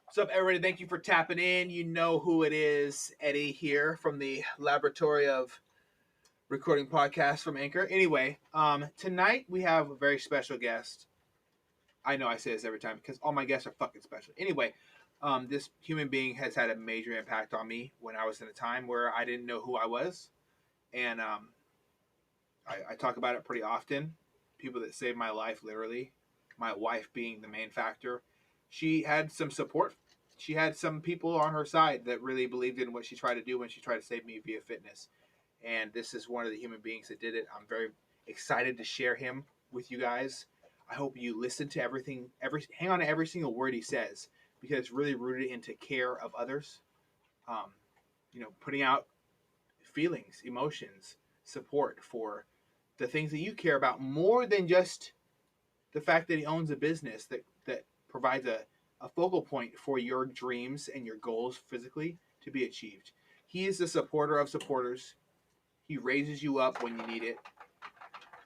What's up, everybody? Thank you for tapping in. You know who it is. Eddie here from the laboratory of recording podcasts from Anchor. Anyway, tonight we have a very special guest. I know I say this every time because all my guests are fucking special. Anyway, this human being has had a major impact on me when I was in a time where I didn't know who I was. And I talk about it pretty often. People that saved my life, literally. My wife being the main factor. She had some support. She had some people on her side that really believed in what she tried to do when she tried to save me via fitness. And this is one of the human beings that did it. I'm very excited to share him with you guys. I hope you listen to everything, hang on to every single word he says, because it's really rooted into care of others. Putting out feelings, emotions, support for the things that you care about more than just the fact that he owns a business that provides a focal point for your dreams and your goals physically to be achieved. He is the supporter of supporters. He raises you up when you need it.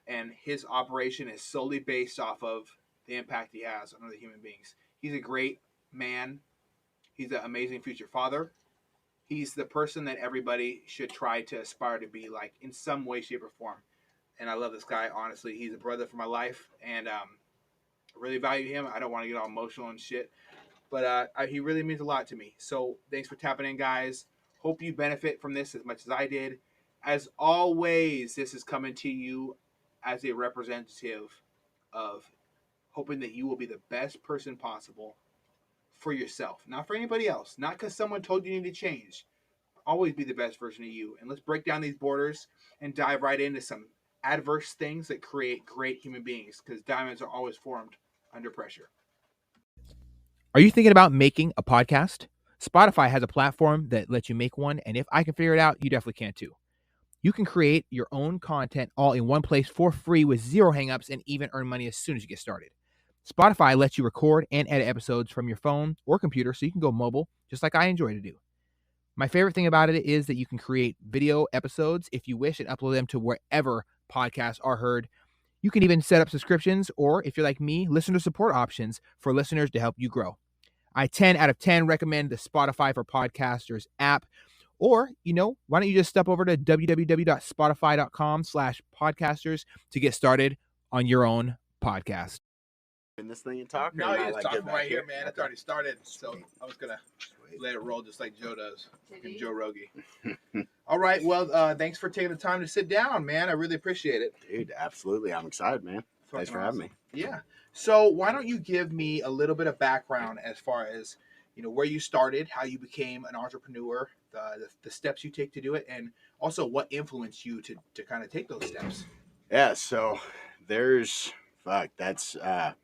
And his operation is solely based off of the impact he has on other human beings. He's a great man. He's an amazing future father. He's the person that everybody should try to aspire to be like in some way, shape, or form. And I love this guy, honestly. He's a brother for my life, and I really value him. I don't want to get all emotional and shit, but he really means a lot to me. So thanks for tapping in, guys. Hope you benefit from this as much as I did. As always, this is coming to you as a representative of hoping that you will be the best person possible for yourself, not for anybody else, not because someone told you need to change. Always be the best version of you. And let's break down these borders and dive right into some adverse things that create great human beings, because diamonds are always formed under pressure. Are you thinking about making a podcast? Spotify has a platform that lets you make one, and if I can figure it out, you definitely can too. You can create your own content all in one place for free with zero hangups and even earn money as soon as you get started. Spotify lets you record and edit episodes from your phone or computer so you can go mobile, just like I enjoy to do. My favorite thing about it is that you can create video episodes if you wish and upload them to wherever podcasts are heard. You can even set up subscriptions, or if you're like me, listener support options for listeners to help you grow. I 10 out of 10 recommend the Spotify for Podcasters app. Or, why don't you just step over to www.spotify.com/podcasters to get started on your own podcast. In this thing and talk? No, you're just talking right here, man. It's already started. So I was going to let it roll just like Joe does. And Joe Rogie. All right. Well, thanks for taking the time to sit down, man. I really appreciate it. Dude, absolutely. I'm excited, man. Thanks for having me. Yeah. So why don't you give me a little bit of background as far as, where you started, how you became an entrepreneur, the steps you take to do it, and also what influenced you to kind of take those steps. Yeah. So that's a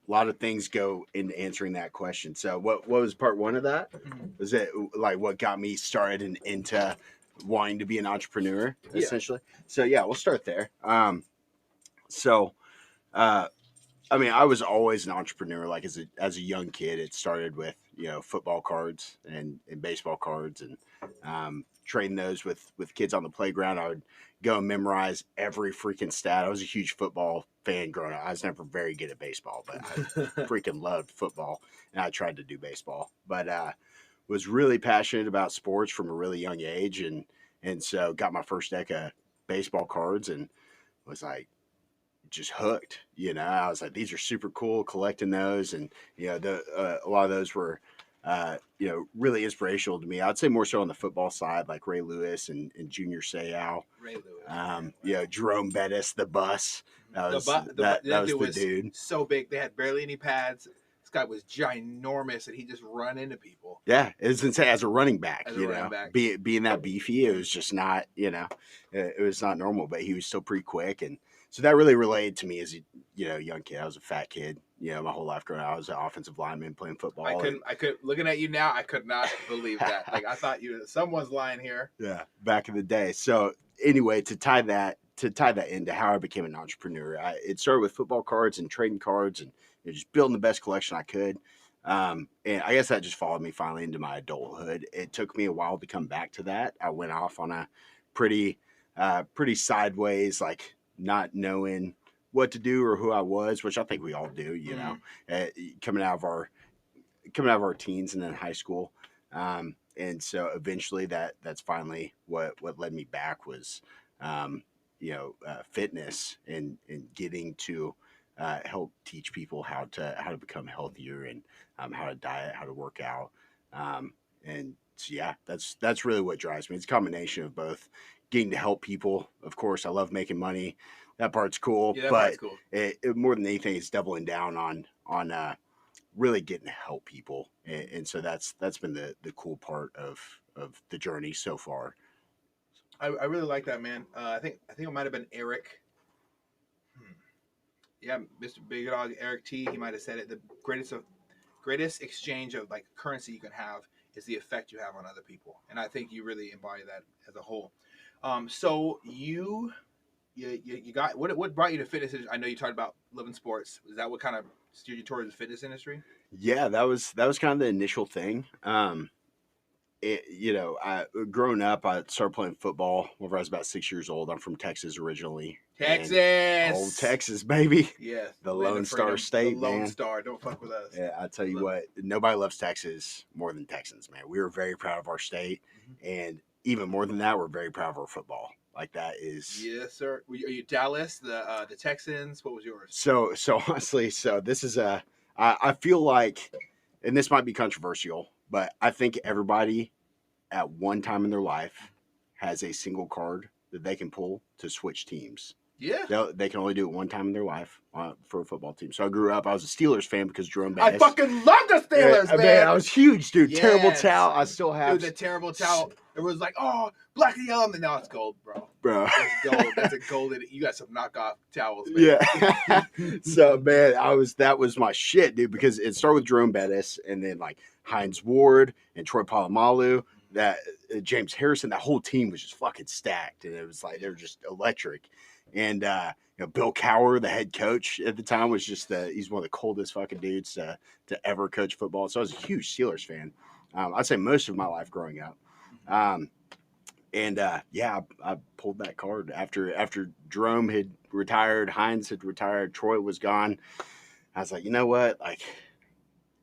lot of things go into answering that question. So what was part one of that? Was it like what got me started into wanting to be an entrepreneur, essentially? Yeah. So yeah, we'll start there. I was always an entrepreneur. Like as a young kid, it started with football cards and baseball cards, and trading those with kids on the playground. I would go and memorize every freaking stat. I was a huge football fan growing up. I was never very good at baseball, but I freaking loved football, and I tried to do baseball, but was really passionate about sports from a really young age, and so got my first deck of baseball cards and was like just hooked. I was like, these are super cool, collecting those, and a lot of those were really inspirational to me. I'd say more so on the football side, like Ray Lewis and Junior Seau. Ray Lewis. Jerome Bettis, the bus. That was the dude. So big, they had barely any pads. This guy was ginormous, and he just run into people. Yeah, it was insane as a running back. Being that beefy, it was just not. It was not normal, but he was still pretty quick, and so that really related to me as a young kid. I was a fat kid. My whole life growing up, I was an offensive lineman playing football. I could looking at you now, I could not believe that. Like I thought someone's lying here. Yeah, back in the day. So anyway, to tie that into how I became an entrepreneur, it started with football cards and trading cards and just building the best collection I could. And I guess that just followed me finally into my adulthood. It took me a while to come back to that. I went off on a pretty sideways, like not knowing what to do or who I was, which I think we all do, coming out of our coming out of our teens and then high school. And so eventually that's finally what led me back was, fitness and getting to help teach people how to become healthier and how to diet, how to work out. And so, yeah, that's really what drives me. It's a combination of both getting to help people. Of course, I love making money. That part's cool, Yeah, that but part's cool. it more than anything, it's doubling down on really getting to help people, and so that's been the cool part of the journey so far. I really like that, man. I think it might have been Eric. Yeah, Mr. Big Dog Eric T. He might have said it. The greatest exchange of like currency you can have is the effect you have on other people, and I think you really embody that as a whole. So you got what brought you to fitness? I know you talked about loving sports. Is that what kind of steered you towards the fitness industry? Yeah, that was kind of the initial thing. I growing up, I started playing football whenever I was about 6 years old. I'm from Texas originally, and old Texas, Texas, baby, yeah, the land Lone of Star freedom, the State, Lone man. Star. Don't fuck with us. Yeah, I tell you Love what, nobody loves Texas more than Texans, man. We are very proud of our state, and even more than that, we're very proud of our football. Like that is Yes, sir. Are you Dallas, the Texans? What was yours? so honestly. So this is I feel like, and this might be controversial, but I think everybody at one time in their life has a single card that they can pull to switch teams. Yeah, They can only do it one time in their life for a football team. So I grew up. I was a Steelers fan because Jerome I Bettis. fucking love the Steelers, man. I was huge, dude. Yes. Terrible towel. I still have. Dude, the terrible towel. It was like, oh, black and yellow. Now it's gold, bro. Bro. It's gold. That's a golden. You got some knockoff towels, man. Yeah. So man, that was my shit, dude. Because it started with Jerome Bettis, and then like Hines Ward and Troy Polamalu. That James Harrison. That whole team was just fucking stacked, and it was like they were just electric. And Bill Cowher, the head coach at the time, was just he's one of the coldest fucking dudes to ever coach football. So I was a huge Steelers fan. I'd say most of my life growing up. I pulled that card after Jerome had retired, Hines had retired, Troy was gone. I was like, you know what? Like,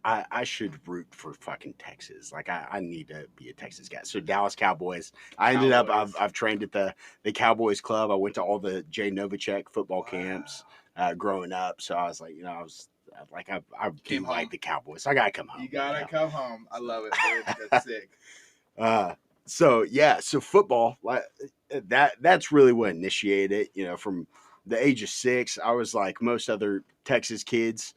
I should root for fucking Texas. Like, I need to be a Texas guy. So Dallas Cowboys. I ended up I've trained at the Cowboys club. I went to all the Jay Novacek football camps growing up. So I was like, I was like I do like the Cowboys. I gotta come home. You gotta come home. I love it, dude. That's sick. So football, like that's really what initiated it. From the age of 6, I was like most other Texas kids.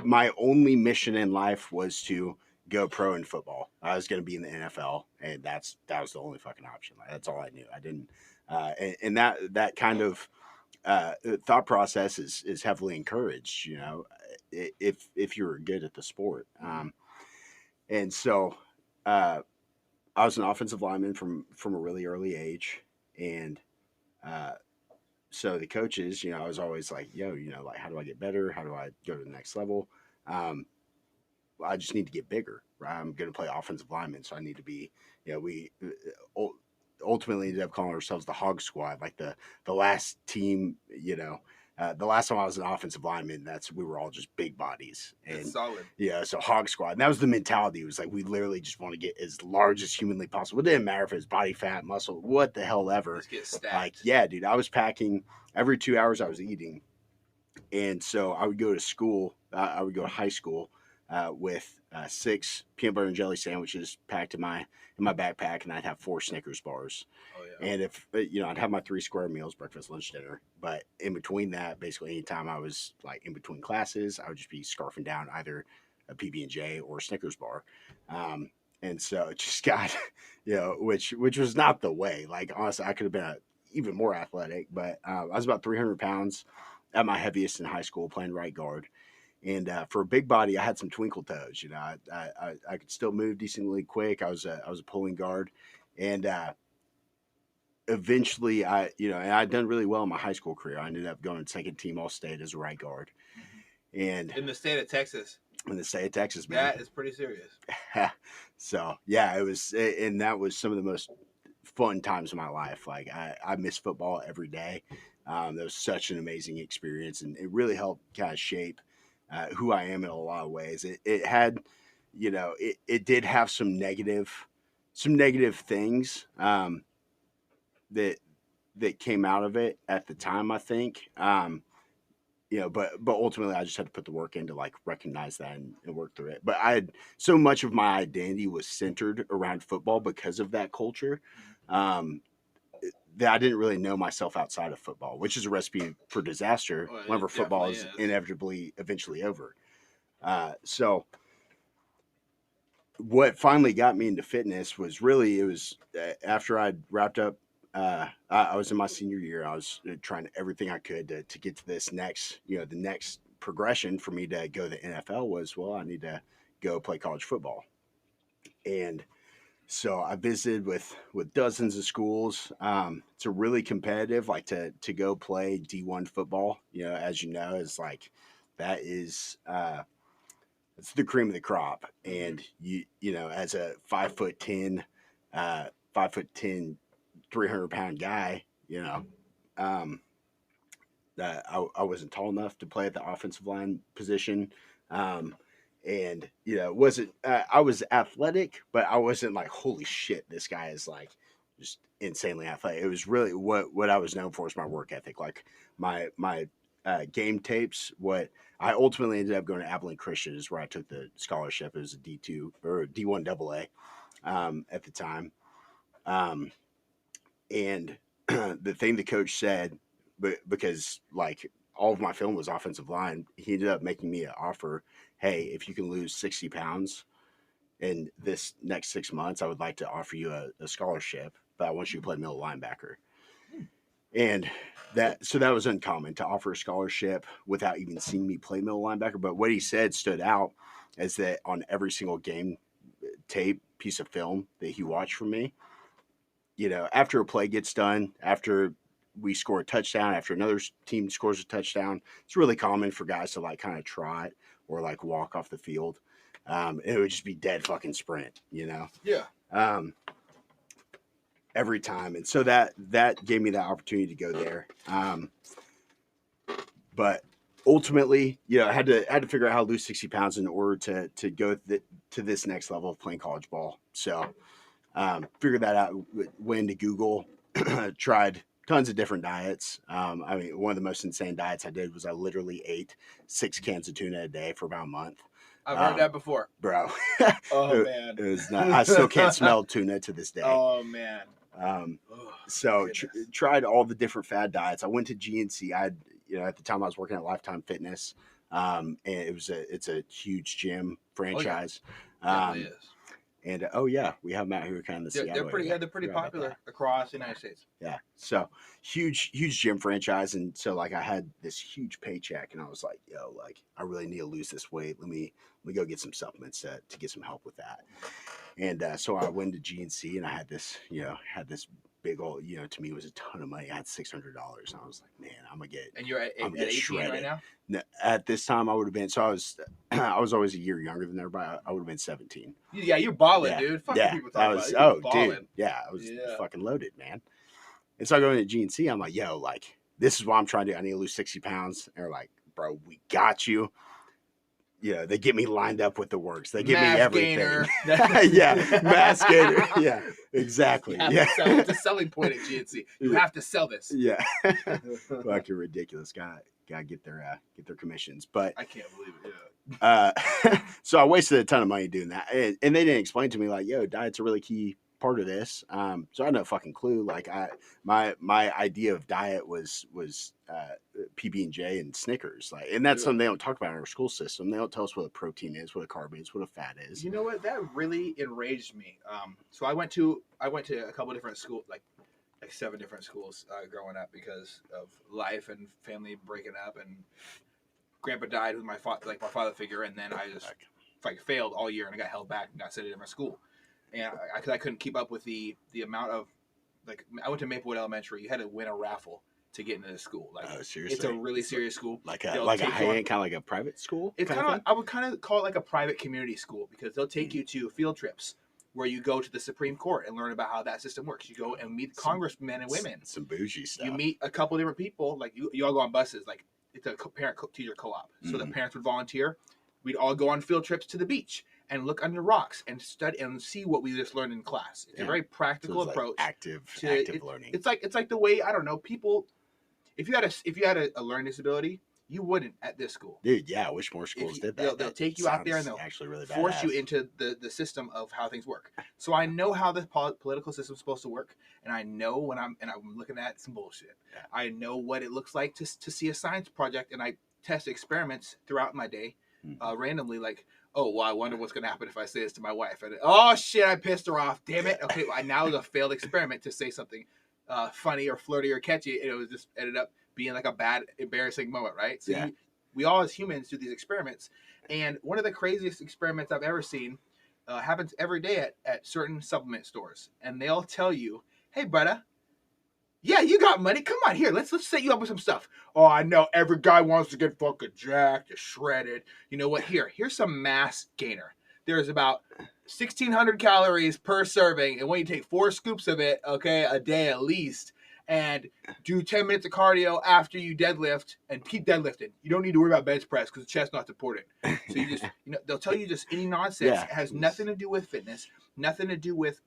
My only mission in life was to go pro in football. I was going to be in the NFL, and that was the only fucking option. Like, that's all I knew. I didn't, and that kind of thought process is heavily encouraged. If you're good at the sport, and so. I was an offensive lineman from a really early age, and so the coaches, I was always like, "Yo, like how do I get better? How do I go to the next level? I just need to get bigger. Right? I'm going to play offensive lineman, so I need to be. We ultimately ended up calling ourselves the Hog Squad, like the last team. The last time I was an offensive lineman, we were all just big bodies. And that's solid. Yeah, so Hog Squad. And that was the mentality. It was like we literally just want to get as large as humanly possible. It didn't matter if it was body fat, muscle, what the hell ever. Just get stacked. Like, yeah, dude, I was packing every 2 hours I was eating. And so I would go to school, I would go to high school with 6 peanut butter and jelly sandwiches packed in my backpack, and I'd have 4 Snickers bars. Oh, yeah. And if I'd have my 3 square meals, breakfast, lunch, dinner. But in between that, basically anytime I was like in between classes, I would just be scarfing down either a PB&J or a Snickers bar. And so it just got, which was not the way. Like, honestly, I could have been even more athletic, but I was about 300 pounds at my heaviest in high school playing right guard. And for a big body, I had some twinkle toes. I could still move decently quick. I was a pulling guard, and eventually, and I'd done really well in my high school career. I ended up going second team All State as a right guard, and in the state of Texas. In the state of Texas, man, that is pretty serious. So yeah, it was, and that was some of the most fun times of my life. Like I miss football every day. That was such an amazing experience, and it really helped kind of shape who I am in a lot of ways. It had, it did have some negative things that came out of it at the time. I think, but ultimately, I just had to put the work in to like recognize that and work through it. But I had so much of my identity was centered around football because of that culture. Um, that I didn't really know myself outside of football, which is a recipe for disaster Well, whenever it football definitely is is. inevitably eventually over. So what finally got me into fitness was really, it was after I'd wrapped up. I was in my senior year. I was trying everything I could to get to this next, the next progression for me to go to the NFL was, well, I need to go play college football. And so I visited with dozens of schools. It's a really competitive, like to go play D1 football. As you know, is like that is it's the cream of the crop. And as a 5'10", 5'10", 300-pound guy, um, I wasn't tall enough to play at the offensive line position. Um, and wasn't I was athletic, but I wasn't like, holy shit, this guy is like just insanely athletic. It was really what I was known for is my work ethic, like my game tapes. What I ultimately ended up going to Abilene Christian is where I took the scholarship. It was a D2 or D1 AA at the time. Um, and the thing the coach said, because like all of my film was offensive line, he ended up making me an offer. Hey, if you can lose 60 pounds in this next 6 months, I would like to offer you a scholarship, but I want you to play middle linebacker. And that was uncommon to offer a scholarship without even seeing me play middle linebacker. But what he said stood out is that on every single game tape piece of film that he watched from me, after a play gets done, after we score a touchdown, after another team scores a touchdown, it's really common for guys to like kind of trot or like walk off the field. It would just be dead fucking sprint. Yeah. Um, every time. And so that gave me that opportunity to go there. But ultimately, I had to figure out how to lose 60 pounds in order to go to this next level of playing college ball. So figured that out, went to Google, tried tons of different diets. I mean, one of the most insane diets I did was I literally ate 6 cans of tuna a day for about a month. I've heard that before. Bro. Oh, man. It was not, I still can't smell tuna to this day. Oh, man. So tried all the different fad diets. I went to GNC. I had, at the time I was working at Lifetime Fitness. And it's a huge gym franchise. Definitely is. And we have them out here kind of the Seattle area. They're pretty popular across the United States. Yeah. So huge gym franchise. And so like I had this huge paycheck and I was like, like I really need to lose this weight. Let me go get some supplements to get some help with that. And so I went to GNC and I had this, big old, to me it was a ton of money. I had $600 and I was like, man, I'm gonna get. And you're at 18 shredded right now? No, at this time I would have been. So I was always a year younger than everybody. I would have been 17. Yeah, you're balling, dude. Fuck people talking about it. Oh, dude. Yeah, I was fucking loaded, man. And so I go into GNC. I'm like, like this is what I'm trying to do. I need to lose 60 pounds. And they're like, bro, we got you. They get me lined up with the works. They give me everything. Yeah, mass gainer. Yeah, exactly. It's a selling point at GNC. You have to sell this. Yeah, fucking ridiculous. Gotta get their commissions. But I can't believe it. Yeah. So I wasted a ton of money doing that, and they didn't explain to me like, diet's a really key part of this. So I had no fucking clue. Like my idea of diet was PB&J and Snickers, like, and that's something they don't talk about in our school system. They don't tell us what a protein is, what a carb is, what a fat is. You know what? That really enraged me. So I went to a couple different schools, like 7 different schools growing up because of life and family breaking up, and Grandpa died with my father figure, and then I just failed all year and I got held back and got sent to a different school. And I couldn't keep up with the amount of, I went to Maplewood Elementary. You had to win a raffle to get into the school. Like, oh, seriously? It's a really serious school. Like a high-end, kind of like a private school? It's I would kind of call it like a private community school because they'll take you to field trips where you go to the Supreme Court and learn about how that system works. You go and meet congressmen and women. Some bougie stuff. You meet a couple different people. Like you all go on buses. Like it's a parent-teacher co-op. So the Mhm. parents would volunteer. We'd all go on field trips to the beach and look under rocks and study and see what we just learned in class. It's a Yeah. very So practical it's like approach active to learning. It's like the way, I don't know, people. If you had a learning disability, you wouldn't at this school. Dude, yeah, I wish more schools did that. They'll That take you out there and sounds they'll actually really force you badass. into the system of how things work. So I know how the political system is supposed to work, and I know when I'm looking at some bullshit. Yeah. I know what it looks like to see a science project, and I test experiments throughout my day, randomly. Like, oh, well, I wonder what's gonna happen if I say this to my wife, and oh shit, I pissed her off. Damn it. Okay, well, now it's a failed experiment to say something funny or flirty or catchy, and it was just ended up being like a bad, embarrassing moment, right? So Yeah. we all as humans do these experiments, and one of the craziest experiments I've ever seen happens every day at certain supplement stores, and they'll tell you, "Hey, brother, yeah, you got money. Come on here. Let's set you up with some stuff." Oh, I know every guy wants to get fucking jacked or shredded. You know what? Here's some mass gainer. There's about 1,600 calories per serving, and when you take 4 scoops of it, okay, a day at least, and do 10 minutes of cardio after you deadlift, and keep deadlifting. You don't need to worry about bench press because the chest's not supported. So you just, they'll tell you just any nonsense. Yeah. It has nothing to do with fitness, nothing to do with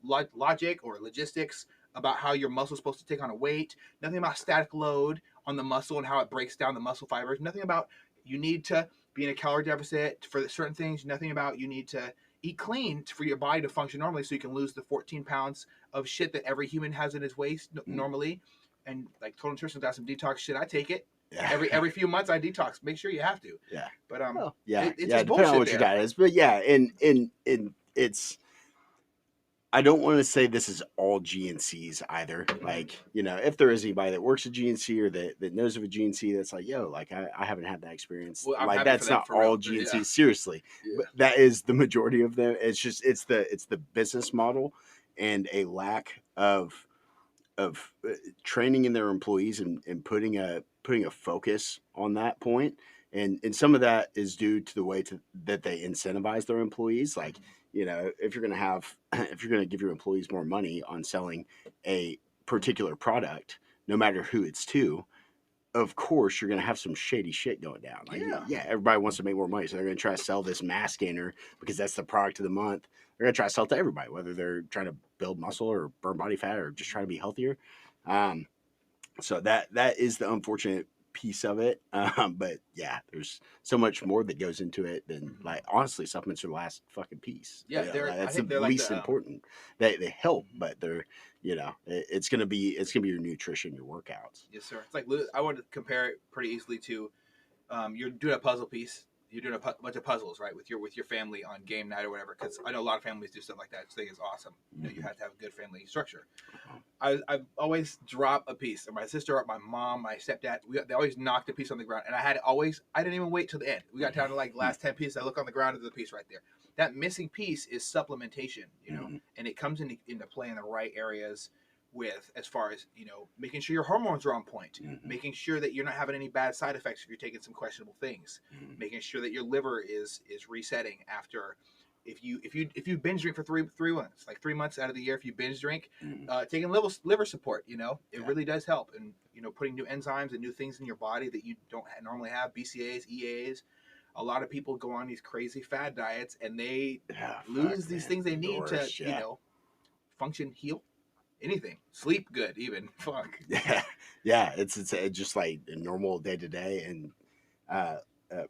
logic or logistics about how your muscle is supposed to take on a weight, nothing about static load on the muscle and how it breaks down the muscle fibers, nothing about you need to be in a calorie deficit for certain things, nothing about you need to eat clean for your body to function normally so you can lose the 14 pounds of shit that every human has in his waist normally. And like Total Nutrition got some detox shit. I take it. Yeah. Every few months I detox. Make sure you have to. Yeah. But yeah, it's yeah, just depending on what bullshit your there. diet is. But yeah, and it's, I don't want to say this is all GNCs either. Like, if there is anybody that works at GNC or that knows of a GNC that's like, yo, like I haven't had that experience. Well, I'm like happy that's for them, not for real. all GNCs. Yeah. Seriously. Yeah. But that is the majority of them. It's just it's the business model and a lack of training in their employees and putting a focus on that point. And some of that is due to the way that they incentivize their employees. Like, if you're going to give your employees more money on selling a particular product, no matter who it's to, of course you're going to have some shady shit going down. Like, yeah, everybody wants to make more money, so they're going to try to sell this mass gainer because that's the product of the month. They're going to try to sell it to everybody, whether they're trying to build muscle or burn body fat or just trying to be healthier. So that is the unfortunate piece of it. But yeah, there's so much more that goes into it than, like, honestly, supplements are the last fucking piece. Yeah, that's the least important. They help, but they're, it's gonna be your nutrition, your workouts. Yes, sir. It's like, I want to compare it pretty easily to, you're doing a puzzle piece. You're doing a bunch of puzzles, right, with your family on game night or whatever. Because I know a lot of families do stuff like that. I think it's awesome. You have to have a good family structure. I always drop a piece. And my sister, my mom, my stepdad, they always knocked a piece on the ground. And I didn't even wait till the end. We got down to like last 10 pieces. I look on the ground, there's a piece right there. That missing piece is supplementation, and it comes into play in the right areas with, as far as, making sure your hormones are on point, making sure that you're not having any bad side effects if you're taking some questionable things, making sure that your liver is resetting after. If you binge drink for 3 months, like 3 months out of the year, if you binge drink, taking liver support, it really does help. And, putting new enzymes and new things in your body that you don't normally have, BCAAs, EAAs. A lot of people go on these crazy fad diets and they lose these things they need to, function, heal, anything, sleep good, even. Fuck. Yeah. It's just like a normal day to day and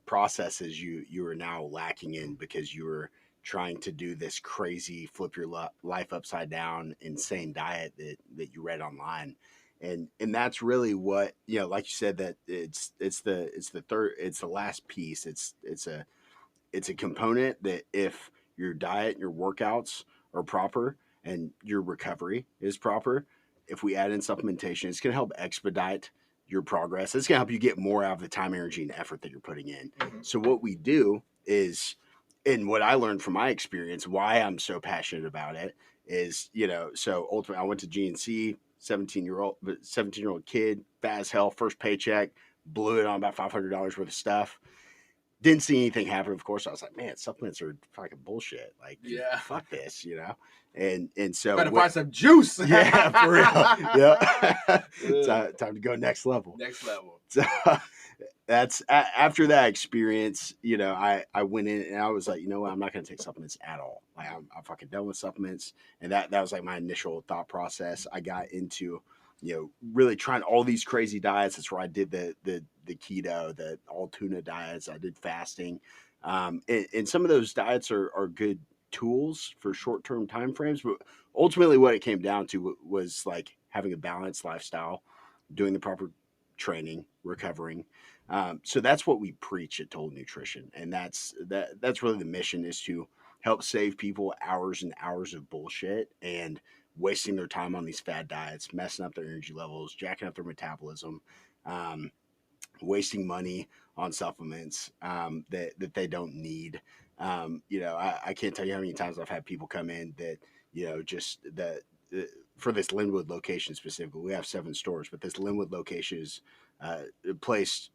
processes you are now lacking in because you were trying to do this crazy flip your life upside down insane diet that you read online. And that's really what, like you said, that it's the last piece. It's a component that if your diet and your workouts are proper and your recovery is proper, if we add in supplementation, it's going to help expedite your progress. It's going to help you get more out of the time, energy, and effort that you're putting in. So what we do is, and what I learned from my experience, why I'm so passionate about it is, so ultimately I went to GNC, 17-year-old kid, fat as hell, first paycheck, blew it on about $500 worth of stuff. Didn't see anything happen. Of course, I was like, man, supplements are fucking bullshit. Like, Yeah. fuck this, And so Better find some juice. yeah, for real. Yeah, time to go next level. Next level. So that's after that experience. I went in and I was like, you know what, I'm not going to take supplements at all. Like, I'm fucking done with supplements. And that was like my initial thought process. I got into, really trying all these crazy diets. That's where I did the keto, the all tuna diets. I did fasting, and some of those diets are good tools for short term time frames. But ultimately, what it came down to was like having a balanced lifestyle, doing the proper training, recovering. So that's what we preach at Total Nutrition, and that's really the mission, is to help save people hours and hours of bullshit and wasting their time on these fad diets, messing up their energy levels, jacking up their metabolism, um, wasting money on supplements that they don't need. I can't tell you how many times I've had people come in that, just that for this Linwood location specifically, we have 7 stores, but this Linwood location is placed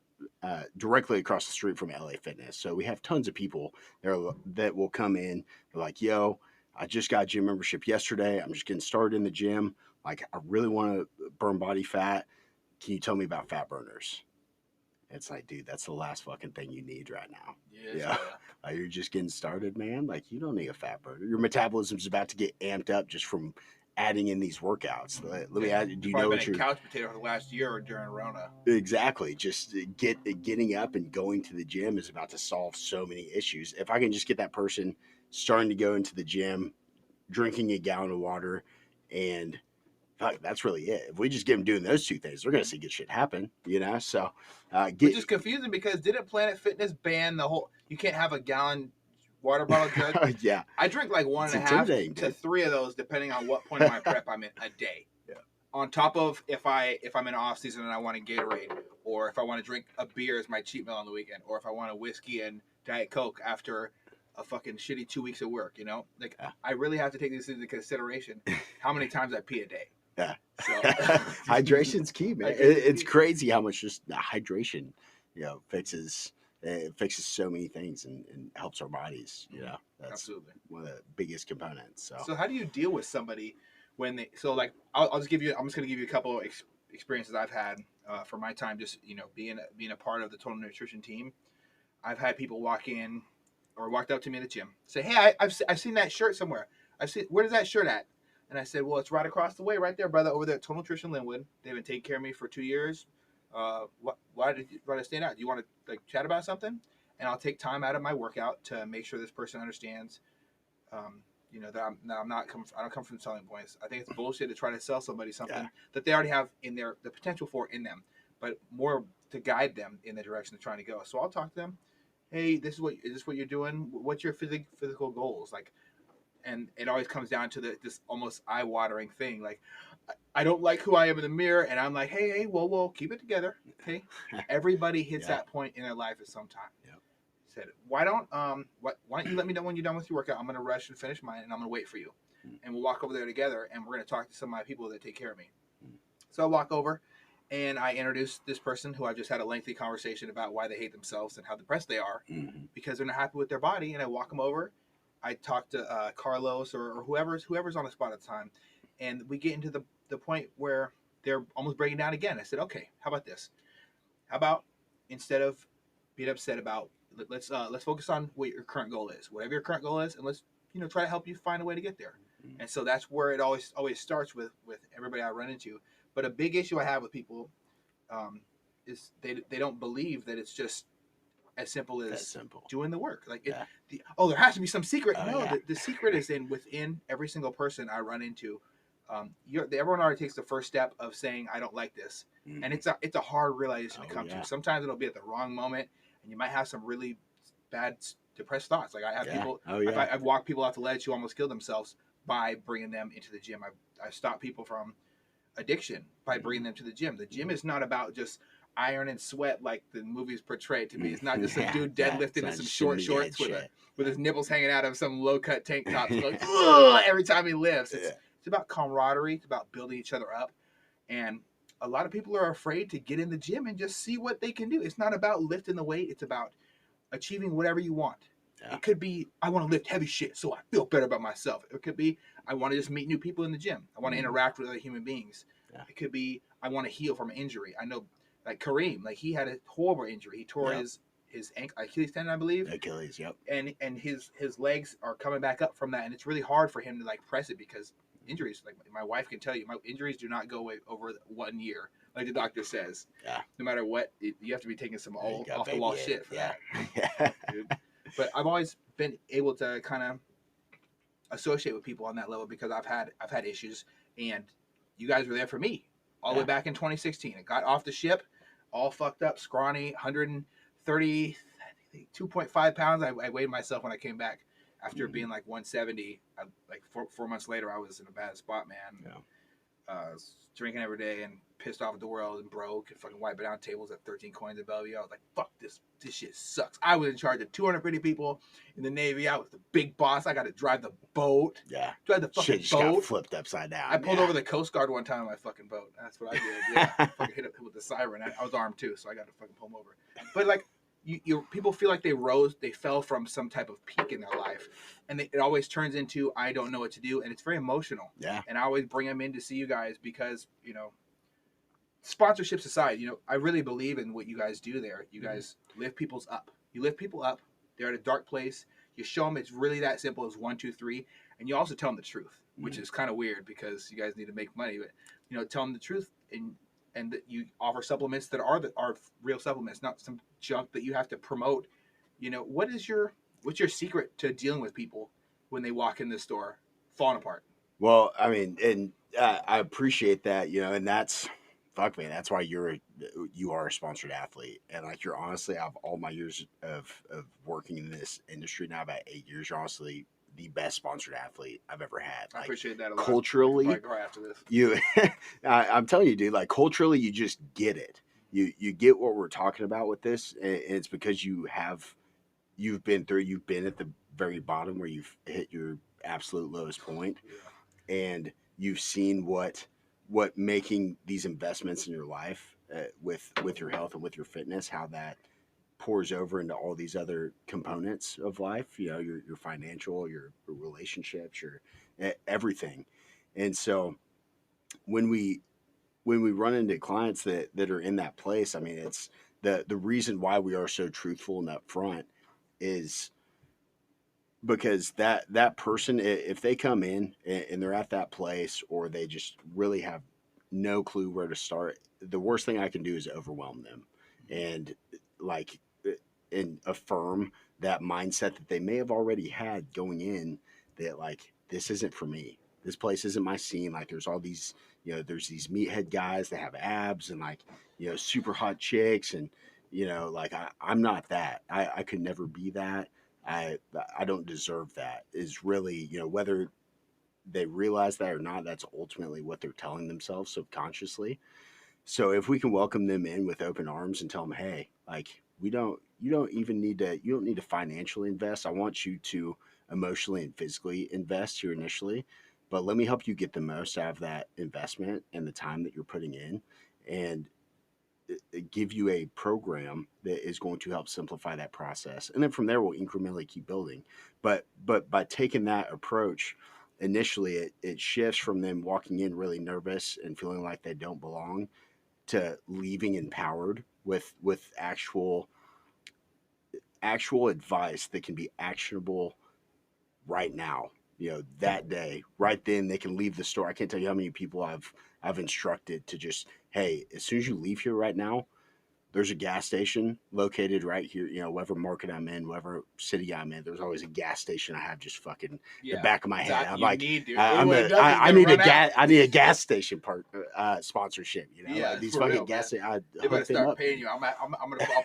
directly across the street from LA Fitness. So we have tons of people that will come in. They're like, yo, I just got a gym membership yesterday. I'm just getting started in the gym. Like, I really want to burn body fat. Can you tell me about fat burners? It's like, dude, that's the last fucking thing you need right now. Yes, Yeah. Like, you're just getting started, man. Like, you don't need a fat burner. Your metabolism's about to get amped up just from adding in these workouts. Let me ask you, do you know what you're couch potato for the last year during Rona? Exactly. Just getting up and going to the gym is about to solve so many issues. If I can just get that person starting to go into the gym, drinking a gallon of water, and fuck, that's really it. If we just get them doing those 2 things, they're gonna see good shit happen. So which is confusing because didn't Planet Fitness ban the whole? You can't have a gallon water bottle jug. Yeah, I drink like 1.5 to 3 of those, depending on what point of my prep I'm in a day. Yeah. On top of if I'm in off season and I want a Gatorade, or if I want to drink a beer as my cheat meal on the weekend, or if I want a whiskey and Diet Coke after a fucking shitty 2 weeks of work, like I really have to take this into consideration. How many times I pee a day? Yeah. So Hydration's key, man. It's crazy how much just hydration, fixes so many things and helps our bodies. That's absolutely one of the biggest components. So how do you deal with somebody when they? So like, I'm just going to give you a couple of experiences I've had for my time, just being a part of the Total Nutrition team. I've had people walk in or walked up to me at the gym, say, "Hey, I've seen that shirt somewhere. Where's that shirt at?" And I said, "Well, it's right across the way, right there, brother, over there at Total Nutrition Linwood. They've been taking care of me for 2 years. Why did I stand out? Do you want to like chat about something?" And I'll take time out of my workout to make sure this person understands, that I don't come from selling points. I think it's bullshit to try to sell somebody something that they already have in the potential for in them, but more to guide them in the direction they're trying to go. So I'll talk to them. Hey, is this what you're doing? What's your physical goals? Like, and it always comes down to this almost eye-watering thing. Like, I don't like who I am in the mirror, and I'm like, hey, whoa, keep it together, okay? Everybody hits that point in their life at some time. Yep. Said, why don't you let me know when you're done with your workout? I'm gonna rush and finish mine, and I'm gonna wait for you, and we'll walk over there together, and we're gonna talk to some of my people that take care of me. So I walk over, and I introduce this person who I just had a lengthy conversation about why they hate themselves and how depressed they are because they're not happy with their body, and I walk them over. I talk to Carlos or whoever's on the spot at the time, and we get into the point where they're almost breaking down again. I said, okay, how about this? How about instead of being upset about, let's focus on what your current goal is, whatever your current goal is, and let's try to help you find a way to get there. And so that's where it always starts with everybody I run into. But a big issue I have with people is they don't believe that it's just as simple as doing the work. Like there has to be some secret. The secret is within every single person I run into. Everyone already takes the first step of saying I don't like this, and it's a hard realization to come to. Sometimes it'll be at the wrong moment, and you might have some really bad depressed thoughts. Like I have people, I've walked people off the ledge who almost killed themselves by bringing them into the gym. I've stopped people from addiction by bringing them to the gym. The gym is not about just iron and sweat like the movies portray it to be. It's not just a dude deadlifting in some short shorts with his nipples hanging out of some low cut tank tops going every time he lifts. It's about camaraderie. It's about building each other up. And a lot of people are afraid to get in the gym and just see what they can do. It's not about lifting the weight. It's about achieving whatever you want. Yeah. It could be, I want to lift heavy shit so I feel better about myself. It could be, I want to just meet new people in the gym. I want to interact with other human beings. Yeah. It could be, I want to heal from an injury. I know, like Kareem, like he had a horrible injury. He tore his ankle, Achilles tendon, I believe. Achilles, yep. And his legs are coming back up from that, and it's really hard for him to like press it because injuries, like my wife can tell you, my injuries do not go away over 1 year, like the doctor says. Yeah. No matter what, you have to be taking some off the wall shit for that. Yeah. Dude. But I've always been able to kind of associate with people on that level because I've had issues, and you guys were there for me all the way back in 2016. I got off the ship, all fucked up, scrawny, 132.5 pounds. I weighed myself when I came back after being like 170. Like 4 months later, I was in a bad spot, man. Yeah. Drinking every day and pissed off at the world and broke and fucking wiping down tables at 13 coins in Bellevue. I was like, fuck this shit sucks. I was in charge of 250 people in the Navy. I was the big boss. I got to drive the boat. Yeah. Drive the fucking Shit boat. Got flipped upside down. I pulled over the Coast Guard one time on my fucking boat. That's what I did. Yeah. Fucking hit it with the siren. I was armed too, so I got to fucking pull him over. But like, you people feel like they fell from some type of peak in their life, and it always turns into I don't know what to do, and it's very emotional. Yeah. And I always bring them in to see you guys because sponsorships aside, I really believe in what you guys do there. You guys lift people's up. You lift people up. They're at a dark place. You show them it's really that simple as 1, 2, 3, and you also tell them the truth, which is kind of weird because you guys need to make money, but tell them the truth and that you offer supplements that are real supplements, not some junk that you have to promote. What's your secret to dealing with people when they walk in the store falling apart? Well, I mean, and I appreciate that, and that's why you are a sponsored athlete. And like, you're honestly, out of all my years of working in this industry now, about 8 years, you're honestly the best sponsored athlete I've ever had. I appreciate that a lot. Culturally, after this. I'm telling you, dude, like culturally, you just get it. You get what we're talking about with this, and it's because you've been at the very bottom where you've hit your absolute lowest point, and you've seen what making these investments in your life with your health and with your fitness, how that pours over into all these other components of life, your financial, your relationships, your everything. And so when we run into clients that are in that place, I mean, it's the reason why we are so truthful and upfront is because that person, if they come in and they're at that place, or they just really have no clue where to start, the worst thing I can do is overwhelm them and affirm that mindset that they may have already had going in, that like, this isn't for me. This place isn't my scene. Like, there's all these, there's these meathead guys that have abs and like, super hot chicks, and like I'm not that. I could never be that. I don't deserve that, is really, whether they realize that or not, that's ultimately what they're telling themselves subconsciously. So if we can welcome them in with open arms and tell them, hey, like, you don't need to financially invest. I want you to emotionally and physically invest here initially, but let me help you get the most out of that investment and the time that you're putting in, and give you a program that is going to help simplify that process. And then from there, we'll incrementally keep building. But by taking that approach, initially it shifts from them walking in really nervous and feeling like they don't belong to leaving empowered with actual advice that can be actionable right now. That day, right then, they can leave the store. I can't tell you how many people I've instructed to just, hey, as soon as you leave here right now, there's a gas station located right here. Whatever market I'm in, whatever city I'm in, there's always a gas station I have just fucking the back of my head. I'm like, I need a gas station sponsorship. Like these fucking gas stations. They better start paying you. I'll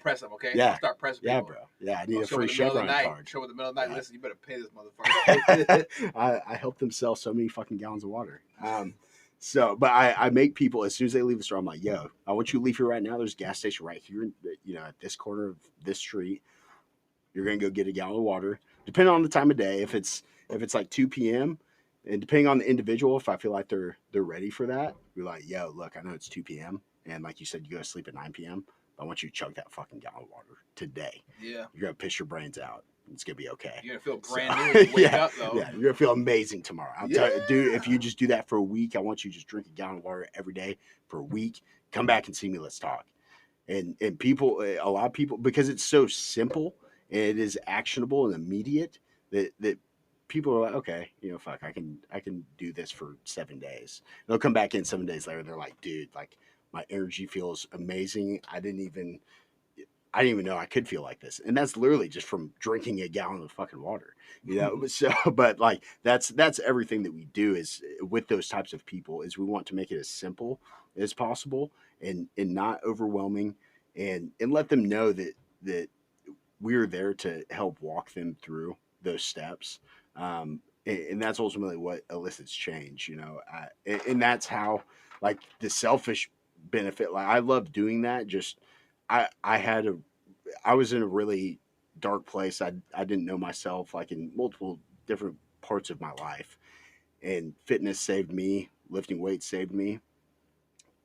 press them. Okay. Yeah. I'll start pressing people. Yeah, bro. Yeah, I need a free Chevron card. Show in the middle of the night. Listen, you better pay this motherfucker. I help them sell so many fucking gallons of water. So, but I make people, as soon as they leave the store, I'm like, yo, I want you to leave here right now. There's a gas station right here, at this corner of this street. You're going to go get a gallon of water. Depending on the time of day, if it's like 2 p.m., and depending on the individual, if I feel like they're ready for that, you're like, yo, look, I know it's 2 p.m. And like you said, you go to sleep at 9 p.m., I want you to chug that fucking gallon of water today. Yeah. You're going to piss your brains out. It's going to be okay. You're going to feel brand new when you wake up, though. Yeah, you're going to feel amazing tomorrow. I'm telling you, dude, if you Yeah. just do that for a week, I want you to just drink a gallon of water every day for a week. Come back and see me. Let's talk. And people, a lot of people, because it's so simple and it is actionable and immediate, that people are like, okay, fuck, I can do this for 7 days. They'll come back in 7 days later. They're like, dude, like my energy feels amazing. I didn't even know I could feel like this. And that's literally just from drinking a gallon of fucking water, So, but like, that's everything that we do is with those types of people is we want to make it as simple as possible and not overwhelming and let them know that we're there to help walk them through those steps. And that's ultimately what elicits change, and that's how, like, the selfish benefit, like, I love doing that. Just, I was in a really dark place. I didn't know myself, like, in multiple different parts of my life, and fitness saved me, lifting weights saved me.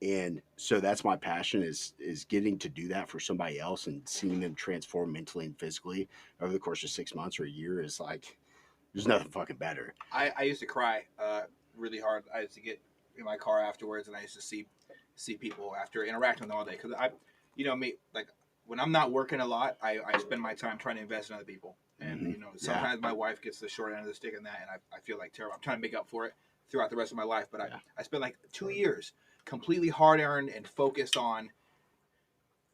And so that's my passion is getting to do that for somebody else and seeing them transform mentally and physically over the course of 6 months or a year is like, there's nothing fucking better. I used to cry really hard. I used to get in my car afterwards, and I used to see people after interacting with them all day. Because me, like, when I'm not working a lot, I spend my time trying to invest in other people. And, sometimes my wife gets the short end of the stick in that, and I feel like terrible. I'm trying to make up for it throughout the rest of my life. But I spent like 2 years completely hard earned and focused on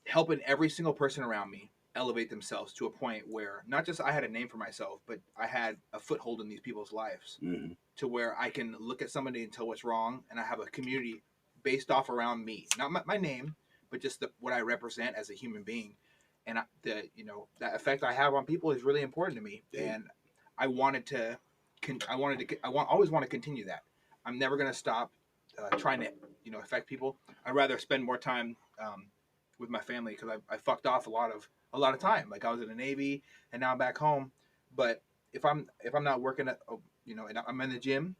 helping every single person around me elevate themselves to a point where not just I had a name for myself, but I had a foothold in these people's lives to where I can look at somebody and tell what's wrong. And I have a community based off around me, not my name, but just what I represent as a human being. And that effect I have on people is really important to me. Yeah. And I always want to continue that. I'm never going to stop trying to, affect people. I'd rather spend more time with my family because I fucked off a lot of time. Like, I was in the Navy and now I'm back home. But if I'm not working and I'm in the gym,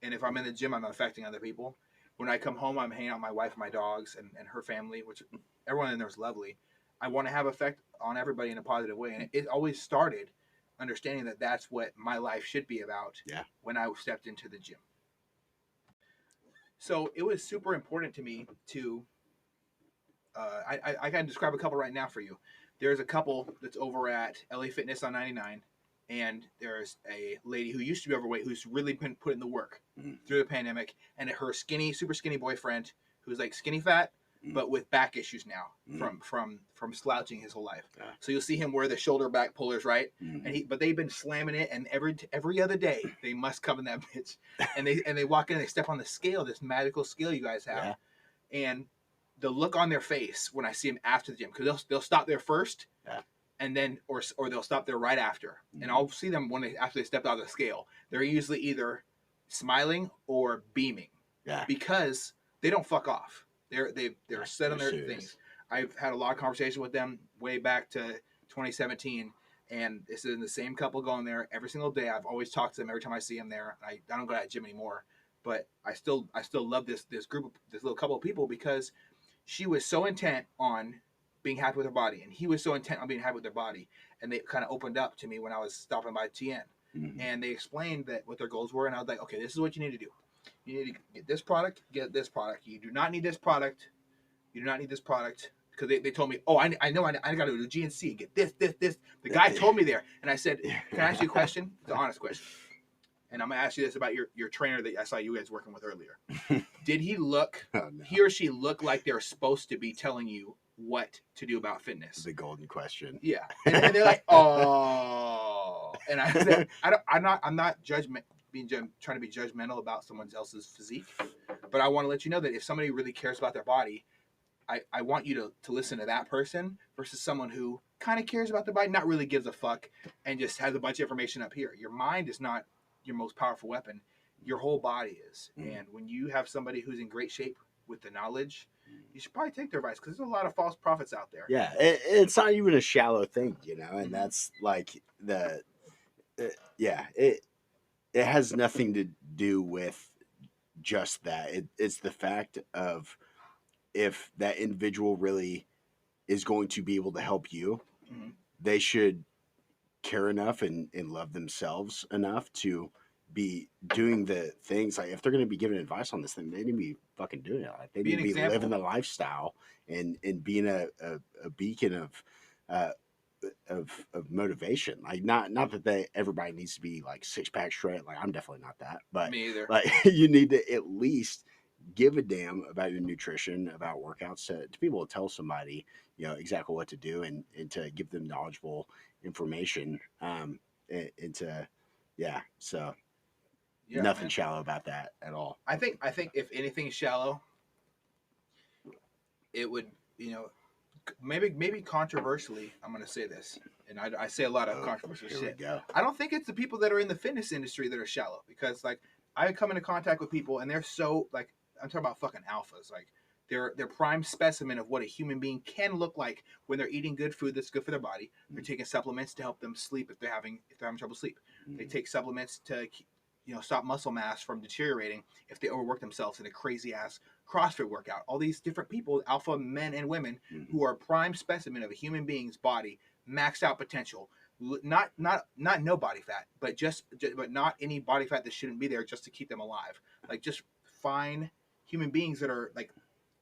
and if I'm in the gym, I'm not affecting other people. When I come home, I'm hanging out with my wife and my dogs and her family, which everyone in there is lovely. I want to have effect on everybody in a positive way. And it always started understanding that that's what my life should be about. Yeah. When I stepped into the gym. So it was super important to me to, I can describe a couple right now for you. There's a couple that's over at LA Fitness on 99, and there's a lady who used to be overweight who's really been putting the work through the pandemic, and her super skinny boyfriend who's like skinny fat, but with back issues now from slouching his whole life. Yeah. So you'll see him wear the shoulder back pullers, right? And but they've been slamming it, and every other day they must come in that bitch, and they walk in, and they step on the scale, this magical scale you guys have, and the look on their face when I see them after the gym, because they'll stop there first, and then or they'll stop there right after, and I'll see them after they step out of the scale. They're usually either smiling or beaming, because they don't fuck off. They're set on their things. I've had a lot of conversation with them way back to 2017, and this is the same couple going there every single day. I've always talked to them every time I see them there. I don't go to that gym anymore, but I still love this group, this little couple of people, because she was so intent on being happy with her body, and he was so intent on being happy with their body, and they kind of opened up to me when I was stopping by TN, and they explained that what their goals were, and I was like, okay, this is what you need to do. You need to get this product, get this product. You do not need this product. You do not need this product, because they told me, oh, I know I got to do GNC and get this. The guy told me there, and I said, can I ask you a question? It's an honest question. And I'm going to ask you this about your trainer that I saw you guys working with earlier. Did he he or she look like they're supposed to be telling you what to do about fitness? The golden question. Yeah. And they're like, oh. And I said, I'm not trying to be judgmental about someone else's physique, but I want to let you know that if somebody really cares about their body, I want you to listen to that person versus someone who kind of cares about their body, not really gives a fuck, and just has a bunch of information up here. Your mind is not your most powerful weapon. Your whole body is. And when you have somebody who's in great shape with the knowledge, you should probably take their advice, because there's a lot of false prophets out there. Yeah, it's not even a shallow thing, and that's like it has nothing to do with just that. It's the fact of, if that individual really is going to be able to help you, Mhm. they should care enough and love themselves enough to be doing the things. Like if they're going to be giving advice on this thing, they need to be fucking doing it. Like they Be need an to be living example. the lifestyle and being a beacon uh, of motivation. Like not that everybody needs to be like six pack shred. Like I'm definitely not that, but Me either. like you need to at least give a damn about your nutrition, about workouts to be able to tell somebody, exactly what to do and to give them knowledgeable information. And to, yeah, so Yeah, nothing man. shallow about that at all. I think if anything shallow, it would, maybe controversially, I'm going to say this, and I say a lot of Oh, controversial here we shit. go. I don't think it's the people that are in the fitness industry that are shallow, because like I come into contact with people and they're so like, I'm talking about fucking alphas, like they're prime specimen of what a human being can look like when they're eating good food that's good for their body. They're taking supplements to help them sleep if they're having trouble sleep. They take supplements to stop muscle mass from deteriorating if they overwork themselves in a crazy ass CrossFit workout. All these different people, alpha men and women, who are prime specimen of a human being's body, maxed out potential. Not no body fat, but but not any body fat that shouldn't be there just to keep them alive. Like just fine human beings that are like,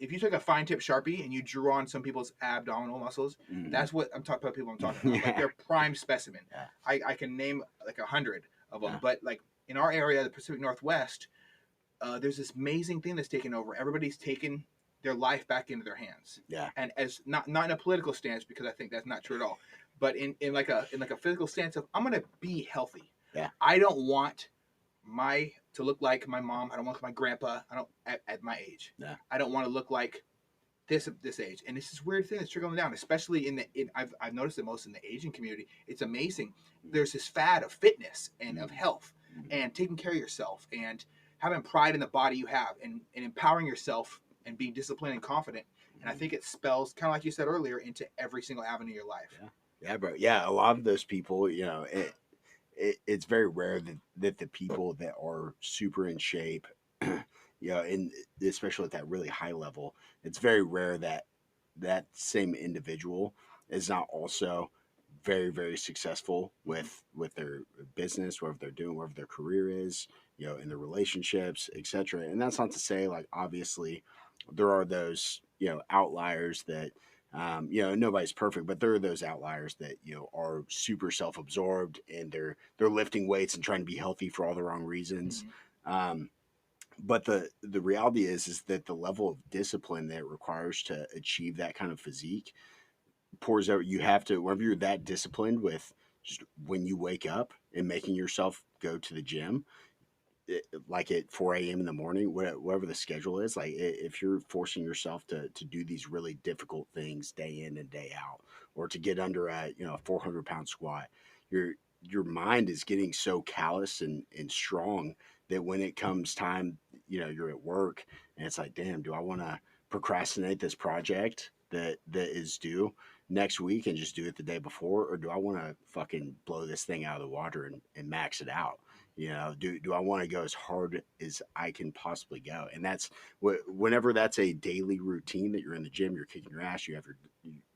if you took a fine tip Sharpie and you drew on some people's abdominal muscles, that's what I'm talking about. People I'm talking about, like they're prime specimen. Yeah. I can name like 100 of them, Yeah. but like in our area, the Pacific Northwest, there's this amazing thing that's taken over. Everybody's taken their life back into their hands. Yeah. And as not in a political stance, because I think that's not true at all, but in like a physical stance of, I'm gonna be healthy. Yeah. I don't want to look like my mom. I don't want my grandpa. I don't at my age. Yeah. I don't want to look like this age. And it's this weird thing that's trickling down, especially I've noticed it most in the Asian community. It's amazing. There's this fad of fitness and of health and taking care of yourself and having pride in the body you have and empowering yourself and being disciplined and confident. And I think it spells, kind of like you said earlier, into every single avenue of your life. Yeah, bro. Yeah, a lot of those people, it's very rare that the people that are super in shape, and especially at that really high level, it's very rare that that same individual is not also very, very successful with their business, whatever they're doing, whatever their career is, in their relationships, etc. And that's not to say, like, obviously there are those outliers that nobody's perfect, but there are those outliers that are super self-absorbed and they're lifting weights and trying to be healthy for all the wrong reasons. Um, but the reality is that the level of discipline that it requires to achieve that kind of physique pours out. You have to, whenever you're that disciplined with just when you wake up and making yourself go to the gym, like at 4 a.m. in the morning, whatever the schedule is, like if you're forcing yourself to do these really difficult things day in and day out, or to get under a 400-pound squat, your mind is getting so callous and strong that when it comes time, you're at work and it's like, damn, do I want to procrastinate this project that is due next week and just do it the day before, or do I want to fucking blow this thing out of the water and max it out? Do I want to go as hard as I can possibly go? And that's whenever that's a daily routine that you're in the gym, you're kicking your ass, you have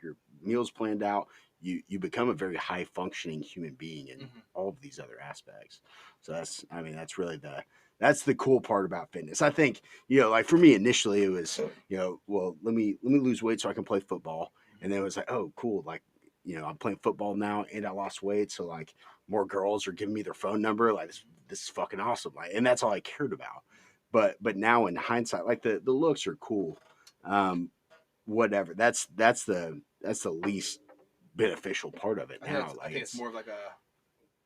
your meals planned out, you become a very high functioning human being in all of these other aspects. So that's really that's the cool part about fitness. I think, like for me initially it was, well, let me lose weight so I can play football. And then it was like, oh, cool. Like, I'm playing football now and I lost weight. So like more girls are giving me their phone number. Like this is fucking awesome. Like, and that's all I cared about. But now in hindsight, like the looks are cool. Whatever. That's the least beneficial part of it now. I Like think it's more of like a,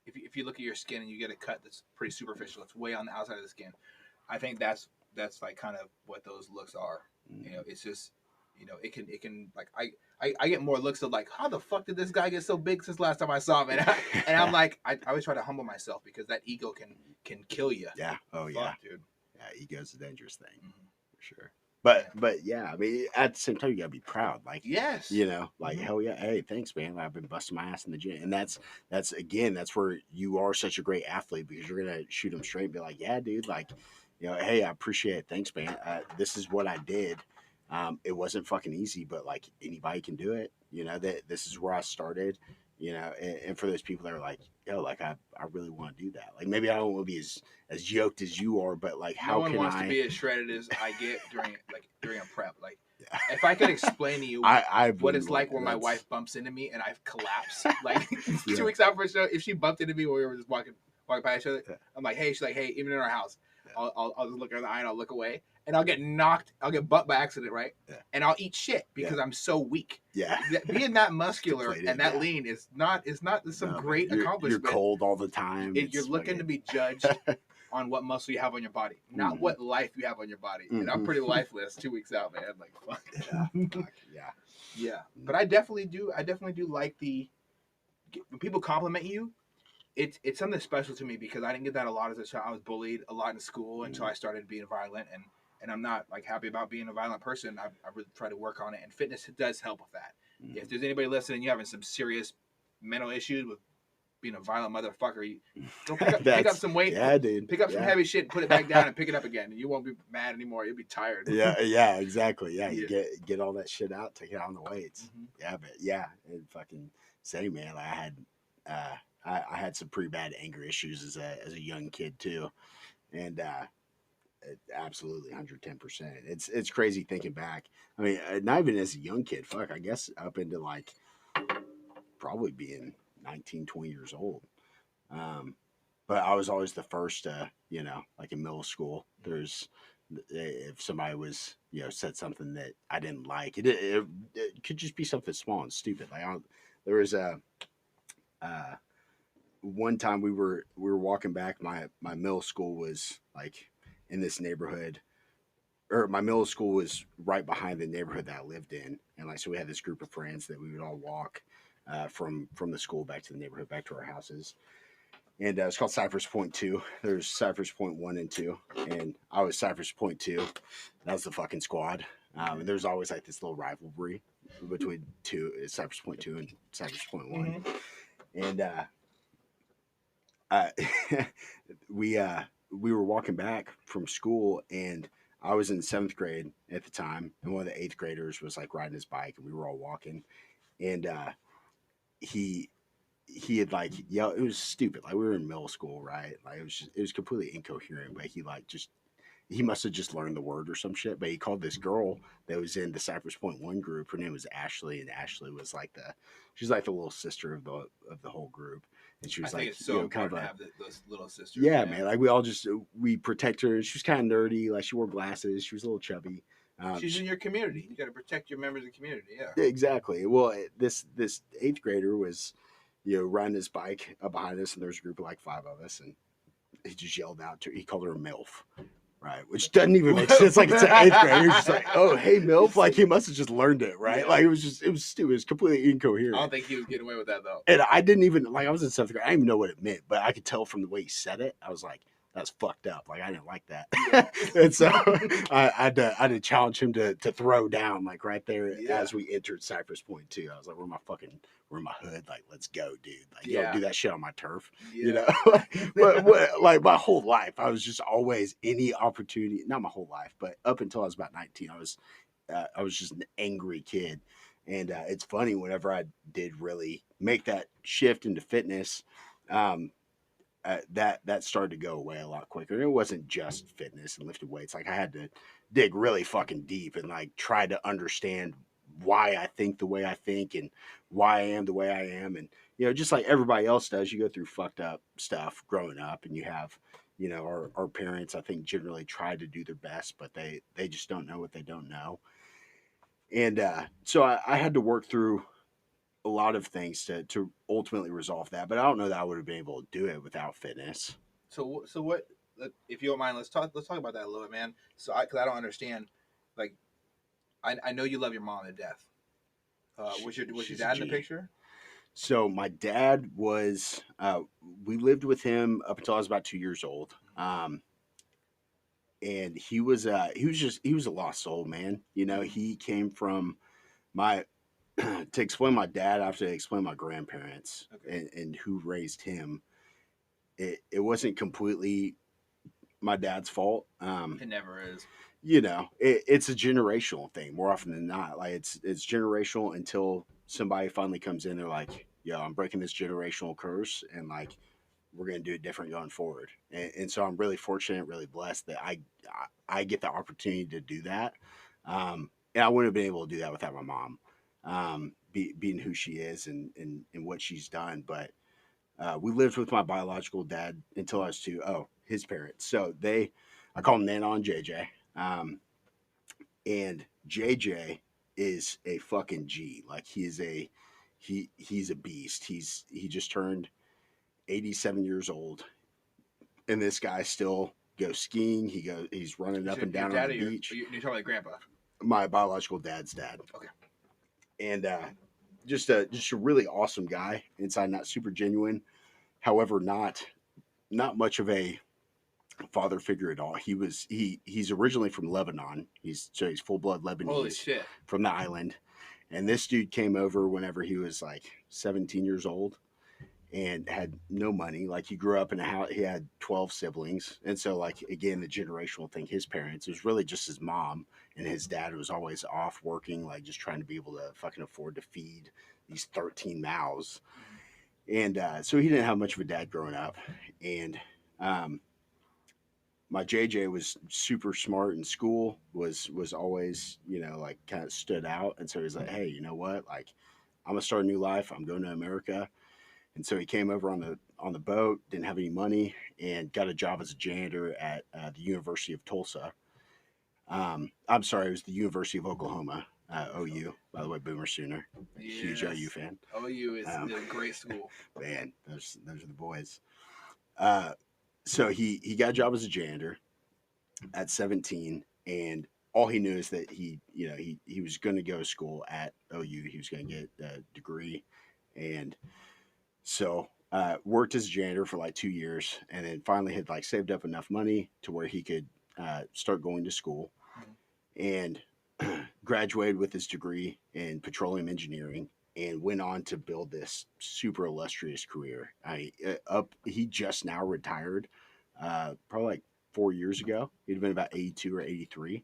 if you look at your skin and you get a cut that's pretty superficial, it's way on the outside of the skin. I think that's like kind of what those looks are. It's just, it can like I get more looks of like, how the fuck did this guy get so big since last time I saw him? And I'm like, I always try to humble myself because that ego can kill you. Yeah. Oh fuck, yeah, dude. Yeah, ego's a dangerous thing for sure. But yeah, I mean, at the same time, you gotta be proud. Like, yes, like hell yeah, hey, thanks, man. I've been busting my ass in the gym, and that's again, that's where you are such a great athlete because you're gonna shoot them straight and be like, yeah, dude, like, hey, I appreciate it, thanks, man. This is what I did. It wasn't fucking easy, but like anybody can do it. You know, that this is where I started. You know, and for those people that are like, yo, like I really want to do that. Like maybe I don't want to be as yoked as you are, but like No how one can wants I? to be as shredded as I get during a prep. Like, if I could explain to you I what it's wouldn't like want- when my that's- wife bumps into me and I collapse, like Yeah. 2 weeks out for a show, if she bumped into me when we were just walking by each other, Yeah. I'm like, hey, she's like, hey, even in our house, Yeah. I'll just look her in the eye and I'll look away and I'll get bumped by accident, right? Yeah. And I'll eat shit because I'm so weak. Yeah. Being that muscular Depleted, and that yeah. lean is not some No, great you're, accomplishment. You're cold all the time. You're looking to be judged on what muscle you have on your body, not Mhm. what life you have on your body. And I'm Mhm. pretty lifeless 2 weeks out, man. Like, fuck. Yeah. Fuck, yeah. Yeah. But I definitely do like when people compliment you. It's something special to me because I didn't get that a lot as a child. I was bullied a lot in school until I started being violent, and I'm not like happy about being a violent person. I really try to work on it, and fitness does help with that. Mhm. If there's anybody listening, you having some serious mental issues with being a violent motherfucker, you go pick up some weight, Yeah, dude. pick up some heavy shit, put it back down, and pick it up again. And you won't be mad anymore. You'll be tired. Yeah, exactly. Yeah, you Yeah. get all that shit out, take it on the weights. Mhm. Yeah, but yeah, and fucking same, man. Like, I had some pretty bad anger issues as a young kid too, and absolutely 110%. It's crazy thinking back. I mean, not even as a young kid. Fuck, I guess up into like probably being 19, 20 years old. But I was always the first, you know, like in middle school, if somebody was, you know, said something that I didn't like, it could just be something small and stupid. Like there was uh, one time we were walking back. My middle school was like in this neighborhood, or my middle school was right behind the neighborhood that I lived in, and like so we had this group of friends that we would all walk from the school back to the neighborhood, back to our houses. And it's called Cypress Point 2. There's Cypress Point 1 and 2. And I was Cypress Point 2. That was the fucking squad. And there's always like this little rivalry between Cypress Point 2 and Cypress Point 1. Mm-hmm. And we were walking back from school, and I was in the 7th grade at the time. And one of the 8th graders was like riding his bike, and we were all walking. And he had like yelled. It was stupid. Like we were in middle school, right? Like it was completely incoherent. But he must have just learned the word or some shit. But he called this girl that was in the Cypress Point 1 group. Her name was Ashley, and Ashley was like she's like the little sister of the whole group. And she was like, it's so you know, kind of important to have those little sisters. Yeah, man. Like we protect her. She was kind of nerdy. Like she wore glasses. She was a little chubby. She's in your community. You got to protect your members of the community. Yeah, exactly. Well, this 8th grader was, you know, riding his bike up behind us, and there was a group of like 5 of us, and he just yelled out to her. He called her a MILF, right? Which doesn't even make sense. Like it's an 8th grader. He's just like, oh, hey, MILF. Like he must have just learned it, right? Yeah. Like it was stupid. It was completely incoherent. I don't think he was getting away with that though. And I didn't even I was in 7th grade. I didn't even know what it meant, but I could tell from the way he said it. I was like, that's fucked up. Like I didn't like that. And so I had to challenge him to throw down like right there as we entered Cypress Point 2. I was like, where my hood? Like, let's go, dude. Like, you don't do that shit on my turf. Yeah. You know? but like my whole life, I was just always any opportunity, not my whole life, but up until I was about 19, I was just an angry kid. And it's funny, whenever I did really make that shift into fitness, that started to go away a lot quicker. And it wasn't just fitness and lifting weights. Like I had to dig really fucking deep and like try to understand why I think the way I think and why I am the way I am. And, you know, just like everybody else does, you go through fucked up stuff growing up, and you have, you know, our parents, I think, generally try to do their best, but they just don't know what they don't know. And so I had to work through a lot of things to ultimately resolve that, but I don't know that I would have been able to do it without fitness. So what? If you don't mind, let's talk about that a little bit, man. So because I don't understand, like, I know you love your mom to death. Was your dad in the picture? So my dad was. We lived with him up until I was about 2 years old. And he was a lost soul, man. You know, he came from my. To explain my dad, I have to explain my grandparents and who raised him. It wasn't completely my dad's fault. It never is. you know, it's a generational thing more often than not. Like it's generational until somebody finally comes in. They're like, "Yo, I'm breaking this generational curse, and like we're gonna do it different going forward." And so I'm really fortunate, really blessed that I get the opportunity to do that. And I wouldn't have been able to do that without my mom, being who she is and what she's done. But we lived with my biological dad until I was two. Oh, his parents. So I call him Nana and JJ. Um, and JJ is a fucking G. Like he's a beast. He just turned 87 years old, and this guy still goes skiing. He's running up and Your down on dad the or beach. you're talking like grandpa? My biological dad's dad. Okay. And just a really awesome guy inside, not super genuine. However, not much of a father figure at all. He's originally from Lebanon. He's full blood Holy Lebanese shit. from the island. And this dude came over whenever he was like 17 years old and had no money. Like he grew up in a house, he had 12 siblings. And so like again, the generational thing, his parents, it was really just his mom and his dad was always off working, like just trying to be able to fucking afford to feed these 13 mouths. And so he didn't have much of a dad growing up. And um, my JJ was super smart in school, was always, you know, like kind of stood out. And so he's like, hey, you know what? Like, I'm gonna start a new life. I'm going to America. And so he came over on the boat, didn't have any money, and got a job as a janitor at the University of Tulsa. I'm sorry, it was the University of Oklahoma, OU. By the way, Boomer Sooner, huge OU Yes. fan. OU is Um, a great school. Man, those are the boys. Uh, so he got a job as a janitor at 17, and all he knew is that he was going to go to school at OU. He was going to get a degree, and so worked as a janitor for like 2 years, and then finally had like saved up enough money to where he could start going to school, and graduated with his degree in petroleum engineering and went on to build this super illustrious career. He just now retired, probably like 4 years ago. He'd been about 82 or 83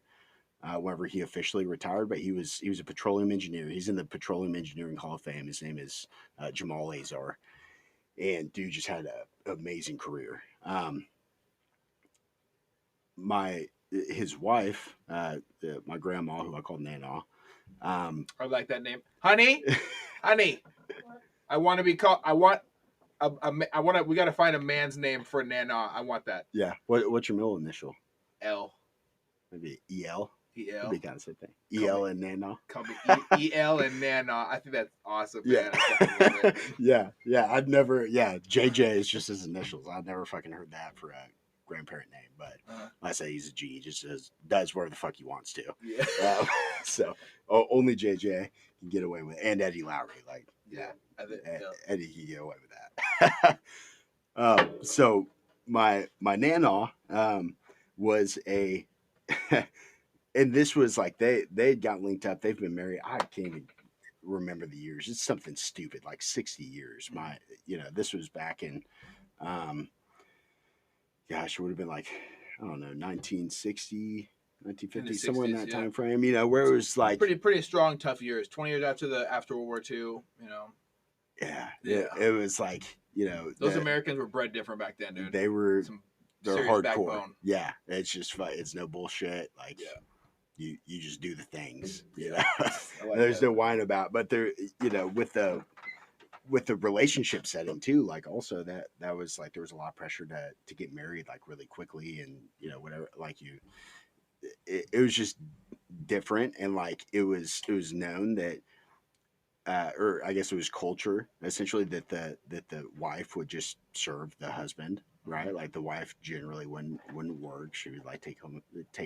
whenever he officially retired. But he was a petroleum engineer. He's in the Petroleum Engineering Hall of Fame. His name is Jamal Azar, and dude just had an amazing career. My his wife, my grandma, who I call Nana. I like that name, honey. Honey, I want to be called. I want. I want to. We got to find a man's name for Nana. I want that. Yeah. What's your middle initial? L. Maybe EL. EL. Be kind of same thing. EL and Nana. Call me EL and Nana. I think that's awesome, man. Yeah. Yeah. I'd never. Yeah. JJ is just his initials. I'd never fucking heard that for a grandparent name. But I say he's a G. He just does whatever the fuck he wants to. Yeah. So only JJ can get away with it. And Eddie Lowry. Like, yeah. Eddie can get away with that. So my Nana was a. And this was like they had got linked up. They've been married. I can't even remember the years. It's something stupid, like 60 years. This was back in, gosh, it would have been like, I don't know, 1960, 1950, somewhere in that time frame. You know, where it was like pretty strong, tough years. 20 years after World War II. You know. Yeah. It was like, those Americans were bred different back then, dude. They're hardcore. Backbone. Yeah, it's just fun. It's no bullshit. Like, you just do the things. You know, there's no whine about. But there, with the relationship setting too. Like, also that was like there was a lot of pressure to get married like really quickly, and whatever. Like it was just different, and like it was known that. Or I guess it was culture essentially that the wife would just serve the husband, right? Like the wife generally wouldn't work. She would like take her.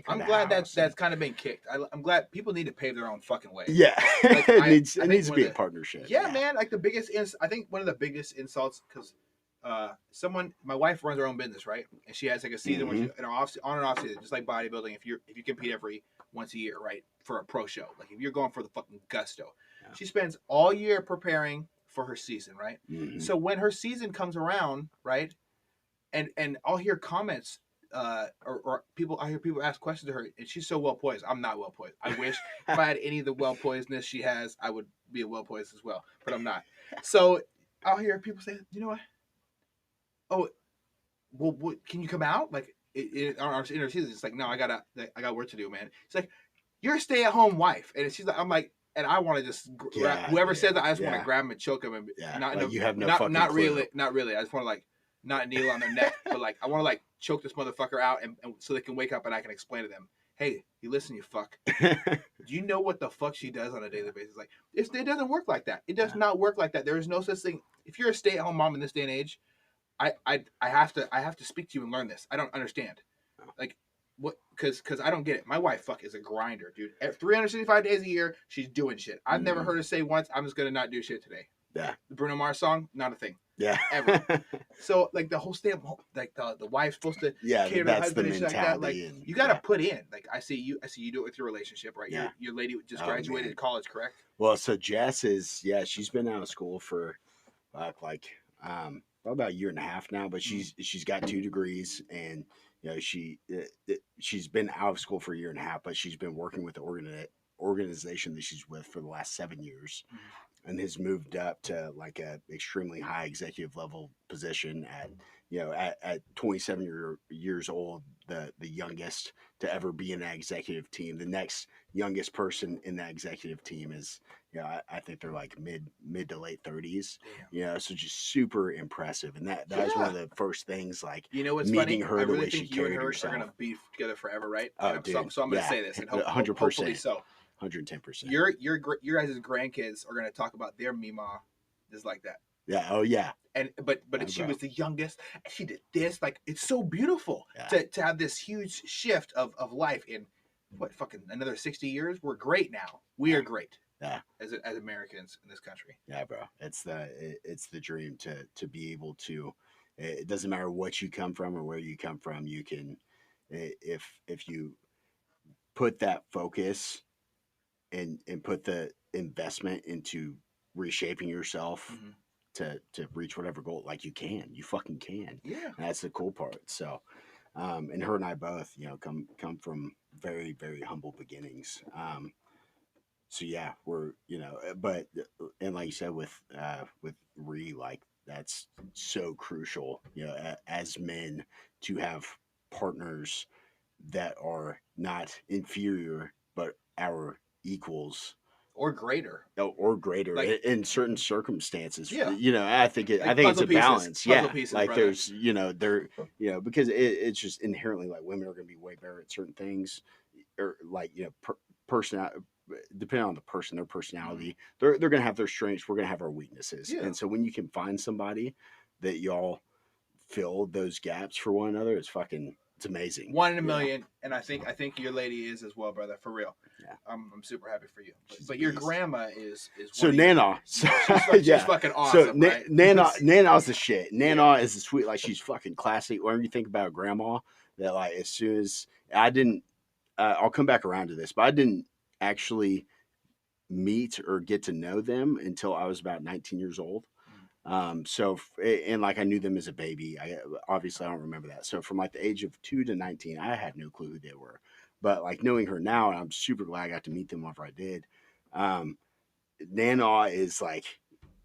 I'm glad that's kind of been kicked. I'm glad people need to pave their own fucking way. Yeah, like, it needs to be a partnership. Yeah, man. Like I think one of the biggest insults because my wife runs her own business, right? And she has like a season where she's on and off season, just like bodybuilding. If you compete every once a year, right, for a pro show, like if you're going for the fucking gusto. She spends all year preparing for her season, right? So when her season comes around, right, and I'll hear comments or people. I hear people ask questions to her, and she's so well poised. I'm not well poised. I wish if I had any of the well poisedness she has, I would be well poised as well, but I'm not. So I'll hear people say, you know what? Oh, well, what, can you come out? Like on our inner season, it's like, no, I got work to do, man. It's like, you're a stay at home wife, and she's like, I'm like, and I want to just grab whoever said that. I just want to grab him and choke him, and not like you have no not fucking not clue. really, not really. I just want to like not kneel on their neck, but like I want to like choke this motherfucker out, and so they can wake up and I can explain to them, hey, you listen, you fuck. Do you know what the fuck she does on a daily basis? Like it doesn't work like that. It does not work like that. There is no such thing. If you're a stay at home mom in this day and age, I have to speak to you and learn this. I don't understand. Like what? Because I don't get it. My wife is a grinder, dude. 365 days a year, she's doing shit. I've never heard her say once, I'm just gonna not do shit today. Yeah. The Bruno Mars song, not a thing. Yeah. Ever. So like the whole stamp, like the wife's supposed to care to the husband and shit like that. Like you gotta put in. Like I see you do it with your relationship, right? Yeah. Your lady just graduated college, correct? Well, so Jess is she's been out of school for like about a year and a half now, but she's got 2 degrees, and you know she's been out of school for a year and a half, but she's been working with the organization that she's with for the last 7 years, and has moved up to like a extremely high executive level position at 27 years old, the youngest to ever be in that executive team. The next youngest person in that executive team is, I think they're like mid to late 30s. So just super impressive. And that was one of the first things, like, what's meeting funny? her I the really way think she you and carried her herself. are gonna be together forever, right? Oh, dude. So I'm gonna say this, and 100%. hopefully so. 110%. Your guys' grandkids are gonna talk about their Mima just like that. Yeah. Oh yeah. And but she was the youngest, and she did this. Like, it's so beautiful to have this huge shift of life in what fucking another 60 years. We're great now. We are great. Yeah. As Americans in this country. Yeah, bro. It's the dream to be able to. It doesn't matter what you come from or where you come from. You can, if you put that focus and put the investment into reshaping yourself to reach whatever goal, like you fucking can. Yeah. And that's the cool part. So, and her and I both, come from very, very humble beginnings. So yeah, we're, but, and like you said, with Ree, like, that's so crucial, as men, to have partners that are not inferior, but our equals or greater, like, in certain circumstances. Yeah. I think it's a balance. Pieces, like brother. there's, because it's just inherently, like, women are going to be way better at certain things, or like, depending on the person, their personality, they're going to have their strengths. We're going to have our weaknesses. Yeah. And so when you can find somebody that y'all fill those gaps for one another, it's amazing. 1 in a million. And I think your lady is as well, brother, for real. Yeah. I'm super happy for you. But your grandma is so Nana. She's fucking awesome. So right? Nana's the shit. Nana is the sweet, like, she's fucking classy. Whenever you think about grandma, that, like, as soon as I didn't, I'll come back around to this, but I didn't actually meet or get to know them until I was about 19 years old. And like, I knew them as a baby. Obviously I don't remember that. So from like the age of 2 to 19, I had no clue who they were. But like, knowing her now, and I'm super glad I got to meet them whenever I did. Nana is like,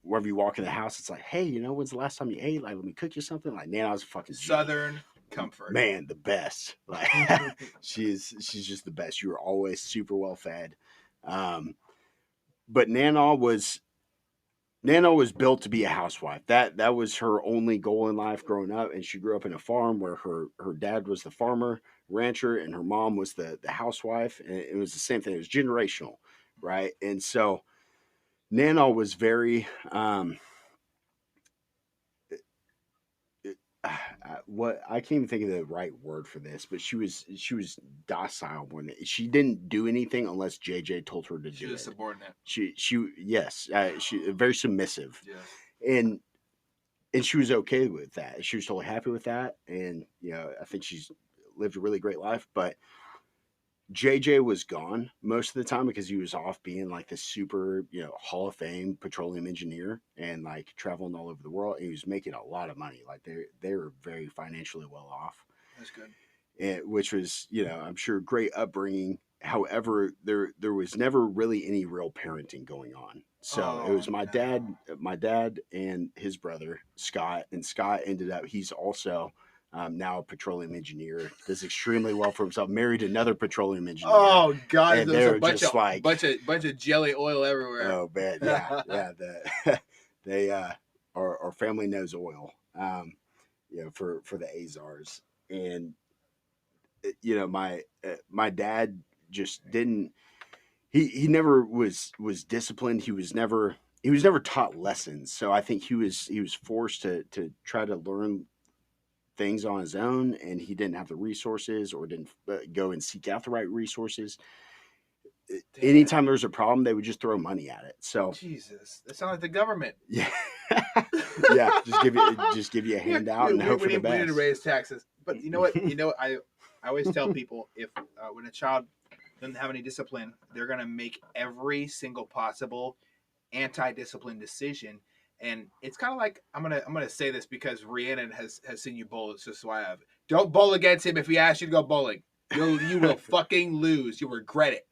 wherever you walk in the house, it's like, hey, when's the last time you ate? Like, let me cook you something. Like, Nana's a fucking Southern comfort, man, the best. Like, she's just the best. You were always super well fed. But Nana was built to be a housewife. That was her only goal in life growing up. And she grew up in a farm where her dad was the farmer, rancher, and her mom was the housewife. And it was the same thing. It was generational, right? And so Nana was very what, I can't even think of the right word for this, but she was docile when she didn't do anything unless JJ told her to do it. She was subordinate. She very submissive. Yes. And she was okay with that. She was totally happy with that. And I think she's lived a really great life. But JJ was gone most of the time because he was off being like this super, Hall of Fame petroleum engineer and like traveling all over the world. And he was making a lot of money. Like, they were very financially well off. That's good. which was, I'm sure great upbringing. However, there was never really any real parenting going on. So it Oh was my dad and his brother Scott, and Scott ended up, he's also now a petroleum engineer, does extremely well for himself, married another petroleum engineer, Oh God, and there's a they're bunch of just like, bunch of jelly oil everywhere. oh man, yeah, they our family knows oil, for the Azars, and my dad just didn't, he never was disciplined. He was never taught lessons. So I think he was forced to try to learn things on his own, and he didn't have the resources, or didn't go and seek out the right resources. Damn, Anytime there's a problem, they would just throw money at it. So Jesus, that sounds like the government. yeah, yeah, just give you a Yeah, handout and hope for the we need to best. raise taxes. But you know what? I always tell people, if when a child doesn't have any discipline, they're gonna make every single possible anti-discipline decision. And it's kind of like, I'm gonna say this because Rhiannon has seen you bowl. It's just why don't bowl against him if he asks you to go bowling. You will fucking lose. You'll regret it.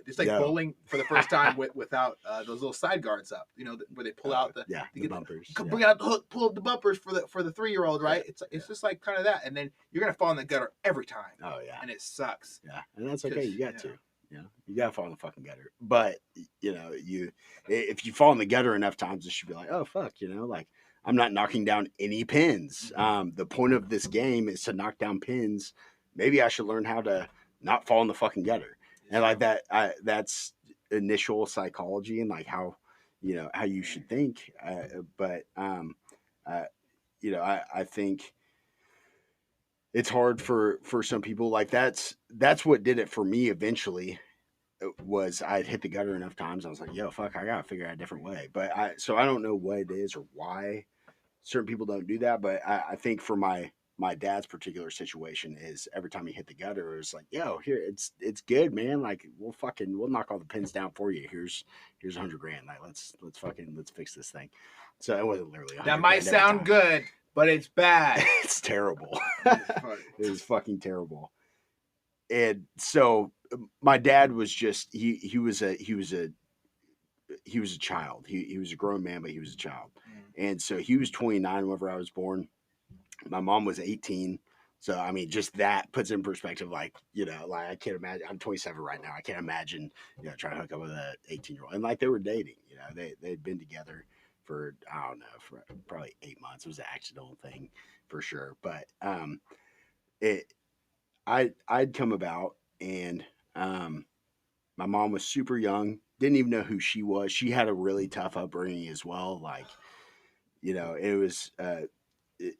Just like Yo. bowling for the first time without those little side guards up, where they pull out The bumpers. bring out the hook, pull up the bumpers for the 3-year-old, right? It's just like kind of that, and then you're gonna fall in the gutter every time. Oh yeah, and it sucks. yeah, and that's okay. You got Yeah. to. You gotta fall in the fucking gutter. But if you fall in the gutter enough times, it should be like, oh fuck, like, I'm not knocking down any pins. The point of this game is to knock down pins. Maybe I should learn how to not fall in the fucking gutter. And like that, that's initial psychology, and like how you should think. But I think it's hard for some people. Like that's what did it for me eventually. Was I'd hit the gutter enough times, I was like, yo, fuck, I gotta figure out a different way. But I don't know what it is or why certain people don't do that. But I think for my dad's particular situation is every time he hit the gutter, it was like, yo, here, it's good, man. Like, we'll knock all the pins down for you. Here's $100,000. Like, let's fix this thing. So it wasn't literally That might sound good, but it's bad. It's terrible. It was fucking terrible. And so my dad was just he was a child. He was a grown man, but he was a child. And so he was 29 whenever I was born. My mom was 18. So I mean, just that puts in perspective. Like, like, I can't imagine. I'm 27 right now. I can't imagine, trying to hook up with an 18-year-old. And like, they were dating. They'd been together for, I don't know, for probably 8 months. It was an accidental thing for sure. But it I'd come about, and my mom was super young, didn't even know who she was. She had a really tough upbringing as well. Like, it was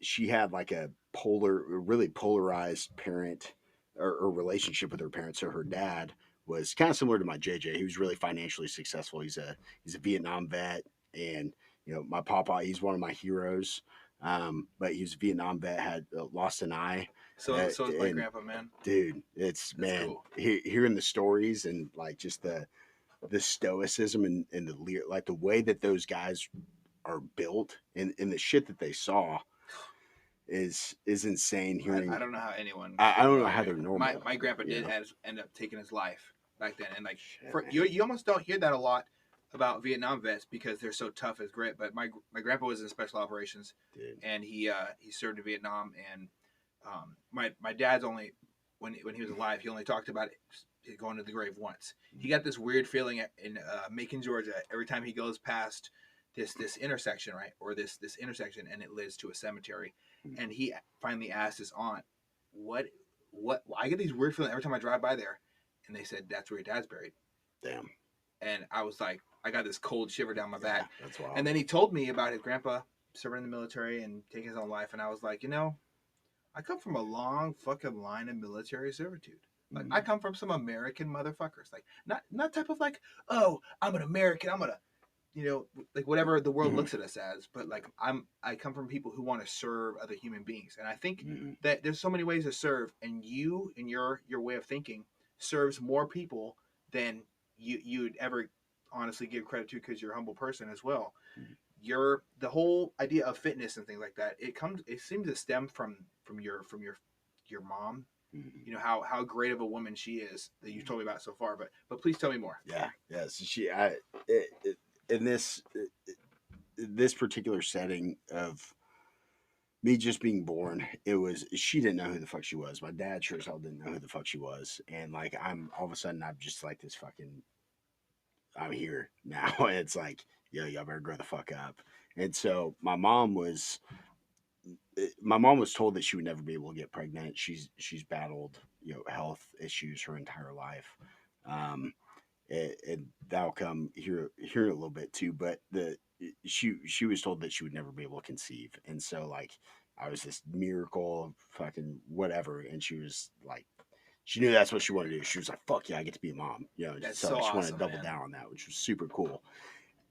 she had like a really polarized parent, or relationship with her parents. So her dad was kind of similar to my JJ. He was really financially successful. He's a Vietnam vet, and my papa, he's one of my heroes. But he was a Vietnam vet, had lost an eye. So is my grandpa, man. Dude, it's, That's man, cool. Hearing the stories, and like just the stoicism, and like the way that those guys are built, and the shit that they saw is insane. Hearing, I don't know how anyone. I don't know how they're normal. My grandpa did end up taking his life back then, and like Shit, you almost don't hear that a lot about Vietnam vets because they're so tough as grit. But my grandpa was in special operations, dude. and he served in Vietnam. And my dad's only when he was alive, he only talked about it going to the grave once. He got this weird feeling in Macon, Georgia, every time he goes past this intersection, right, or this intersection, and it leads to a cemetery. And he finally asked his aunt, what I get these weird feelings every time I drive by there. And they said, that's where your dad's buried. Damn. And I was like, I got this cold shiver down my back. That's wild. And then he told me about his grandpa serving in the military and taking his own life. And I was like, I come from a long fucking line of military servitude. Like, I come from some American motherfuckers. Like, not type of like, oh, I'm an American, I'm gonna, like whatever the world looks at us as. But like, I come from people who want to serve other human beings. And I think that there's so many ways to serve, and you and your way of thinking serves more people than you'd ever honestly give credit to, because you're a humble person as well. The whole idea of fitness and things like that, it seems to stem from your mom, you know how great of a woman she is that you've told me about so far. But please tell me more. Yeah, yeah. So in this particular setting of me just being born, it was she didn't know who the fuck she was. My dad sure as hell didn't know who the fuck she was, and like I'm all of a sudden I'm just like this fucking I'm here now. And it's like, yo, y'all better grow the fuck up. And so my mom was told that she would never be able to get pregnant. She's battled health issues her entire life. Um, and that'll come here in a little bit too. But she was told that she would never be able to conceive, and so like I was this miracle of fucking whatever, and she was like. She knew that's what she wanted to do. She was like, "Fuck yeah, I get to be a mom," That's So so she wanted to awesome, double man. down on that, which was super cool.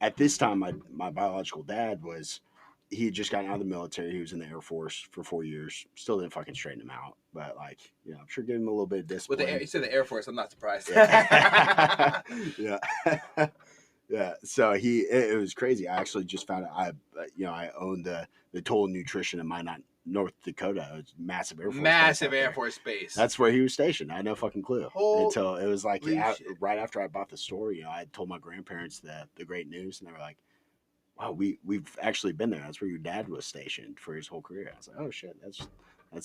At this time, my biological dad he had just gotten out of the military. He was in the Air Force for 4 years. Still didn't fucking straighten him out, but like I'm sure gave him a little bit of With the discipline. you said the Air Force, I'm not surprised. Yeah. Yeah. Yeah, so it was crazy. I actually just found out I owned the Total Nutrition in Minot, North Dakota. It's massive Air Force base Massive out Air there. Force base. That's where he was stationed. I had no fucking clue until it was like Holy shit. right after I bought the store. I told my grandparents the great news, and they were like, "Wow, we've actually been there. That's where your dad was stationed for his whole career." I was like, "Oh shit, that's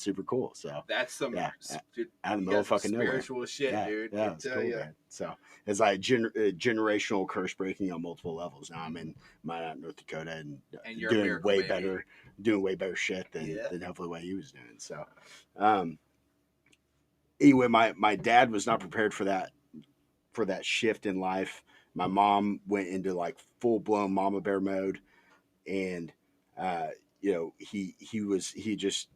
super cool." So That's some yeah, dude, out in the you middle got of some fucking nowhere. spiritual shit, Yeah, dude. yeah, I it's tell cool, you. man. So it's like generational curse breaking on multiple levels. Now I'm in Minot, North Dakota, and And you're a doing miracle way baby. better, doing way better shit Yeah. than hopefully what he was doing. So, um, anyway, my dad was not prepared for that shift in life. My mom went into like full blown mama bear mode, and uh, he just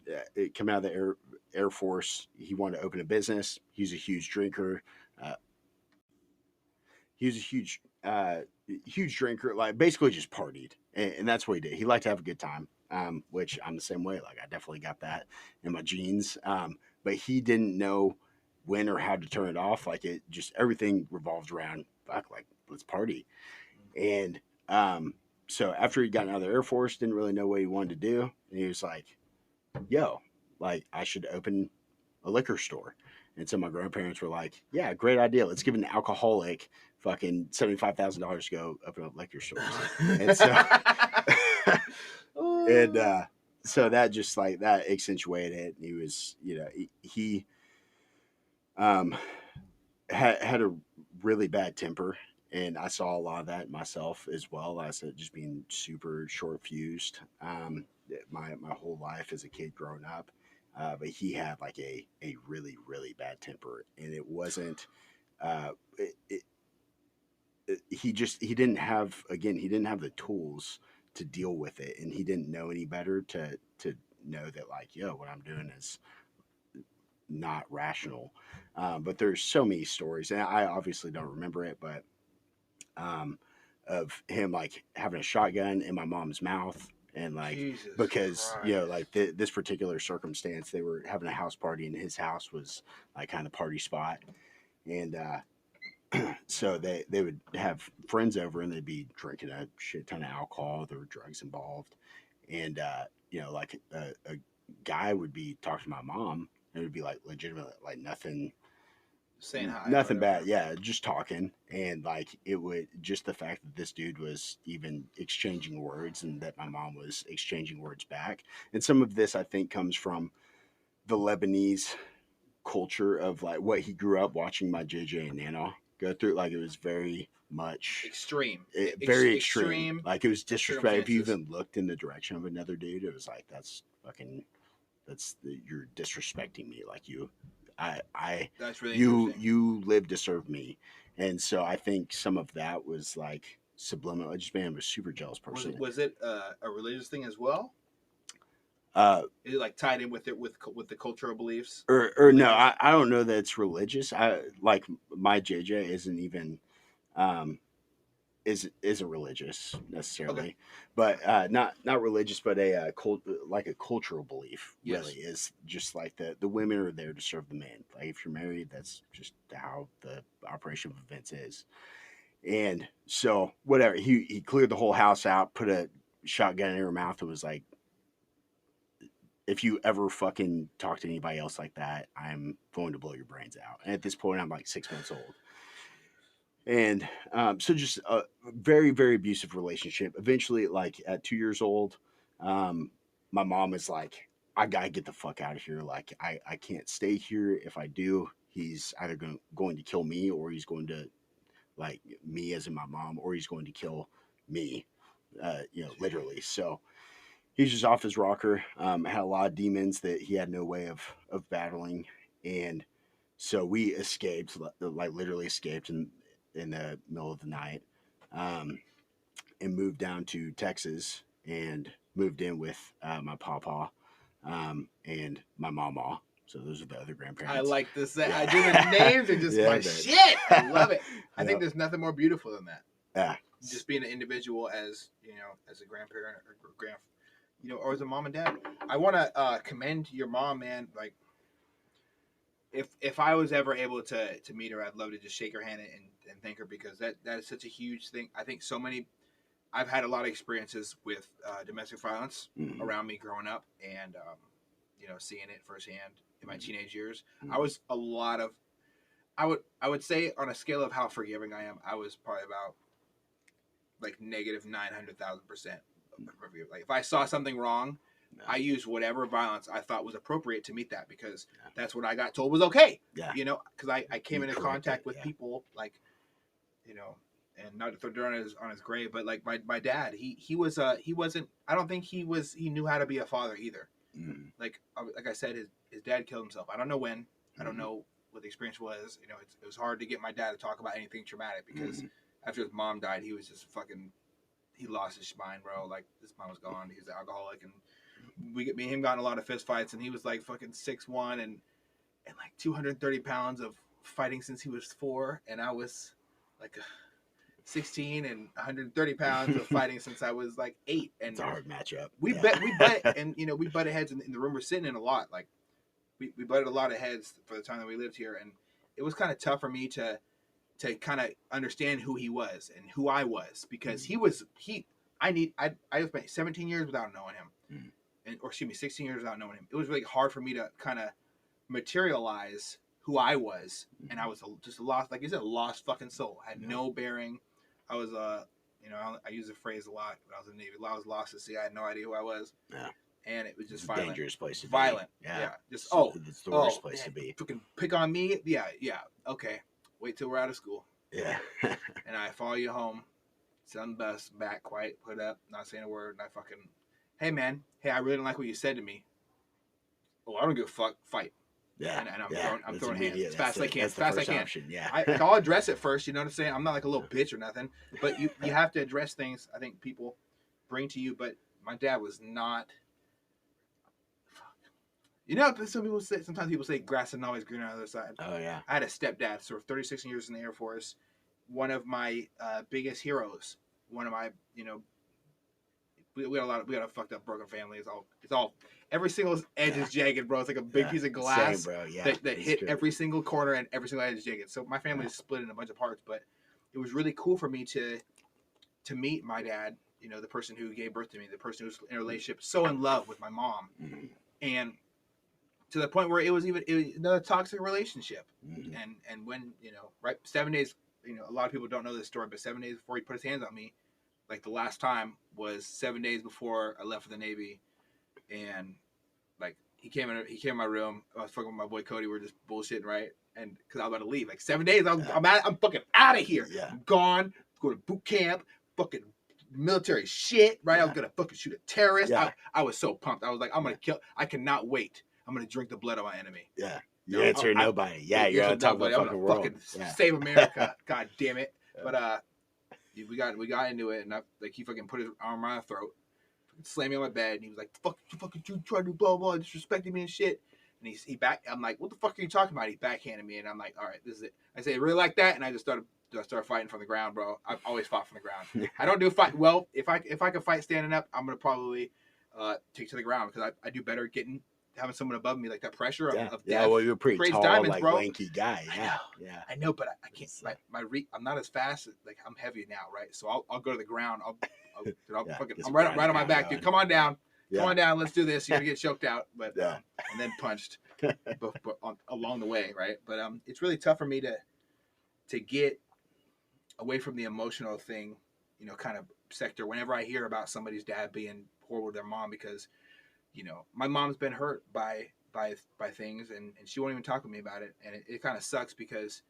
coming out of the Air Force. He wanted to open a business. He's a huge drinker. Uh, he was a huge drinker. Like basically just partied, and that's what he did. He liked to have a good time. Which I'm the same way. Like I definitely got that in my genes. But he didn't know when or how to turn it off. Like it just everything revolved around fuck. Like let's party. And so after he got out of the Air Force, didn't really know what he wanted to do, and he was like, "Yo, like I should open a liquor store." And so my grandparents were like, "Yeah, great idea. Let's give an alcoholic fucking $75,000 to go open up liquor stores." And so, and so that just like that accentuated it. And he was, he um had a really bad temper, and I saw a lot of that myself as well. I said just being super short fused. My whole life as a kid growing up, but he had like a really really bad temper, and it wasn't. Uh, he didn't have he didn't have the tools to deal with it, and he didn't know any better to know that like what I'm doing is not rational. But there's so many stories, and I obviously don't remember it, but um, of him like having a shotgun in my mom's mouth, and like Jesus because Christ. like this particular circumstance, they were having a house party, and his house was like kind of the party spot, and so they would have friends over, and they'd be drinking a shit ton of alcohol. There were drugs involved, and like a guy would be talking to my mom, and it would be like legitimate, like Saying hi or nothing whatever. bad. Yeah, just talking, and like it would just the fact that this dude was even exchanging words, and that my mom was exchanging words back, and some of this I think comes from the Lebanese culture of like what he grew up watching my JJ and Nana go through. Like it was very much Extreme. very extreme. Extreme Like it was disrespect. If you circumstances. even looked in the direction of another dude, it was like that's fucking you're disrespecting me. Like I That's really interesting. you live to serve me, and so I think some of that was like subliminal. I just man was a super jealous person. Was it a religious thing as well? Is it like tied in with it with the cultural beliefs? Or no, I don't know that it's religious. I like my JJ isn't even um isn't religious necessarily, Okay. but not religious, but a like a cultural belief. Yes. Really is just like the women are there to serve the men. Like if you're married, that's just how the operation of events is. And so whatever, he cleared the whole house out, put a shotgun in her mouth, and was like, if you ever fucking talk to anybody else like that, I'm going to blow your brains out. And at this point, I'm like 6 months old. And so just a very, very abusive relationship. Eventually, like at 2 years old, my mom is like, I gotta get the fuck out of here. Like, I can't stay here. If I do, he's either going to kill me, or he's going to, like, me as in my mom, or he's going to kill me, literally. So he's just off his rocker. Had a lot of demons that he had no way of battling. And so we escaped, like literally escaped in the middle of the night, and moved down to Texas and moved in with my pawpaw, and my mama. So those are the other grandparents. I like this. Yeah. I do the names and just my shit. I love it. I think there's nothing more beautiful than that. Yeah. Just being an individual as a grandparent or or as a mom and dad. I want to commend your mom, man. Like, if I was ever able to meet her, I'd love to just shake her hand and thank her, because that is such a huge thing. I think I've had a lot of experiences with domestic violence around me growing up, and seeing it firsthand in my teenage years. I was I would say, on a scale of how forgiving I am, I was probably about like negative 900,000%. Like, if I saw something wrong, I used whatever violence I thought was appropriate to meet that, because that's what I got told was okay. Yeah. Because I came into contact with people like, and not to throw dirt on his grave, but like my dad, he wasn't. I don't think he knew how to be a father either. Like I said, his dad killed himself. I don't know when. I don't know what the experience was. It was hard to get my dad to talk about anything traumatic, because after his mom died, he was just fucking. He lost his spine, bro. Like, his mom was gone. He was an alcoholic, and me and him got in a lot of fist fights, and he was like fucking 6'1" and like 230 pounds of fighting since he was 4, and I was like 16 and 130 pounds of fighting since I was like 8. And it's a hard matchup. We butted heads in the room we're sitting in a lot. Like, we butted a lot of heads for the time that we lived here, and it was kind of tough for me to kind of understand who he was and who I was, because I spent 17 years without knowing him, or 16 years without knowing him. It was really hard for me to kind of materialize who I was, and I was just a lost, like you said, a lost fucking soul. I had no bearing. I was I use the phrase a lot when I was in the Navy. I was lost at sea. I had no idea who I was. Yeah. And it was just violent. Dangerous place to be. Violent. Yeah. Just it's the worst place to be. Fucking pick on me. Yeah. Okay. Wait till we're out of school. Yeah. And I follow you home. Sit on the bus, back, quiet, put up, not saying a word, and I fucking, hey man, I really don't like what you said to me. Oh, I don't give a fuck. Fight. Yeah. And I'm throwing hands as fast as I can. As fast as I can. Option. Yeah. I'll address it first. You know what I'm saying? I'm not like a little bitch or nothing. But you have to address things. I think people bring to you. But my dad was not. Sometimes people say grass isn't always greener on the other side. Oh, yeah. I had a stepdad, sort of 36 years in the Air Force, one of my biggest heroes. One of my, we got a fucked up broken family. It's all every single edge is jagged, bro. It's like a big piece of glass. Same, bro. Yeah, that hit every single corner, and every single edge is jagged. So my family is split in a bunch of parts, but it was really cool for me to meet my dad, the person who gave birth to me, the person who was in a relationship, so in love with my mom. And to the point where it was another toxic relationship. And when, right, 7 days, a lot of people don't know this story, but 7 days before he put his hands on me, like the last time was 7 days before I left for the Navy. And like, he came in my room. I was fucking with my boy Cody. We were just bullshitting, right? And cause I was about to leave, like 7 days, I'm fucking out of here. Yeah. I'm gone, go to boot camp, fucking military shit, right? Yeah. I was gonna fucking shoot a terrorist. Yeah. I was so pumped. I was like, I'm gonna kill. I cannot wait. I'm gonna drink the blood of my enemy. Yeah, you answer nobody. You're on top of the fucking world. Save America. God damn it. Yeah. But we got into it, and he fucking put his arm around my throat, slammed me on my bed, and he was like, you trying to do blah blah, disrespecting me and shit. And he back. I'm like, what the fuck are you talking about? He backhanded me, and I'm like, all right, this is it. I say, really like that, and I just started fighting from the ground, bro. I've always fought from the ground. I don't do fight well. If I could fight standing up, I'm gonna probably take to the ground, because I do better having someone above me, like that pressure of death. Yeah, well, you're a pretty tall, diamonds, like, bro. Lanky guy. Yeah. I know, but I can't. I'm not as fast. Like, I'm heavy now, right? So I'll go to the ground. I'm right on my back, dude. Come on down. come on down, let's do this. You're gonna get choked out, but Yeah. and then punched along the way, right? But it's really tough for me to get away from the emotional thing, kind of sector. Whenever I hear about somebody's dad being poor with their mom, because my mom's been hurt by things, and she won't even talk with me about it, and it kind of sucks because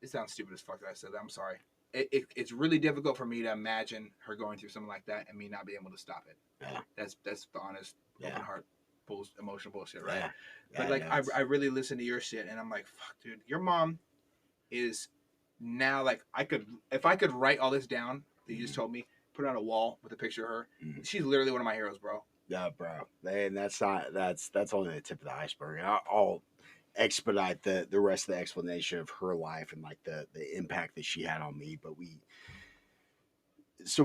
it sounds stupid as fuck that I said that. I'm sorry. It's really difficult for me to imagine her going through something like that and me not being able to stop it. Yeah. That's the honest, open heart, emotional bullshit, right? Yeah. But like, I really listen to your shit, and I'm like, fuck, dude, your mom is now like, if I could write all this down that you just told me, put it on a wall with a picture of her. She's literally one of my heroes, bro. Yeah, bro. And that's only the tip of the iceberg. And I'll expedite the rest of the explanation of her life and like the impact that she had on me. But we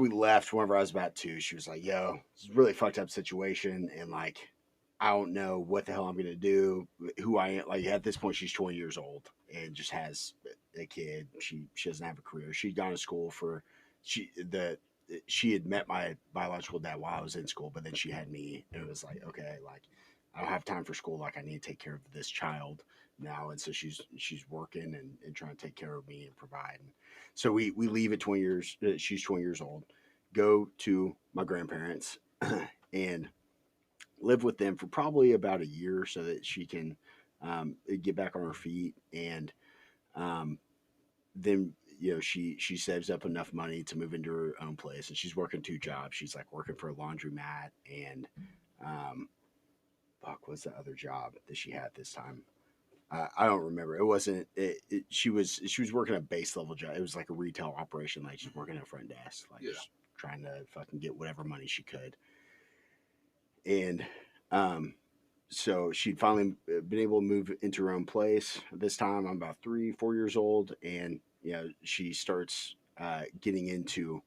left whenever I was about 2. She was like, yo, it's a really fucked up situation, and like, I don't know what the hell I'm gonna do, who I am. Like, at this point, she's 20 years old and just has a kid. She doesn't have a career. She'd gone to school she had met my biological dad while I was in school, but then she had me, and it was like, okay, like, I don't have time for school. Like, I need to take care of this child now. And so she's working and trying to take care of me and provide. And so we leave at 20 years. She's 20 years old, go to my grandparents and live with them for probably about a year so that she can get back on her feet. And then, she saves up enough money to move into her own place, and she's working 2 jobs. She's like working for a laundromat and what's the other job that she had this time? I don't remember. It wasn't. She was working a base level job. It was like a retail operation. Like, she's working at a front desk, like just trying to fucking get whatever money she could. And so she'd finally been able to move into her own place. This time, I'm about 3-4 years old, and she starts getting into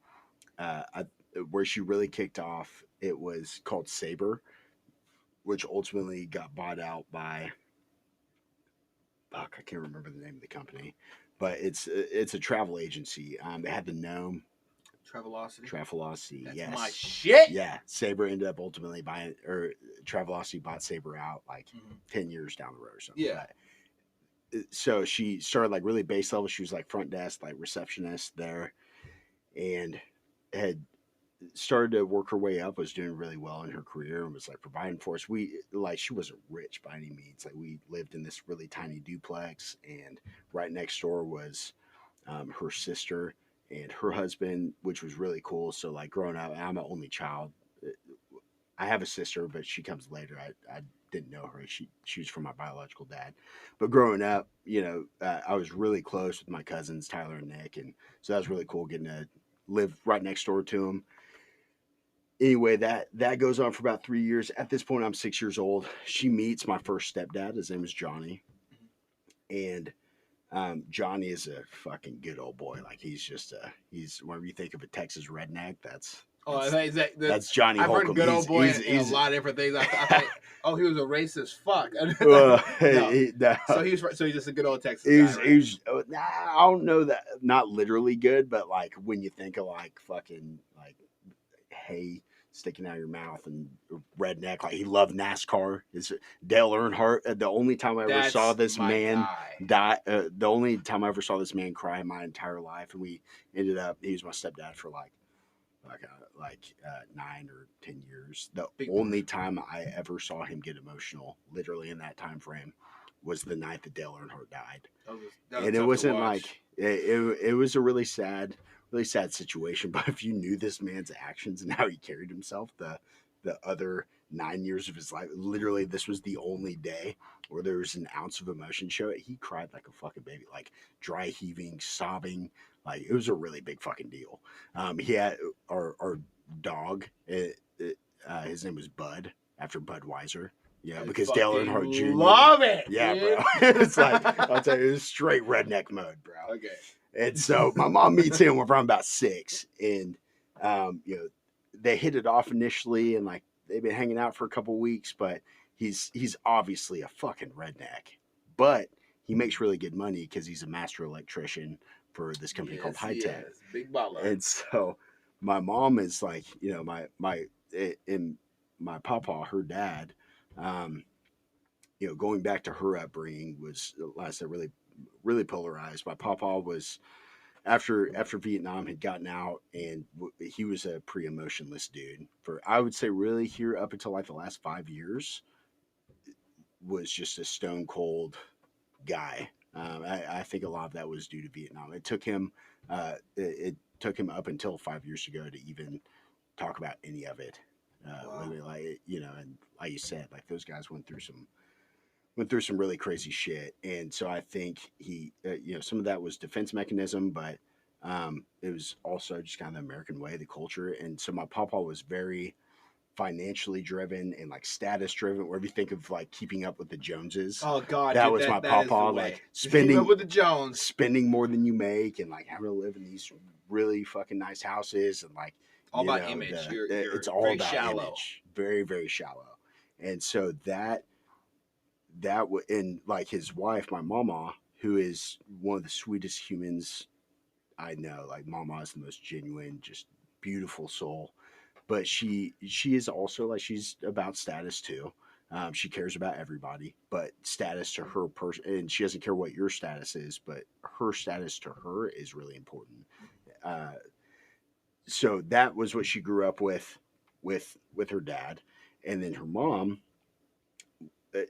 where she really kicked off. It was called Sabre, which ultimately got bought out by, I can't remember the name of the company, but it's a travel agency. It had the Gnome. Travelocity. That's yes. my shit. Yeah, Sabre ended up ultimately buying, or Travelocity bought Sabre out like 10 years down the road or something. Yeah. But, so she started like really base level. She was like front desk, like receptionist there, and had started to work her way up, was doing really well in her career, and was like providing for us. She wasn't rich by any means. Like, we lived in this really tiny duplex, and right next door was her sister and her husband, which was really cool. So like, growing up, I'm an only child. I have a sister, but she comes later. I didn't know her. She was from my biological dad. But growing up, I was really close with my cousins, Tyler and Nick, and so that was really cool getting to live right next door to them. Anyway, that goes on for about 3 years. At this point, I'm 6 years old. She meets my first stepdad. His name is Johnny, and Johnny is a fucking good old boy. Like, he's whenever you think of a Texas redneck, that's Johnny I've Holcomb. heard good old boy in a lot of different things. I thought, he was a racist fuck. No. So he's just a good old Texas guy, right? I don't know that, not literally good, but like, when you think of like fucking like hay sticking out of your mouth and redneck, like, he loved NASCAR. Is Dale Earnhardt. The only time I ever saw this man die, the only time I ever saw this man cry in my entire life, and he was my stepdad for like 9 or 10 years. The only time I ever saw him get emotional, literally in that time frame, was the night that Dale Earnhardt died. And it wasn't like it was a really sad situation. But if you knew this man's actions and how he carried himself, the other 9 years of his life, literally, this was the only day where there was an ounce of emotion show. He cried like a fucking baby, like dry heaving, sobbing. Like, it was a really big fucking deal. He had our dog. His name was Bud, after Budweiser. Yeah, because Dale Earnhardt Jr. Love it. Yeah, dude. bro. It's like, I'll tell you, it was straight redneck mode, bro. Okay. And so my mom meets him when I'm about 6, and they hit it off initially, and like, they've been hanging out for a couple weeks, but he's obviously a fucking redneck, but he makes really good money because he's a master electrician for this company called High Tech. Big baller. And so my mom is like, my in my papa, her dad, um, going back to her upbringing was, like I said, really, really polarized. My papa was after Vietnam had gotten out, and he was a pretty emotionless dude for, I would say, really here up until like the last 5 years, was just a stone cold guy. I think a lot of that was due to Vietnam. It took him up until 5 years ago to even talk about any of it. Wow. Like, and like you said, like those guys went through some really crazy shit, and so I think he, some of that was defense mechanism, but it was also just kind of the American way, the culture, and so my papa was very financially driven and like status driven. Wherever you think of like keeping up with the Joneses, Oh God, that dude, was my that is the papa. way. Like Just keep up spending with the Jones. spending more than you make, and like having to live in these really fucking nice houses, and like All about image. You're it's all very about shallow. image, very very shallow, and so and like his wife, my mama, who is one of the sweetest humans I know. Like mama is the most genuine, just beautiful soul, but she is also like, she's about status too. She cares about everybody, but status to her person, and she doesn't care what your status is, but her status to her is really important. Uh, so that was what she grew up with her dad, and then her mom uh,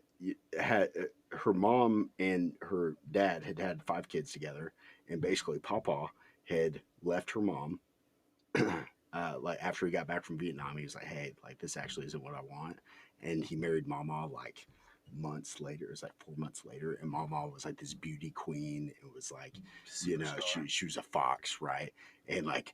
had her mom and her dad had 5 kids together, and basically Papa had left her mom. Like after he got back from Vietnam, he was like, "Hey, like this actually isn't what I want," and he married Mama like months later. It was like 4 months later, and Mama was like this beauty queen. It was like, Superstar. she was a fox, right? And like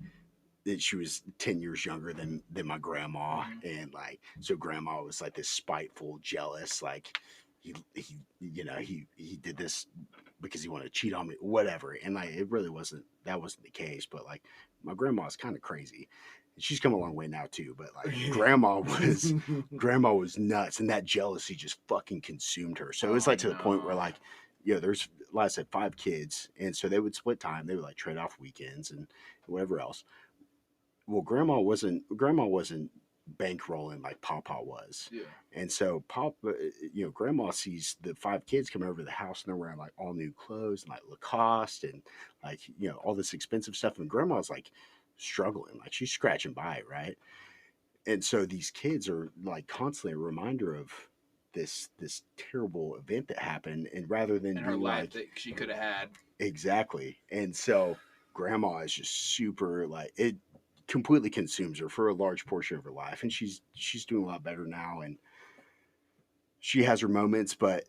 she was 10 years younger than my grandma, and like so grandma was like this spiteful, jealous, like he did this because he wanted to cheat on me, whatever. And like it really wasn't the case, but like my grandma's kind of crazy. She's come a long way now too, but like grandma was nuts, and that jealousy just fucking consumed her. So it was like to the point where like, there's, like I said, 5 kids, and so they would split time. They would like trade off weekends and whatever else. Well, grandma wasn't bankrolling like Papa was. Yeah. And so grandma sees the 5 kids coming over to the house, and they're wearing like all new clothes and like Lacoste and like, all this expensive stuff. And grandma's like struggling, like she's scratching by, right? And so these kids are like constantly a reminder of this terrible event that happened. And rather than In her being life like, that she could have had. exactly. And so grandma is just super, like, it completely consumes her for a large portion of her life, and she's doing a lot better now, and she has her moments, but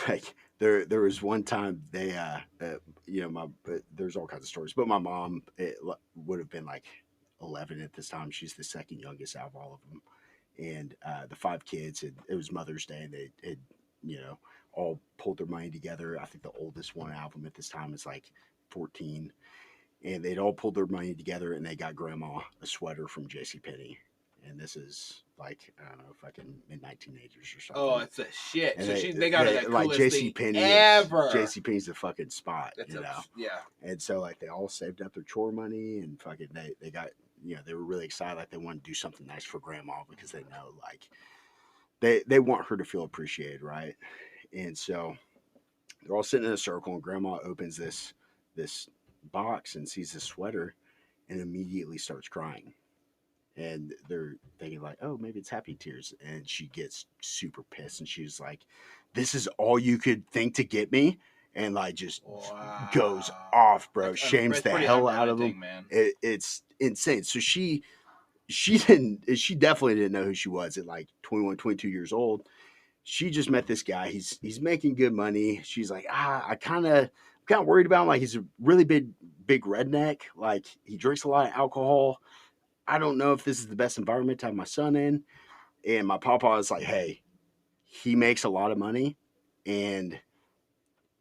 like there was one time they my there's all kinds of stories, but my mom, would have been like 11 at this time. She's the second youngest out of all of them, and the 5 kids, it was Mother's Day, and they had, you know all pulled their money together. I think the oldest one out of them at this time is like 14, and they'd all pulled their money together, and they got grandma a sweater from JCPenney. And this is like, I don't know, fucking mid 1980s or something. Oh, it's a shit. And So they got her that like coolest JC thing Penney ever. JC Penney's the fucking spot, That's you know. yeah. And so like they all saved up their chore money, and fucking they got, they were really excited, like they wanted to do something nice for grandma, because they know like they want her to feel appreciated, right? And so they're all sitting in a circle, and grandma opens this box and sees this sweater, and immediately starts crying. And they're thinking like, oh, maybe it's happy tears. And she gets super pissed, and she's like, "This is all you could think to get me?" And like just goes off, bro. Shames the hell out of them. Man. It's insane. So she definitely didn't know who she was at like 21, 22 years old. She just met this guy. He's making good money. She's like, I kind of worried about him. Like he's a really big redneck. Like he drinks a lot of alcohol. I don't know if this is the best environment to have my son in. And my papa is like, hey, he makes a lot of money, and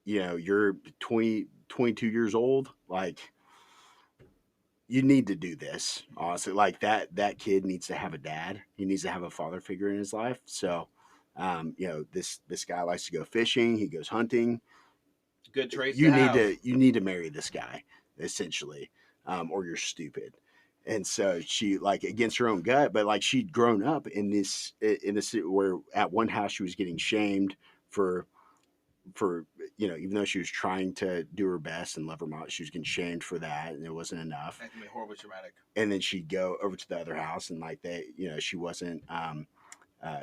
you're 20, 22 years old. Like you need to do this. Honestly, like that kid needs to have a dad. He needs to have a father figure in his life. So, this guy likes to go fishing. He goes hunting. Good traits You to need have. you need to marry this guy, essentially, or you're stupid. And so she, like, against her own gut, but like she'd grown up in this where at one house she was getting shamed for even though she was trying to do her best and love her mom, she was getting shamed for that, and it wasn't enough. That can be horribly traumatic. And then she'd go over to the other house, and like she wasn't uh,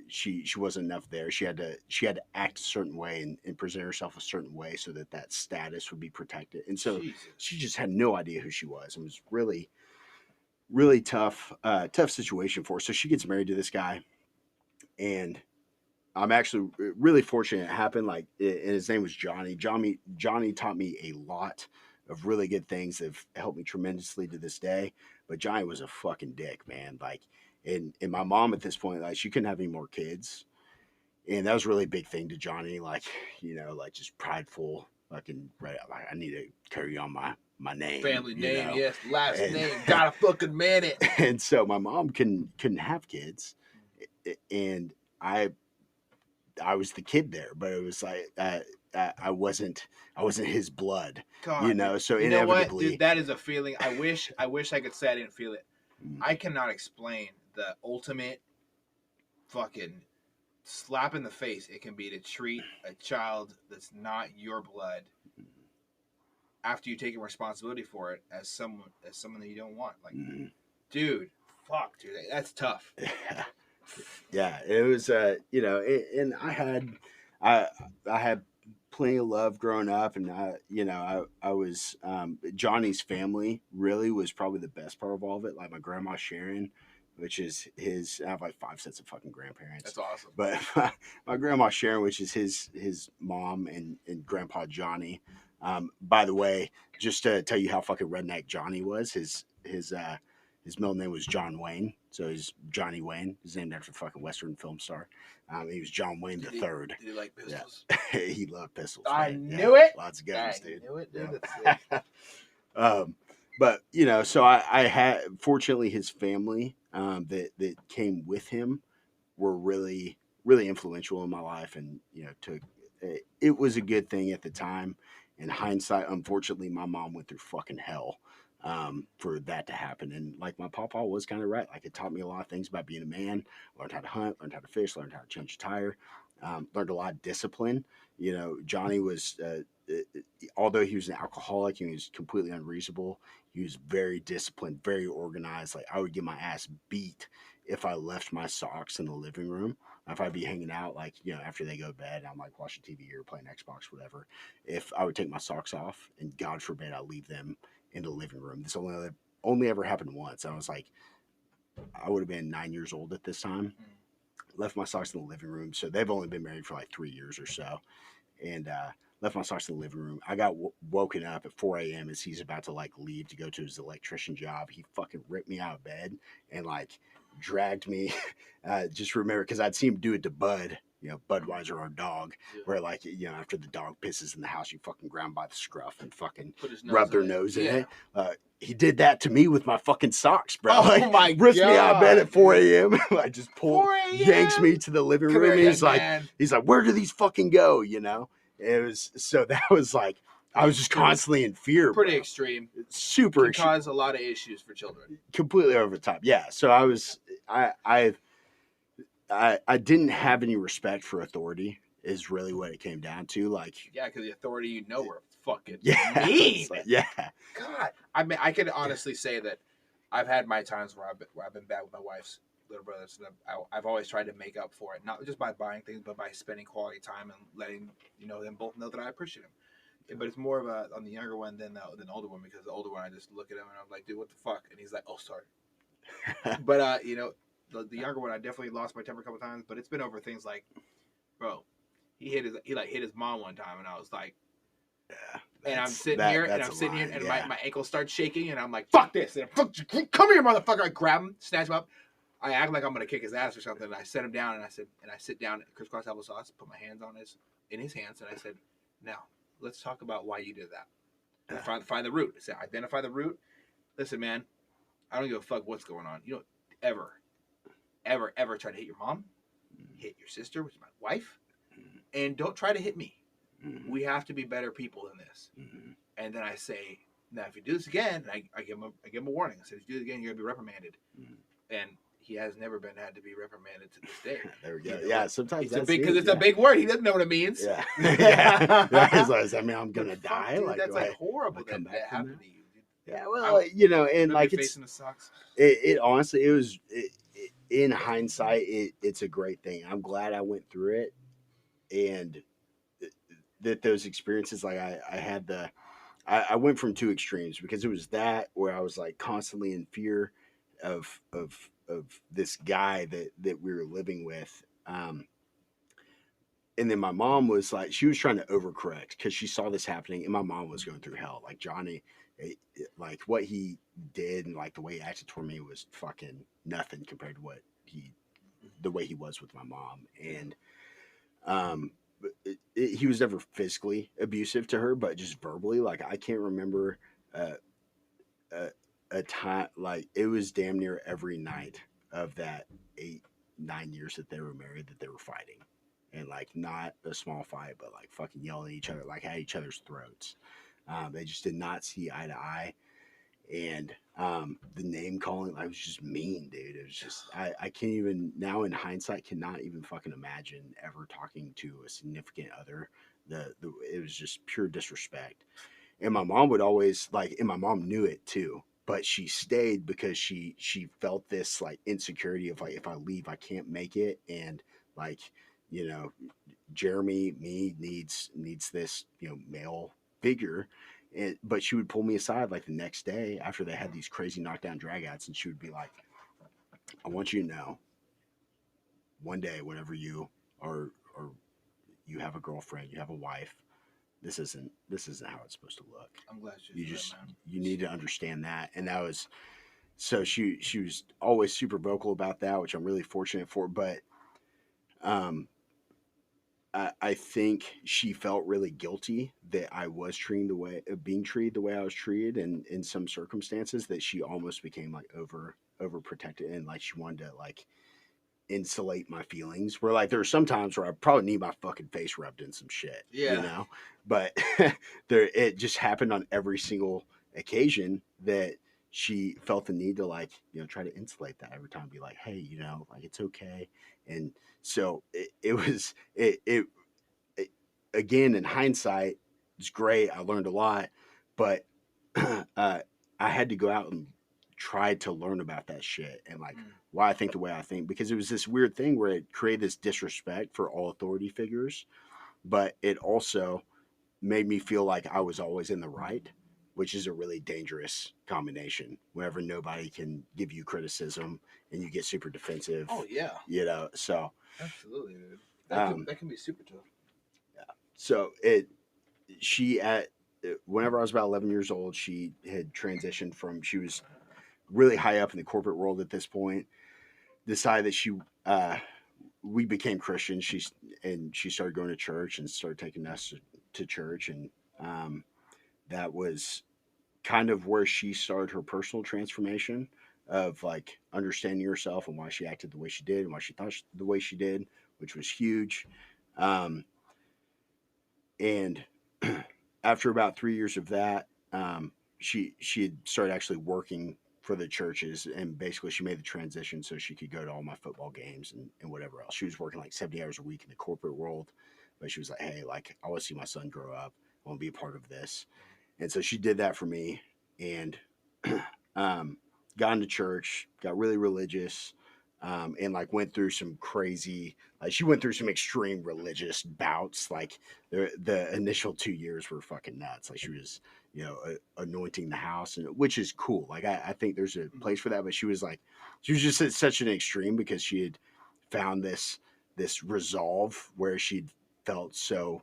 she wasn't enough there. She had to act a certain way and present herself a certain way so that that status would be protected. And so Jesus. she just had no idea who she was. It was really tough situation for her. So she gets married to this guy, and I'm actually really fortunate it happened. Like, and his name was Johnny. Johnny taught me a lot of really good things that have helped me tremendously to this day. But Johnny was a fucking dick, man. Like, and my mom at this point, like, she couldn't have any more kids, and that was a really big thing to Johnny. Like, like just prideful, fucking right. Like, I need to carry on my name, Family name, know? yes, last And- name. Gotta fucking man it. And so my mom couldn't have kids, and I was the kid there, but it was like I wasn't his blood, God, So you know what, inevitably, dude? That is a feeling. I wish I could say I didn't feel it. Mm. I cannot explain the ultimate fucking slap in the face it can be to treat a child that's not your blood after you taking responsibility for it as someone that you don't want. Like, Mhm. dude, fuck, dude, that's tough. Yeah, it was and I had plenty of love growing up, and I was Johnny's family really was probably the best part of all of it. Like my grandma Sharon, which is I have like 5 sets of fucking grandparents. That's awesome. But my grandma Sharon, which is his mom, and grandpa Johnny. By the way, just to tell you how fucking redneck Johnny was, his middle name was John Wayne, so he's Johnny Wayne. He's named after a fucking Western film star. He was John Wayne the third. Did he like pistols? Yeah. He loved pistols. I man. knew it. Lots of guns, dude. I knew it, dude. Yeah. That's But so I had, fortunately, his family that came with him were really really influential in my life, and it was a good thing at the time. In hindsight, unfortunately, my mom went through fucking hell for that to happen. And like my papa was kind of right. Like it taught me a lot of things about being a man. Learned how to hunt, learned how to fish, learned how to change a tire, learned a lot of discipline. Johnny was, although he was an alcoholic and he was completely unreasonable, he was very disciplined, very organized. Like I would get my ass beat if I left my socks in the living room. If I'd be hanging out, like, after they go to bed, I'm like watching TV or playing Xbox, whatever. If I would take my socks off, and God forbid I leave them in the living room. This only ever happened once. I was like, I would have been 9 years old at this time. Left my socks in the living room. So they've only been married for like 3 years or so. And left my socks in the living room. I got woken up at 4 a.m. as he's about to like leave to go to his electrician job. He fucking ripped me out of bed and like dragged me. Just remember, because I'd seen him do it to Bud, Budweiser, our dog, where like, after the dog pisses in the house, you fucking grab by the scruff and fucking rub their nose in it. He did that to me with my fucking socks, bro. Oh my God. Rips me out of bed at 4 a.m. I just yanks me to the living room. Here, He's like, where do these fucking go? It was, so that was like, I was just constantly in fear. Pretty bro. extreme. Super Can extreme. cause a lot of issues for children. Completely over the top. Yeah. So I didn't have any respect for authority is really what it came down to. Like, yeah, because the authority were fucking mean. mean. Yeah. God, I mean, I could honestly say that I've had my times where I've been bad with my wife's little brothers. And I've always tried to make up for it, not just by buying things, but by spending quality time and letting them both know that I appreciate them. But it's more of on the younger one than the older one, because the older one I just look at him and I'm like, dude, what the fuck? And he's like, oh, sorry. But the younger one, I definitely lost my temper a couple times. But it's been over things like, bro, he hit his mom one time, and I was like, yeah. And I'm sitting here, and yeah. my ankle starts shaking, and I'm like, fuck this. And come here, motherfucker. I grab him, snatch him up. I act like I'm going to kick his ass or something. And I set him down, and I sit down at crisscross applesauce, put my hands in his hands, and I said, now, let's talk about why you did that. Find the root. I said, identify the root. Listen, man, I don't give a fuck what's going on. You don't ever try to hit your mom, hit your sister, which is my wife, and don't try to hit me. We have to be better people than this. And then I say, Now, if you do this again, I give him a warning. I said, if you do it again, you're gonna be reprimanded. And he has never been had to be reprimanded to this day. There we go. Yeah, sometimes that's because it's a big word. He doesn't know what it means. Yeah, yeah. Does that mean I'm gonna die? Dude, like that's like horrible that happened to you. Dude. Yeah, well, you know, and like facing the sucks. It honestly, it was in hindsight, it's a great thing. I'm glad I went through it, and that those experiences, like I had I went from two extremes because it was that where I was like constantly in fear of this guy that we were living with. And then my mom was like, she was trying to overcorrect because she saw this happening, and my mom was going through hell. Like Johnny, like what he did and like the way he acted toward me was fucking nothing compared to the way he was with my mom. And he was never physically abusive to her, but just verbally. Like I can't remember a time, like it was damn near every night of that 8-9 years that they were married that they were fighting. And like not a small fight, but like fucking yelling at each other, like at each other's throats. They just did not see eye to eye. And the name calling, like, was just mean, dude. It was just I can't even now in hindsight cannot even fucking imagine ever talking to a significant other. It was just pure disrespect. And my mom would always like, and my mom knew it too, but she stayed because she felt this like insecurity of like, if I leave, I can't make it. And like, you know, Jeremy, me needs this, you know, male figure. But she would pull me aside like the next day after they had these crazy knockdown dragouts, and she would be like, I want you to know, one day, whenever you are, or you have a girlfriend, you have a wife, this isn't how it's supposed to look. I'm glad you need to understand that. And that was, so she was always super vocal about that, which I'm really fortunate for. But I think she felt really guilty that I was being treated the way I was treated, and in some circumstances that she almost became like overprotected, and like she wanted to like insulate my feelings. Where like there are some times where I probably need my fucking face rubbed in some shit, you know. But it just happened on every single occasion that she felt the need to like, you know, try to insulate that every time, be like, hey, you know, like it's okay. And so it again, in hindsight, it's great. I learned a lot, but I had to go out and try to learn about that shit and like why I think the way I think, because it was this weird thing where it created this disrespect for all authority figures, but it also made me feel like I was always in the right, which is a really dangerous combination whenever nobody can give you criticism and you get super defensive. Oh yeah. You know, so absolutely, dude. That can be super tough. Yeah. So whenever I was about 11 years old, she had transitioned from, she was really high up in the corporate world at this point, decided that we became Christians. She started going to church and started taking us to church. And that was kind of where she started her personal transformation of like understanding herself and why she acted the way she did and why she thought the way she did, which was huge. And after about 3 years of that, she had started actually working for the churches, and basically she made the transition so she could go to all my football games and whatever else. She was working like 70 hours a week in the corporate world, but she was like, hey, like I want to see my son grow up. I want to be a part of this. And so she did that for me, and got into church, got really religious, and like went through some crazy, like she went through some extreme religious bouts. Like the initial 2 years were fucking nuts. Like she was, you know, anointing the house, and which is cool. Like I think there's a place for that, but she was just at such an extreme because she had found this resolve where she'd felt so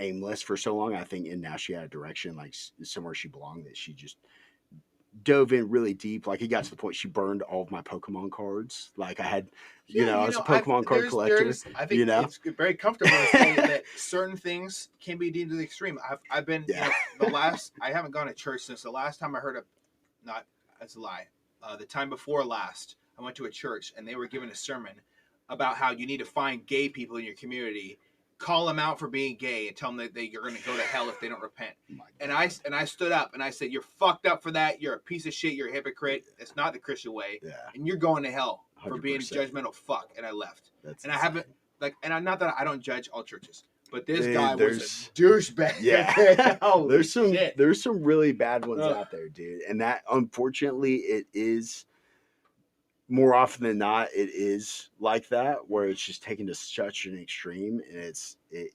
aimless for so long. I think, and now she had a direction, like somewhere she belonged, that she just dove in really deep. Like it got to the point she burned all of my Pokemon cards. Like I had, I was a Pokemon card collector. I think it's very comfortable to say that certain things can be deemed to the extreme. I've been, I haven't gone to church since the last time I heard not that's a lie. The time before last, I went to a church and they were giving a sermon about how you need to find gay people in your community call them out for being gay and tell them that you're going to go to hell if they don't repent. My And God. I stood up and I said, "You're fucked up for that. You're a piece of shit. You're a hypocrite. It's not the Christian way, Yeah, and you're going to hell for being 100%. judgmental fuck." And I left. That's And I insane. haven't and I'm not that I don't judge all churches, but this Dude, guy was a there's- douchebag. Yeah, Holy there's some shit. there's some really bad ones Ugh. out there, dude. And that, unfortunately, it is more often than not, it is like that, where it's just taken to such an extreme, and it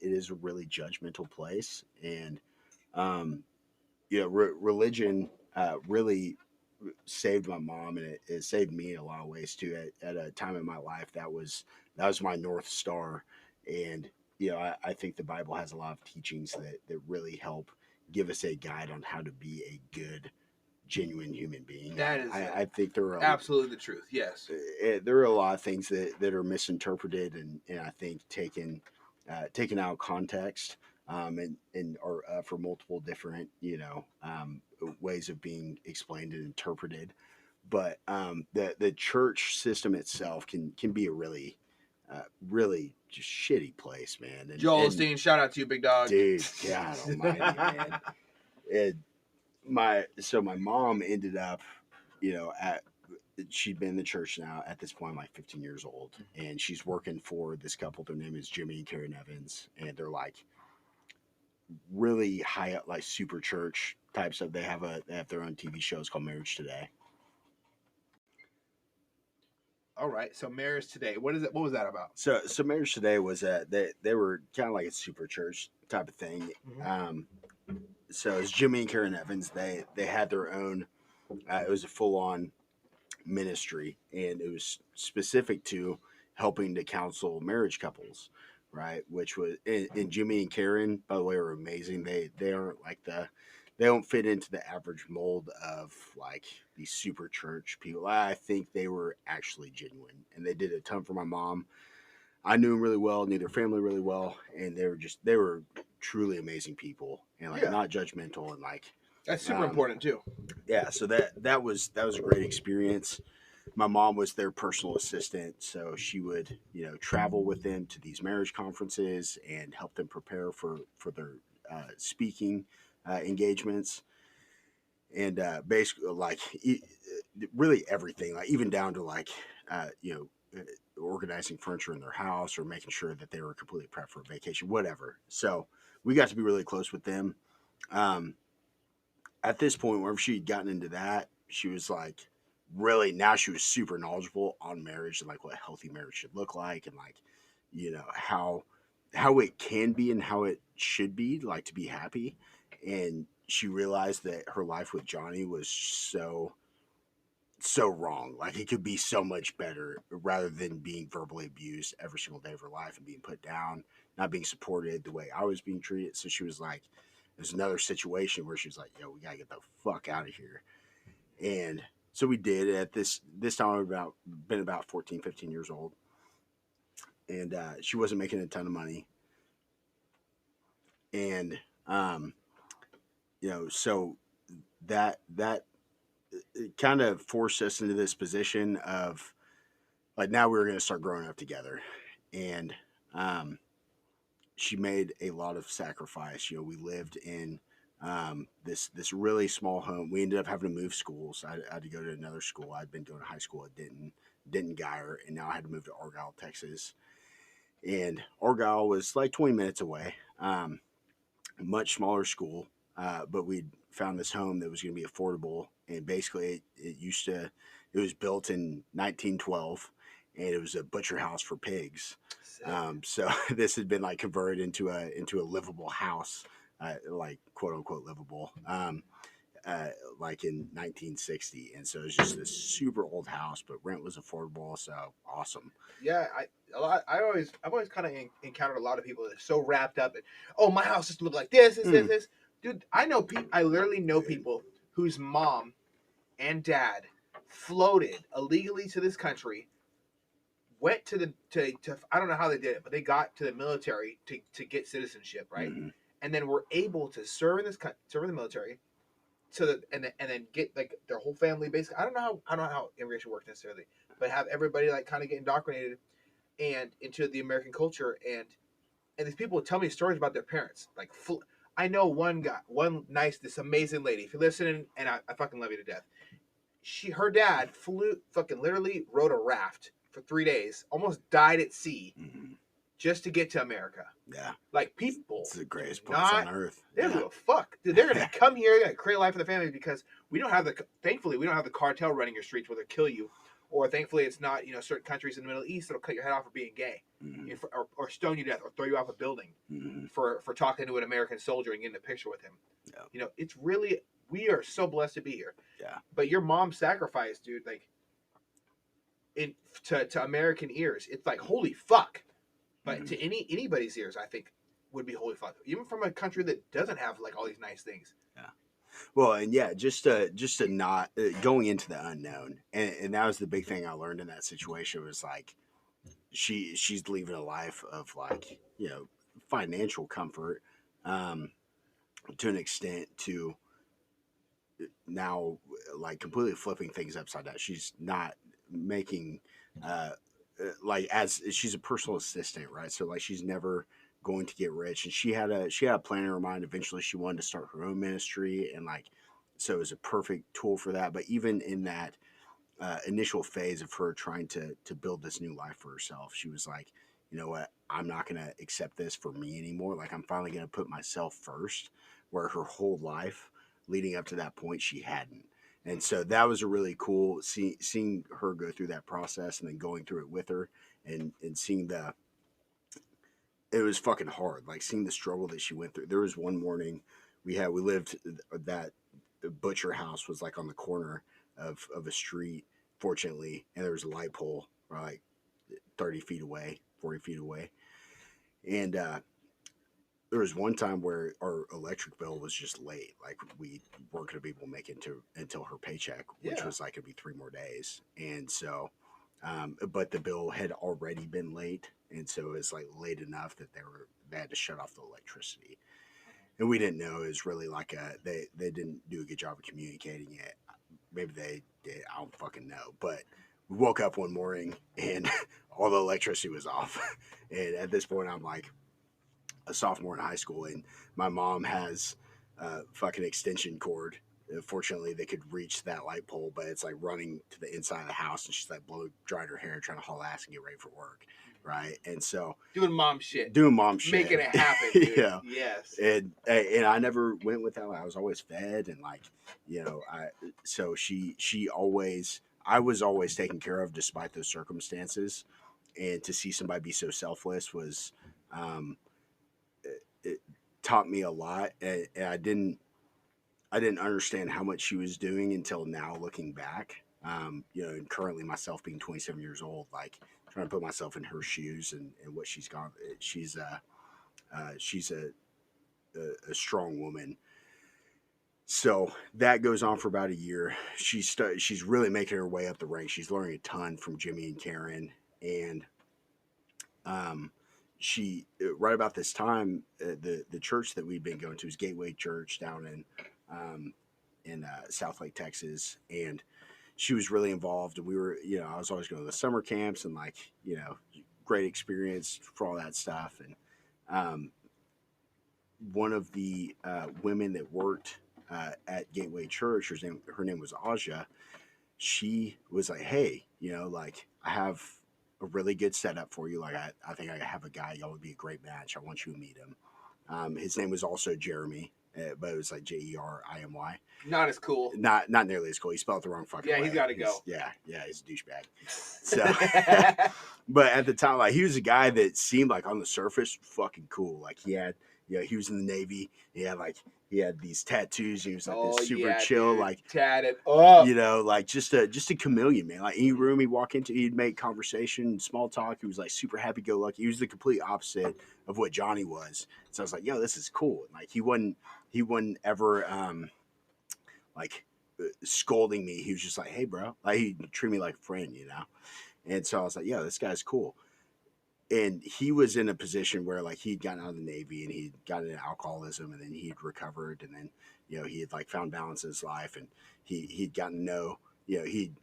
is a really judgmental place. And religion really saved my mom, and it saved me in a lot of ways too. At a time in my life, that was my North Star. And I think the Bible has a lot of teachings that really help give us a guide on how to be a good, genuine human being. That is I think there are absolutely the truth. Yes. there are a lot of things that are misinterpreted, and I think taken out of context, and are for multiple different ways of being explained and interpreted. But the church system itself can be a really just shitty place, man. Joel And Osteen, shout out to you, big dog. dude, God Almighty, man. It, my mom ended up, at she'd been in the church now at this point like 15 years old, and she's working for this couple. Their name is Jimmy and Karen Evans, and they're like really high up, like super church types of. They have their own TV shows called Marriage Today. All right. So Marriage Today. What is it? What was that about? So Marriage Today was they were kind of like a super church type of thing. So it's Jimmy and Karen Evans. They had their own. It was a full on ministry, and it was specific to helping to counsel marriage couples, right? Which was and Jimmy and Karen, by the way, are amazing. They aren't like they don't fit into the average mold of like these super church people. I think they were actually genuine, and they did a ton for my mom. I knew them really well, knew their family really well, and they were truly amazing people, and like not judgmental, and like That's super important too. yeah. So that was a great experience. My mom was their personal assistant, so she would travel with them to these marriage conferences and help them prepare for their speaking engagements, and basically like really everything, like even down to like organizing furniture in their house or making sure that they were completely prepped for vacation, whatever. So we got to be really close with them. Um, at this point, whenever she had gotten into that, she was like really, now she was super knowledgeable on marriage and like what a healthy marriage should look like, and like how it can be and how it should be, like to be happy. And she realized that her life with Johnny was so wrong. Like it could be so much better rather than being verbally abused every single day of her life and being put down, not being supported the way I was being treated. So she was like, there's another situation where she was like, yo, we gotta get the fuck out of here. And so we did. At this time, I've been about 14, 15 years old, and she wasn't making a ton of money. And so that kind of forced us into this position of like now we were going to start growing up together. And she made a lot of sacrifice. We lived in this really small home. We ended up having to move schools. I had to go to another school. I'd been going to high school at Denton Geyer, and now I had to move to Argyle, Texas. And Argyle was like 20 minutes away. Much smaller school, but we'd found this home that was going to be affordable. And basically, it was built in 1912, and it was a butcher house for pigs. So this had been like converted into a livable house, like quote unquote livable, like in 1960. And so it was just this super old house, but rent was affordable. So awesome. Yeah, I've always kind of encountered a lot of people that are so wrapped up in, oh, my house just look like this, this. Dude, I literally know people whose mom and dad floated illegally to this country, went to I don't know how they did it, but they got to the military to get citizenship, right? Mm-hmm. And then were able to serve in the military, so that and then get like their whole family basically. I don't know how immigration works necessarily, but have everybody like kind of get indoctrinated and into the American culture, and and these people would tell me stories about their parents. Like, I know one guy, this amazing lady. If you're listening, and I fucking love you to death. Her dad fucking literally rode a raft for 3 days, almost died at sea just to get to America. Yeah. Like, people, it's the greatest place on earth. They don't give a fuck. Dude, they're gonna come here, they're gonna create a life for the family because thankfully we don't have the cartel running your streets where they'll kill you. Or thankfully it's not, certain countries in the Middle East that'll cut your head off for being gay. Or stone you to death or throw you off a building for talking to an American soldier and getting a picture with him. Yeah. It's really, we are so blessed to be here. Yeah. But your mom's sacrifice, dude, like to American ears, it's like holy fuck. But to anybody's ears, I think would be holy fuck. Even from a country that doesn't have like all these nice things. Yeah. Well, and yeah, just to not going into the unknown, and that was the big thing I learned in that situation was like she's leaving a life of like financial comfort, to an extent to now like completely flipping things upside down. She's not making like as she's a personal assistant, right? So like she's never going to get rich, and she had a plan in her mind. Eventually, she wanted to start her own ministry, and like so it was a perfect tool for that. But even in that initial phase of her trying to build this new life for herself, she was like, you know what, I'm not going to accept this for me anymore. Like I'm finally going to put myself first, where her whole life leading up to that point she hadn't. And so that was a really cool seeing her go through that process and then going through it with her and seeing it was fucking hard. Like seeing the struggle that she went through. There was one morning we lived, that butcher house was like on the corner of a street, fortunately, and there was a light pole like 30 feet away, 40 feet away. And there was one time where our electric bill was just late. Like we weren't going to be able to make it until her paycheck, which was like, it'd be 3 more days. And so, but the bill had already been late. And so it was like late enough that they had to shut off the electricity. And we didn't know. It was really like they didn't do a good job of communicating it. Maybe they did. I don't fucking know. But we woke up one morning and all the electricity was off. And at this point, I'm like a sophomore in high school, and my mom has a fucking extension cord. Fortunately, they could reach that light pole, but it's like running to the inside of the house, and she's like drying her hair, trying to haul ass and get ready for work, right? And so doing mom shit, making it happen, dude. Yeah. Yes. And I never went without. I was always fed, and like so she always, I was always taken care of despite those circumstances, and to see somebody be so selfless was it taught me a lot, and I didn't understand how much she was doing until now, looking back. And currently myself being 27 years old, like trying to put myself in her shoes and what she's gone. She's a strong woman. So that goes on for about a year. She's really making her way up the ranks. She's learning a ton from Jimmy and Karen, and she right about this time, the church that we'd been going to is Gateway Church down in South Lake, Texas, and she was really involved. And we were, I was always going to the summer camps and like, great experience for all that stuff. And one of the women that worked at Gateway Church, her name was Aja. She was like, hey, like I have a really good setup for you. Like I think I have a guy, y'all would be a great match. I want you to meet him. His name was also Jeremy, but it was like Jerimy. Not as cool. Not nearly as cool. He spelled it the wrong fucking way. Yeah, he's got to go. Yeah, he's a douchebag. So, but at the time, like he was a guy that seemed like on the surface fucking cool. Like he had, he was in the Navy. He had these tattoos. He was like this super chill, dude. Like tatted up. Like just a chameleon, man. Like any room he'd walk into, he'd make conversation, small talk. He was like super happy go lucky. He was the complete opposite of what Johnny was. So I was like, this is cool. And like he wasn't ever like scolding me. He was just like, hey bro, like he treated me like a friend, And so I was like, this guy's cool. And he was in a position where like he'd gotten out of the Navy and he'd gotten into alcoholism, and then he'd recovered, and then he had like found balance in his life, and he'd gotten to know, he'd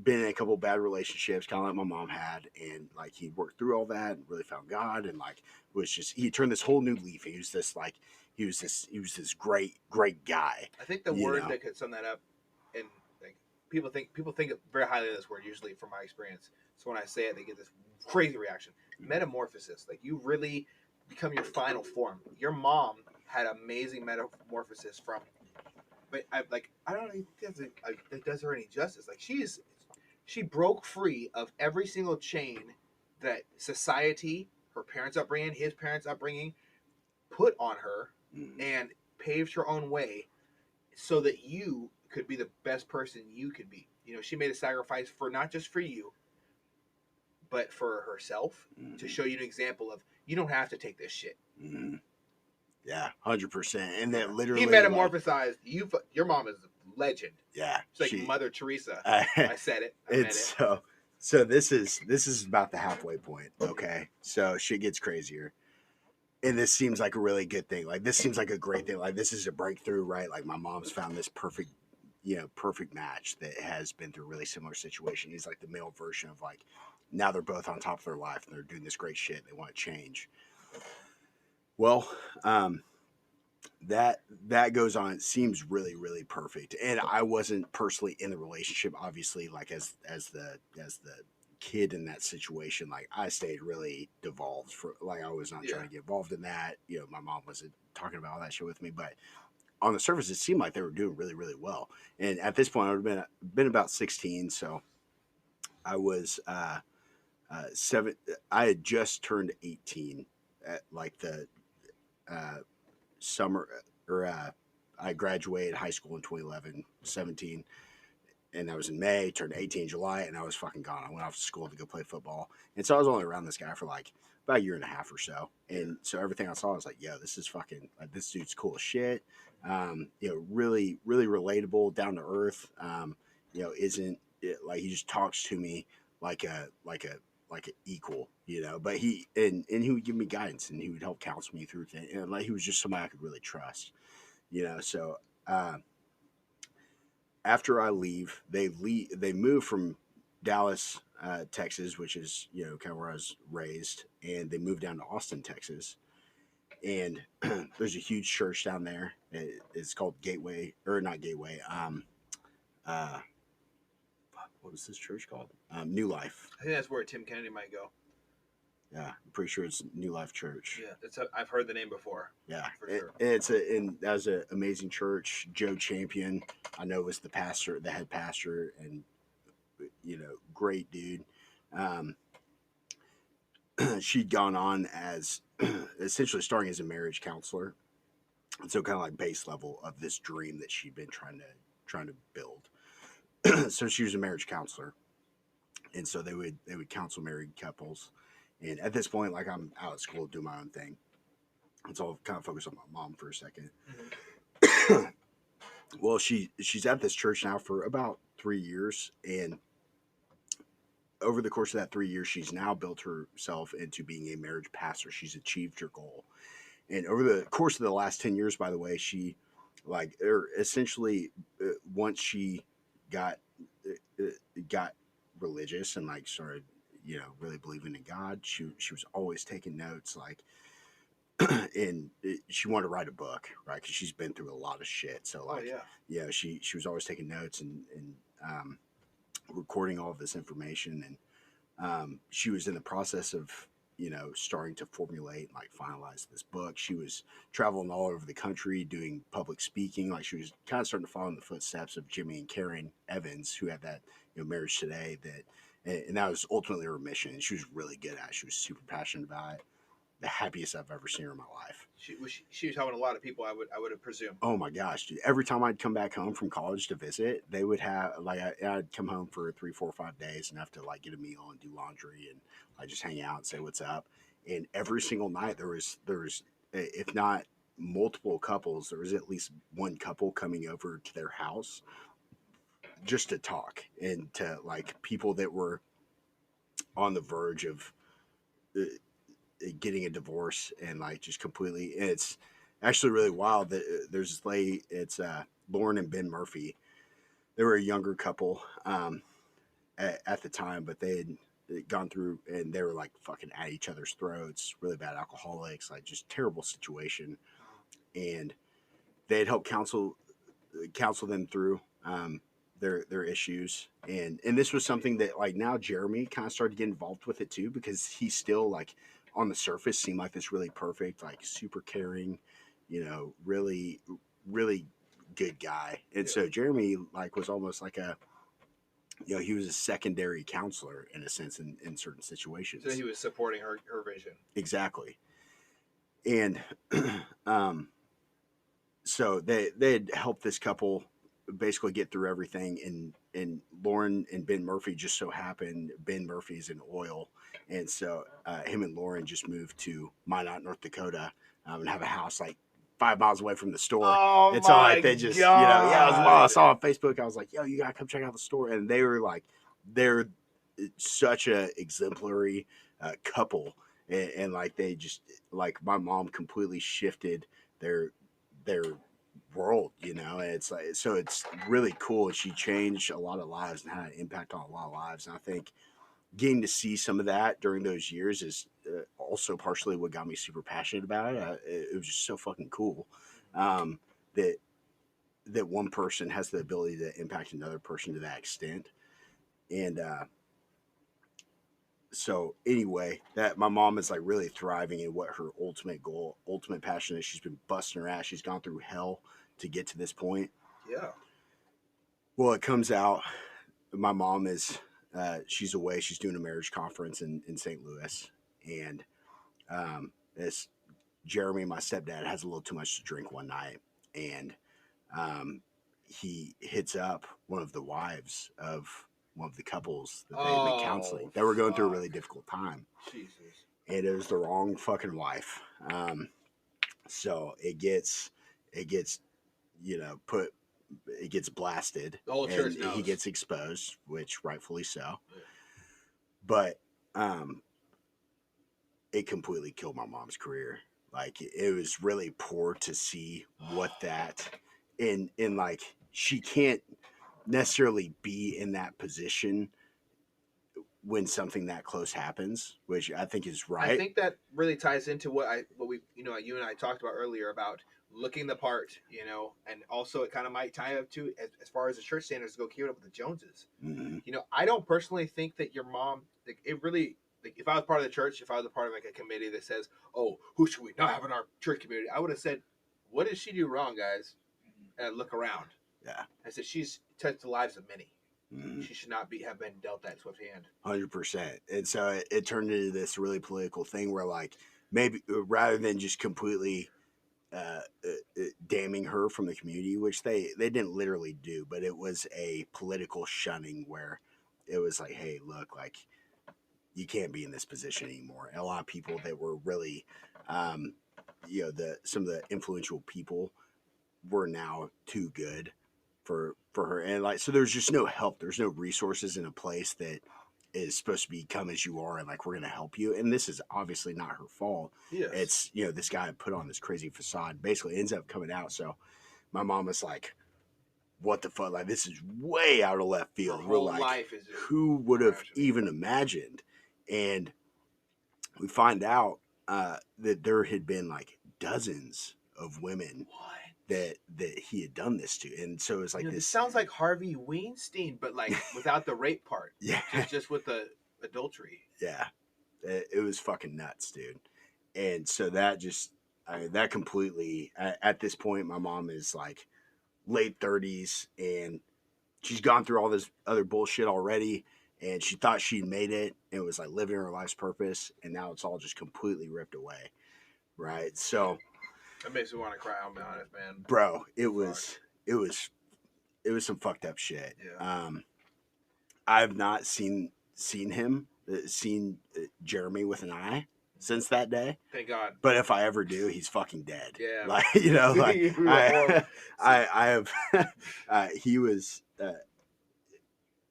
been in a couple bad relationships, kind of like my mom had, and like he worked through all that and really found God, and like was just he turned this whole new leaf. He was this like he was this great guy. I think the You word know, that could sum that up, and like people think very highly of this word usually from my experience. So when I say it, they get this crazy reaction. Metamorphosis, like you really become your final form. Your mom had amazing metamorphosis from, but I don't think that does her any justice. Like she broke free of every single chain that society, her parents' upbringing, his parents' upbringing, put on her, Mhm. and paved her own way so that you could be the best person you could be. You know, she made a sacrifice for not just for you, but for herself to Mhm. show you an example of you don't have to take this shit. Mhm. Yeah, 100%. And that He literally like metamorphosized you. Your mom is a legend. yeah, She's like Mother Teresa. uh, I said it. I meant it's it. so this is about the halfway point. Okay, so shit gets crazier. And this seems like a really good thing. Like this seems like a great thing. Like this is a breakthrough, right? Like my mom's found this perfect, perfect match that has been through a really similar situation. He's like the male version of like now they're both on top of their life and they're doing this great shit. They want to change. Well, um, that goes on. It seems really perfect. And I wasn't personally in the relationship, obviously, like as the kid in that situation. Like I stayed really devolved for like I was not Yeah. trying to get involved in that. My mom wasn't talking about all that shit with me, but on the surface it seemed like they were doing really well. And at this point I would have been about 16, so I was seven. I had just turned 18 at like the uh summer or I graduated high school in 2011, 17, and that was in May, turned 18 in July, and I was fucking gone. I went off to school to go play football. And so I was only around this guy for like about a year and a half or so. And so everything I saw, I was like, yo, this is fucking, like, this dude's cool as shit. Really relatable, down to earth. Isn't it, like he just talks to me like a equal, but and he would give me guidance and he would help counsel me through things. And like he was just somebody I could really trust, so uh, after I leave, they move from Dallas, Texas, which is kind of where I was raised, and they moved down to Austin, Texas. And there's a huge church down there. It's called Gateway, or not Gateway. Uh, what was this church called? New Life. I think that's where Tim Kennedy might go. Yeah, I'm pretty sure it's New Life Church. Yeah, I've heard the name before. Yeah, for sure. And that was an amazing church. Joe Champion, I know, was the pastor, the head pastor, and great dude. Um, she'd gone on as essentially starting as a marriage counselor, and so kind of like base level of this dream that she'd been trying to build. So she was a marriage counselor, and so they would counsel married couples. And at this point, like I'm out of school doing my own thing, and so I'll kind of focus on my mom for a second. Mm-hmm. Well, she's at this church now for about 3 years, and over the course of that 3 years, she's now built herself into being a marriage pastor. She's achieved her goal. And over the course of the last 10 years, by the way, she essentially once she got got religious and like started really believing in God, she was always taking notes, like and she wanted to write a book, right? Because she's been through a lot of shit. So like, she was always taking notes and recording all of this information. And she was in the process of starting to formulate, like finalize this book. She was traveling all over the country doing public speaking. Like she was kind of starting to follow in the footsteps of Jimmy and Karen Evans, who had that Marriage Today, and that was ultimately her mission. And she was really good at it. She was super passionate about it. The happiest I've ever seen her in my life. She was helping a lot of people. I would have presumed. Oh my gosh, dude! Every time I'd come back home from college to visit, they would have like I'd come home for 3, 4, 5 days and have to like get a meal and do laundry and like just hang out and say what's up. And every single night there was if not multiple couples, there was at least one couple coming over to their house just to talk, and to like people that were on the verge of getting a divorce, and like just completely. And it's actually really wild that there's this lady. It's Lauren and Ben Murphy. They were a younger couple. at the time, but they had gone through and they were like fucking at each other's throats, really bad alcoholics, like just terrible situation. And they had helped counsel them through their issues, and this was something that like now Jeremy kind of started to get involved with it too, because he still like on the surface seemed like this really perfect, like super caring, really really good guy. And so Jeremy like was almost like a he was a secondary counselor in a sense in certain situations. So he was supporting her vision. Exactly. And so they'd helped this couple basically get through everything, and Lauren and Ben Murphy just so happened Ben Murphy's in oil, and so him and Lauren just moved to Minot, North Dakota, and have a house like 5 miles away from the store. Oh, and so like they just I saw on Facebook, I was like, yo, you gotta come check out the store. And they were like, they're such a exemplary couple, and like they just like my mom completely shifted their world, and it's like, so it's really cool. She changed a lot of lives and had an impact on a lot of lives, and I think getting to see some of that during those years is also partially what got me super passionate about it. It was just so fucking cool that one person has the ability to impact another person to that extent. And so anyway, that my mom is like really thriving in what her ultimate goal, ultimate passion is. She's been busting her ass. She's gone through hell to get to this point. Yeah. Well, it comes out. My mom is, she's away. She's doing a marriage conference in St. Louis. And this Jeremy, my stepdad, has a little too much to drink one night. And he hits up one of the wives of one of the couples that they had been counseling. They were going through a really difficult time. Jesus. And it was the wrong fucking wife. So it gets, put, it gets blasted. The whole church knows. He gets exposed, which rightfully so. Yeah. But it completely killed my mom's career. Like it was really poor to see what that in like she can't necessarily be in that position when something that close happens, which I think is right. I think that really ties into what we you and I talked about earlier about looking the part, and also it kind of might tie up to as far as the church standards go, keep it up with the Joneses. Mm-hmm. I don't personally think that your mom, like, it really, like, if I was part of the church, if I was a part of like a committee that says, oh, who should we not have in our church community, I would have said, what did she do wrong, guys? And I'd look around. Yeah. I said, she's touched the lives of many. Mm-hmm. She should not have been dealt that swift hand. 100%. And so it turned into this really political thing where, like, maybe rather than just completely damning her from the community, which they didn't literally do, but it was a political shunning where it was like, hey, look, like, you can't be in this position anymore. And a lot of people that were really, some of the influential people were now too good for her. And like, so there's just no help. There's no resources in a place that is supposed to be come as you are, and like, we're going to help you. And this is obviously not her fault. Yes. It's, this guy put on this crazy facade, basically ends up coming out. So my mom was like, what the fuck? Like, this is way out of left field. We're like, who would have even imagined? And we find out that there had been like dozens of women that he had done this to. And so it's like, this sounds like Harvey Weinstein, but like without the rape part. Yeah. Just with the adultery. Yeah. It was fucking nuts, dude. And so that just, that completely, at this point, my mom is like late 30s and she's gone through all this other bullshit already. And she thought she'd made it and was like living her life's purpose. And now it's all just completely ripped away. Right. So that makes me want to cry. I'll be honest, man. Bro, it was some fucked up shit. Yeah. I've not seen Jeremy with an eye since that day. Thank God. But if I ever do, he's fucking dead. Yeah. Like, I have, he was,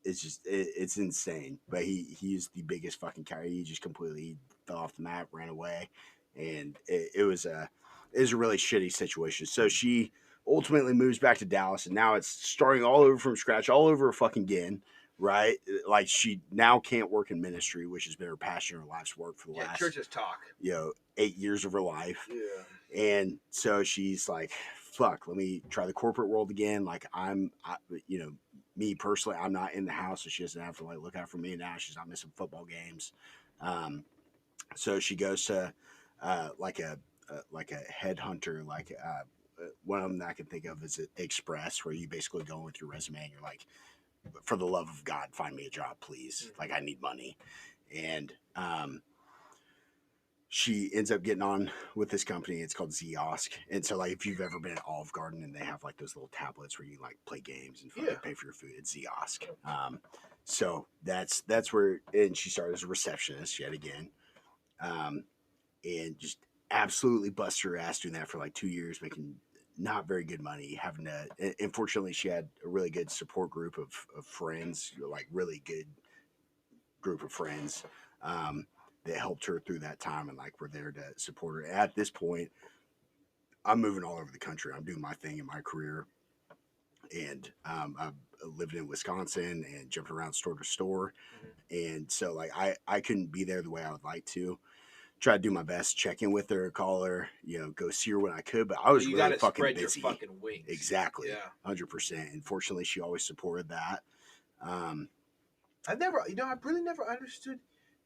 it's just, it's insane. But he's the biggest fucking coward. He just completely fell off the map, ran away. And it was a really shitty situation. So she ultimately moves back to Dallas, and now it's starting all over from scratch, all over fucking again, right? Like she now can't work in ministry, which has been her passion, her life's work for the last churches talk. 8 years of her life. Yeah. And so she's like, fuck, let me try the corporate world again. Like me personally, I'm not in the house, so she doesn't have to like look out for me now. She's not missing football games. So she goes to like a headhunter, like one of them that I can think of is Express, where you basically go in with your resume and you're like, for the love of God, find me a job, please. Like I need money. And she ends up getting on with this company. It's called Ziosk. And so like if you've ever been at Olive Garden and they have like those little tablets where you like play games and fucking pay for your food, it's Ziosk. So that's where, and she started as a receptionist yet again. And just absolutely bust her ass doing that for like 2 years, making not very good money. Having to, unfortunately, she had a really good support group of friends, like really good group of friends that helped her through that time and like were there to support her. At this point, I'm moving all over the country. I'm doing my thing in my career, and I've lived in Wisconsin and jumped around store to store. And so like I couldn't be there the way I would like to. Try to do my best, check in with her, call her, go see her when I could. But I was really fucking spread busy. Your fucking wings. Exactly. Yeah. 100%. And fortunately, she always supported that. I've really never understood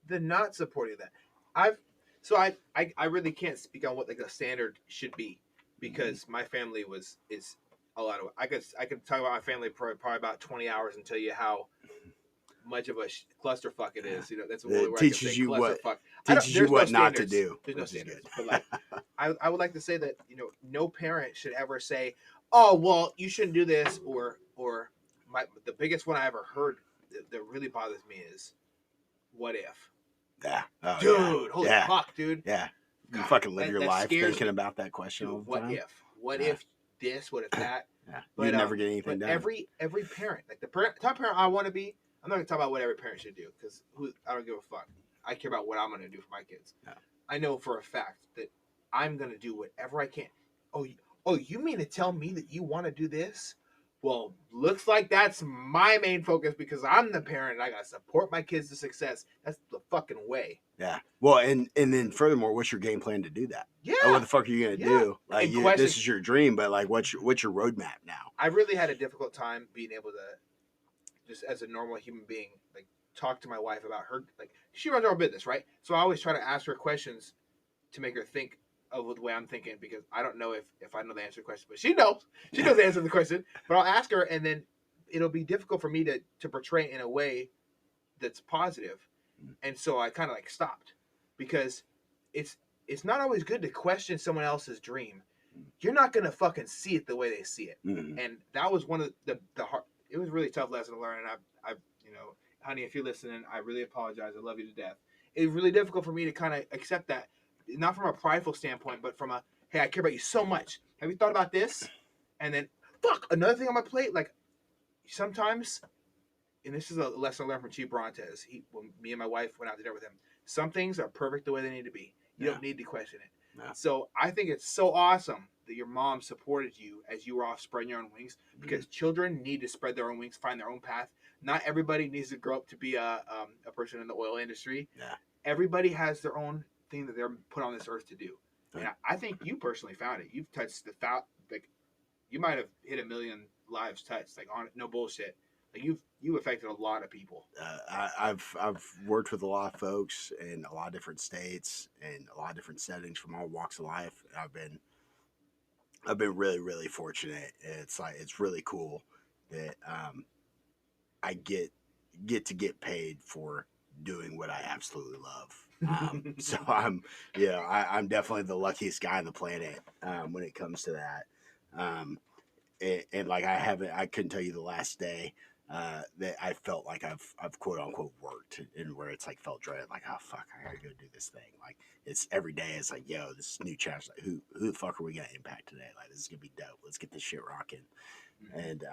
the not supporting that. I really can't speak on what like the standard should be because my family is a lot of. I could talk about my family probably about 20 hours and tell you how much of a clusterfuck it is. That's the only word I can say. Clusterfuck. Teaches you what not to do. There's no standards. But like, I would like to say that no parent should ever say, "Oh, well, you shouldn't do this," or the biggest one I ever heard that really bothers me is, "What if?" Yeah, dude, holy fuck, dude. Yeah, you fucking live your life thinking about that question all the time. What if this? What if that? Yeah, you never get anything done. Every parent, like the top parent I want to be. I'm not gonna talk about what every parent should do because I don't give a fuck. I care about what I'm gonna do for my kids. Yeah. I know for a fact that I'm gonna do whatever I can. Oh, you mean to tell me that you want to do this? Well, looks like that's my main focus because I'm the parent and I gotta support my kids to success. That's the fucking way. Yeah. Well, and then furthermore, what's your game plan to do that? Yeah. What the fuck are you gonna do? Like, this is your dream, but like, what's your roadmap now? I really had a difficult time being able to, just as a normal human being, like talk to my wife about her. Like she runs her own business, right? So I always try to ask her questions to make her think of the way I'm thinking because I don't know if I know the answer to the question, but she knows the answer to the question. But I'll ask her, and then it'll be difficult for me to portray it in a way that's positive. And so I kind of like stopped because it's not always good to question someone else's dream. You're not gonna fucking see it the way they see it. Mm-hmm. And that was one of the hard. It was a really tough lesson to learn. And I honey, if you're listening, I really apologize. I love you to death. It's really difficult for me to kind of accept that, not from a prideful standpoint, but from a, hey, I care about you so much. Have you thought about this? And then, fuck, another thing on my plate. Like sometimes, and this is a lesson I learned from Chief Brontes. When me and my wife went out to dinner with him, some things are perfect the way they need to be. You don't need to question it. Yeah. So I think it's so awesome that your mom supported you as you were off spreading your own wings, because children need to spread their own wings, find their own path. Not everybody needs to grow up to be a person in the oil industry. Yeah. Everybody has their own thing that they're put on this earth to do. And I think you personally found it. You've touched like you might have hit 1 million lives touched, like on no bullshit. Like you've affected a lot of people. I've worked with a lot of folks in a lot of different states and a lot of different settings from all walks of life. I've been really, really fortunate. It's really cool that I get to get paid for doing what I absolutely love. So I'm definitely the luckiest guy on the planet when it comes to that. And like I couldn't tell you the last day that I felt like I've quote unquote worked, and where it's like felt dread, like, oh fuck, I gotta go do this thing. Like it's every day it's like, yo, this new challenge, like who the fuck are we gonna impact today? Like this is gonna be dope. Let's get this shit rocking. And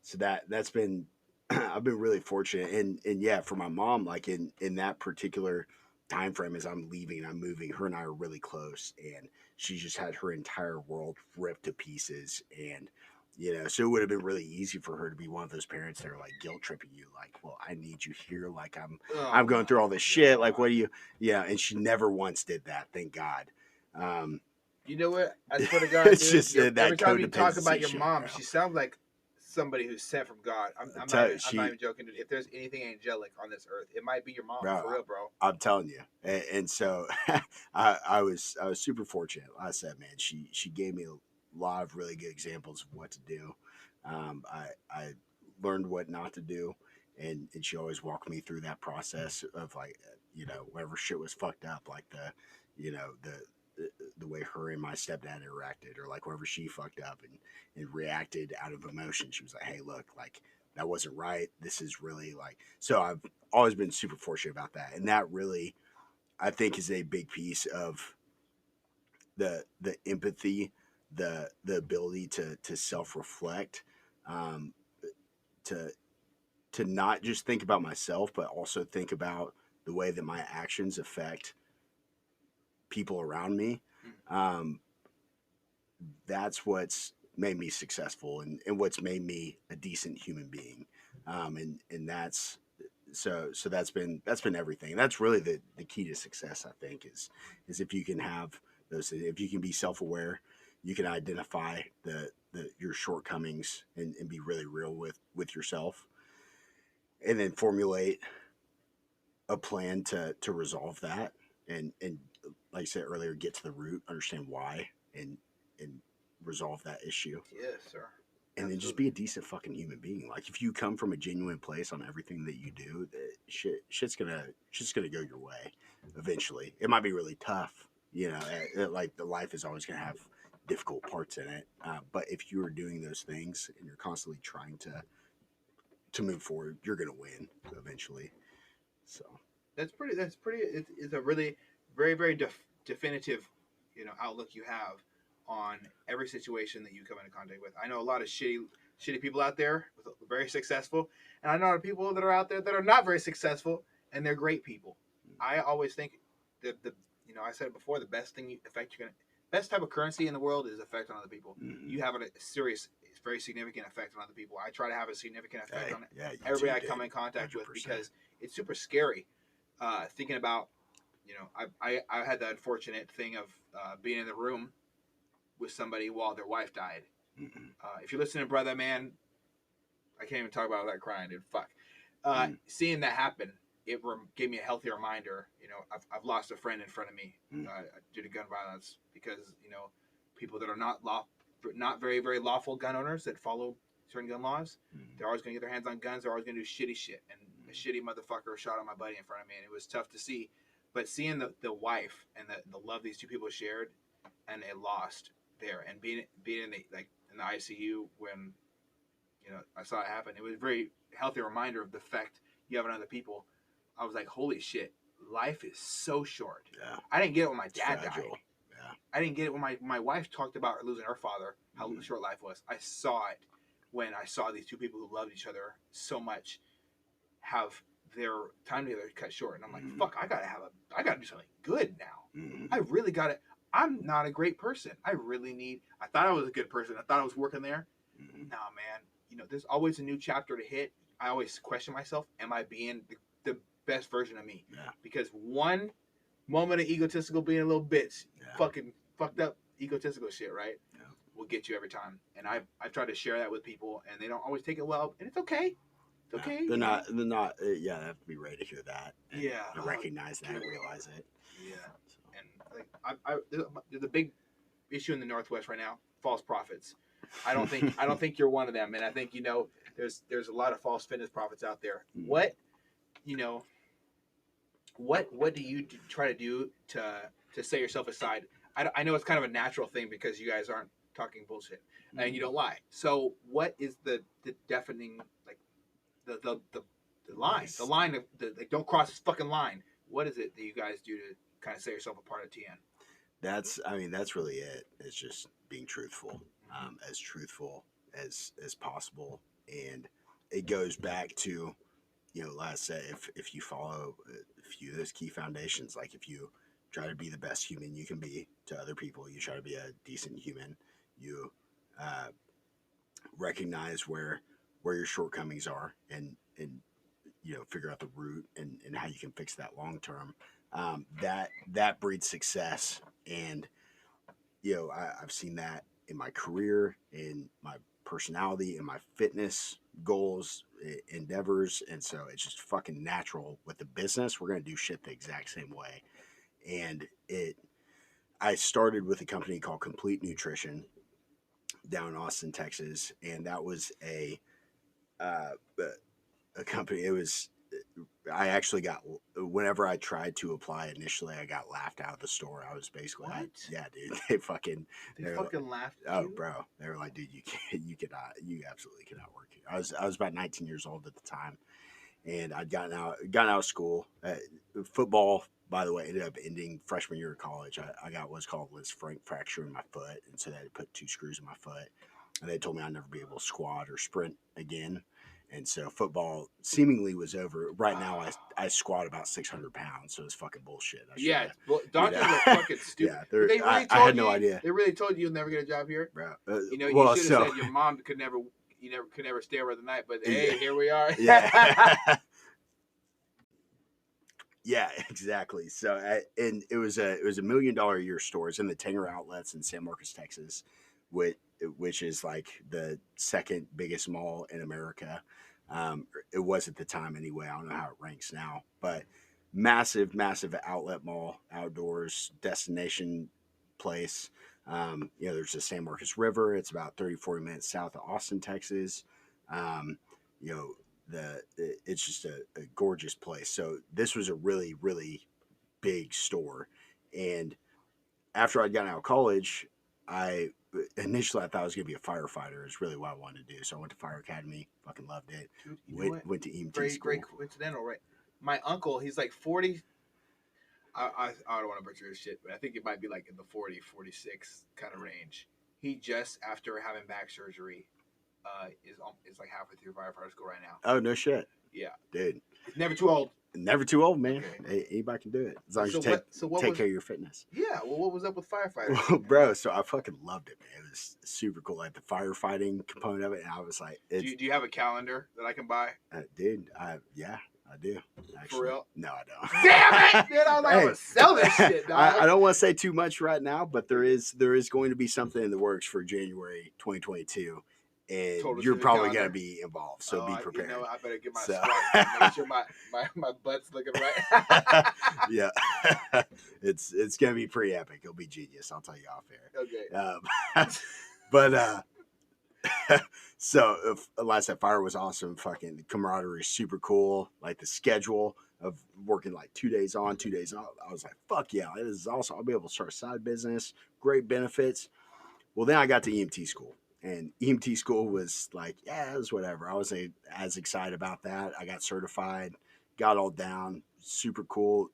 so that's been I've been really fortunate, and yeah, for my mom, like in that particular time frame as I'm leaving and I'm moving, her and I are really close, and she just had her entire world ripped to pieces. And So it would have been really easy for her to be one of those parents that are like guilt tripping you, like, well, I need you here, like I'm Oh going through my all this shit, like, God. what do you, and she never once did that, thank God. um You know what? I swear to God, it's dude. just Every that time you talk about codependency your shit, mom, bro. she sounds like somebody who's sent from God. I'm not Tell even. I'm not she even joking, dude. If there's anything angelic on this earth, it might be your mom, Bro, for real, bro. I'm telling you. And so I was super fortunate. Like I said, man, she gave me a lot of really good examples of what to do. I learned what not to do, and she always walked me through that process of, like, whenever shit was fucked up, like you know the the way her and my stepdad interacted, or like whenever she fucked up and reacted out of emotion. She was like, hey, look, like, that wasn't right. This is really like, so I've always been super fortunate about that. And that really, I think, is a big piece of the empathy, the ability to self-reflect, um, to not just think about myself, but also think about the way that my actions affect people around me. Um, that's what's made me successful, and what's made me a decent human being. And that's, so that's been everything. That's really the key to success, I think, is if you can have those, if you can be self-aware, you can identify the your shortcomings, and be really real with yourself, and then formulate a plan to resolve that, and like I said earlier, get to the root, understand why, and resolve that issue, Yes, sir. and then just Absolutely. be a decent fucking human being. Like, if you come from a genuine place on everything that you do, that shit's gonna go your way eventually. It might be really tough, like, the life is always gonna have difficult parts in it, but if you are doing those things and you're constantly trying to move forward, you're gonna win eventually. So That's pretty. That's pretty. It's a really very very definitive, outlook you have on every situation that you come into contact with. I know a lot of shitty people out there with very successful, and I know a lot of people that are out there that are not very successful, and they're great people. I always think the I said it before, the best thing effect you're gonna best type of currency in the world is effect on other people. mm-hmm. You have a serious, very significant effect on other people. I try to have a significant effect Hey, on yeah, you everybody too, I come dude. in contact with 100%. because it's super scary. Thinking about, I had the unfortunate thing of being in the room with somebody while their wife died. Mm-hmm. If you're listening, brother, man, I can't even talk about it without crying, dude. Fuck. Mm-hmm. Seeing that happen, gave me a healthy reminder. I've lost a friend in front of me due to gun violence because people that are not very very lawful gun owners that follow certain gun laws, they're always going to get their hands on guns. They're always going to do shitty shit. And a shitty motherfucker shot at my buddy in front of me, and it was tough to see. But seeing the wife and the love these two people shared, and it lost there, and being in the ICU when I saw it happen. It was a very healthy reminder of the effect you have on other people. I was like, holy shit, life is so short. Yeah, I didn't get it when my it's dad fragile. died. Yeah. I didn't get it when my wife talked about losing her father, how short life was. I saw it when I saw these two people who loved each other so much have their time together cut short. And I'm like, fuck, I gotta do something good now. Mm-hmm. I really gotta. I'm not a great person. I thought I was a good person. I thought I was working there. Mm-hmm. Nah, man. There's always a new chapter to hit. I always question myself: am I being the best version of me? Yeah. Because one moment of egotistical being a little bitch, Yeah. fucking fucked up egotistical shit, right? Yeah. Will get you every time. And I've tried to share that with people, and they don't always take it well, and it's okay. It's okay. They're not. They're not. Yeah, they have to be ready to hear that. And, Yeah. and recognize that and realize it. Yeah. So. And there's a big issue in the Northwest right now: false prophets. I don't think you're one of them, and I think there's a lot of false fitness prophets out there. You know what do you try to do to set yourself aside? I know it's kind of a natural thing because you guys aren't talking bullshit and you don't lie. So what is the deafening, like, the line, of like, don't cross this fucking line? What is it that you guys do to kind of set yourself apart at TN? That's really it. It's just being truthful, as truthful as possible, and it goes back to, like I said, if you follow a few of those key foundations, like, if you try to be the best human you can be to other people, you try to be a decent human, you uh, recognize where your shortcomings are, and figure out the root, and how you can fix that long term. That breeds success. And I've seen that in my career, in my personality, in my fitness goals, endeavors. And so it's just fucking natural with the business. We're going to do shit the exact same way. And I started with a company called Complete Nutrition down in Austin, Texas. And that was uh, a company. I actually got, whenever I tried to apply initially, I got laughed out of the store. I was basically What? yeah, dude. They fucking laughed at you? bro. They were like, dude, you absolutely cannot work here. I was about 19 years old at the time, and I'd gotten out of school. Football, by the way, ended up ending freshman year of college. I got what's called Liz Frank fracture in my foot, and so they had to put 2 screws in my foot, and they told me I'd never be able to squat or sprint again. And so football seemingly was over. Right now, I squat about 600 pounds, so it's fucking bullshit. Yeah, doctors are fucking stupid. Yeah, They really I told had you, no idea. They really told you you'll never get a job here, bro. You should have said your mom could never stay over the night. But hey, here we are. Yeah. Yeah, exactly. So, and it was $1 million a year store. It's in the Tanger Outlets in San Marcos, Texas, which is like the second biggest mall in America. It was at the time anyway. I don't know how it ranks now, but massive, massive outlet mall, outdoors destination place. There's the San Marcos River. It's about 30-40 minutes south of Austin, Texas. Um, you know, it's just a gorgeous place. So this was a really, really big store. And after I'd gotten out of college, initially I thought I was going to be a firefighter. Is really what I wanted to do. So I went to Fire Academy. Fucking loved it. Dude, went to EMT school. Great coincidental, right? My uncle, he's like 40. I don't want to butcher his shit, but I think it might be like in the 40, 46 kind of range. He just, after having back surgery, is like halfway through firefighter school right now. Oh, no shit. Yeah. Dude. Never too old. Never too old, man. Okay. Anybody can do it. As long as you take care of your fitness. Yeah. Well, what was up with firefighters? Well, bro, so I fucking loved it, man. It was super cool. Like the firefighting component of it. And I was like, do you have a calendar that I can buy? Dude, yeah, I do. Actually. For real? No, I don't. Damn it! Dude, I was like, I'm gonna sell this shit, dog. I don't want to say too much right now, but there is going to be something in the works for January 2022. And you're probably going to be involved, so be prepared. I better get my squat, make sure my butt's looking right. Yeah, it's going to be pretty epic. It'll be genius. I'll tell you off air. Okay. But so like I said, fire was awesome. Fucking the camaraderie is super cool. Like the schedule of working like 2 days on, 2 days off. I was like, fuck yeah, this is awesome. I'll be able to start a side business. Great benefits. Well, then I got to EMT school. And EMT school was like, yeah, it was whatever. I wasn't as excited about that. I got certified, got all down, super cool.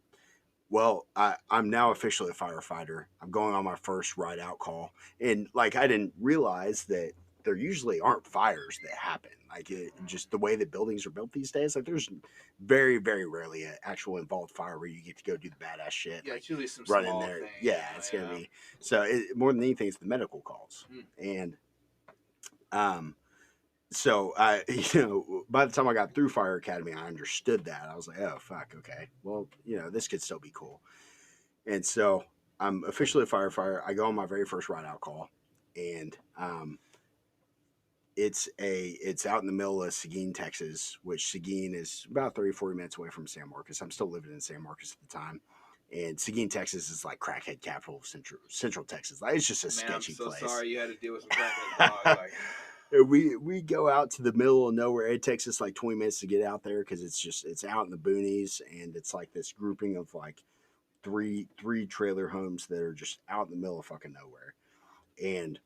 Well, I'm now officially a firefighter. I'm going on my first ride out call. And like, I didn't realize that there usually aren't fires that happen. Like just the way that buildings are built these days, like there's very, very rarely an actual involved fire where you get to go do the badass shit. Yeah, like, it's usually some run small in there. thing. Yeah, it's going to be. So more than anything, it's the medical calls. And so I, by the time I got through Fire Academy, I understood that. I was like, oh, fuck. Okay. Well, this could still be cool. And so I'm officially a firefighter. I go on my very first ride out call, and, it's out in the middle of Seguin, Texas, which Seguin is about 30-40 minutes away from San Marcos. I'm still living in San Marcos at the time. And Seguin, Texas is like crackhead capital of Central Texas. Like, it's just a sketchy place. I'm so sorry you had to deal with some crackhead dogs. We go out to the middle of nowhere. It takes us like 20 minutes to get out there because it's out in the boonies, and it's like this grouping of like three trailer homes that are just out in the middle of fucking nowhere. And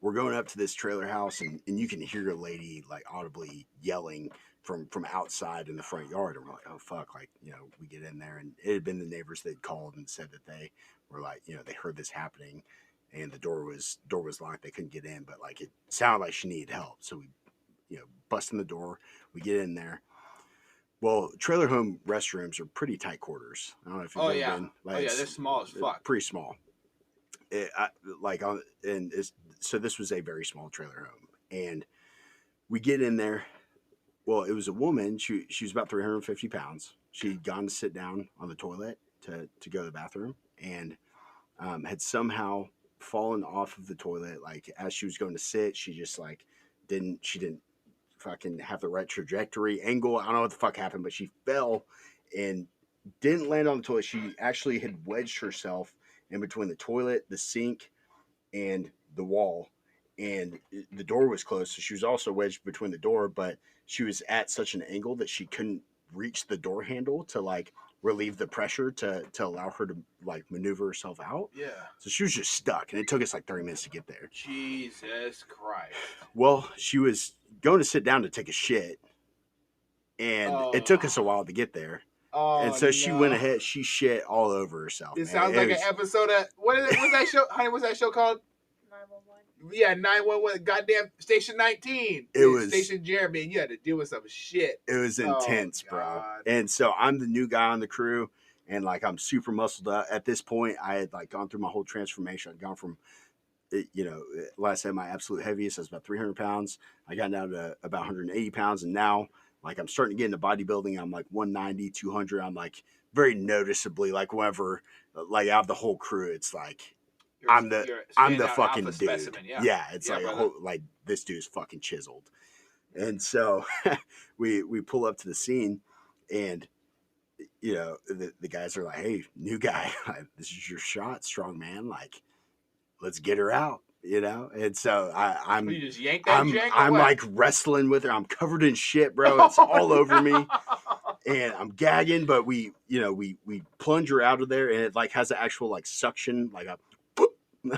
we're going up to this trailer house, and you can hear a lady like audibly yelling from outside in the front yard. And we're like, oh fuck, like, we get in there, and it had been the neighbors that called and said that they were like, they heard this happening, and the door was locked. They couldn't get in, but like it sounded like she needed help. So we, bust in the door. We get in there. Well, trailer home restrooms are pretty tight quarters. I don't know if you've ever been. Like, they're small as fuck. Pretty small. So this was a very small trailer home, And we get in there. Well, it was a woman. She was about 350 pounds. She'd gone to sit down on the toilet to go to the bathroom, and had somehow fallen off of the toilet. Like as she was going to sit, she just like didn't fucking have the right trajectory, angle. I don't know what the fuck happened, but she fell and didn't land on the toilet. She actually had wedged herself in between the toilet, the sink, and the wall. And the door was closed, so she was also wedged between the door, but she was at such an angle that she couldn't reach the door handle to like relieve the pressure to allow her to like maneuver herself out. Yeah. So she was just stuck, and it took us like 30 minutes to get there. Jesus Christ. Well, she was going to sit down to take a shit, and it took us a while to get there. Oh, and so she went ahead, she shit all over herself. It sounds like an episode of what's that show? Honey, what's that show called? 911. Yeah, 911. Goddamn Station 19. It was Station Jeremy, and you had to deal with some shit. It was intense, bro. And so I'm the new guy on the crew, and like I'm super muscled up. At this point, I had like gone through my whole transformation. I'd gone from, you know, last time my absolute heaviest, I was about 300 pounds. I got down to about 180 pounds, and now like I'm starting to get into bodybuilding. I'm like 190, 200. I'm like very noticeably like whenever like out of the whole crew, it's like I'm the fucking dude. Specimen, yeah, it's like like this dude's fucking chiseled. And so we pull up to the scene, and you know the guys are like, "Hey, new guy, this is your shot, strong man. Like, let's get her out." You know, and so I'm you just yank that I'm like wrestling with her. I'm covered in shit, bro. It's all over me, and I'm gagging. But we plunge her out of there, and it like has an actual like suction, like a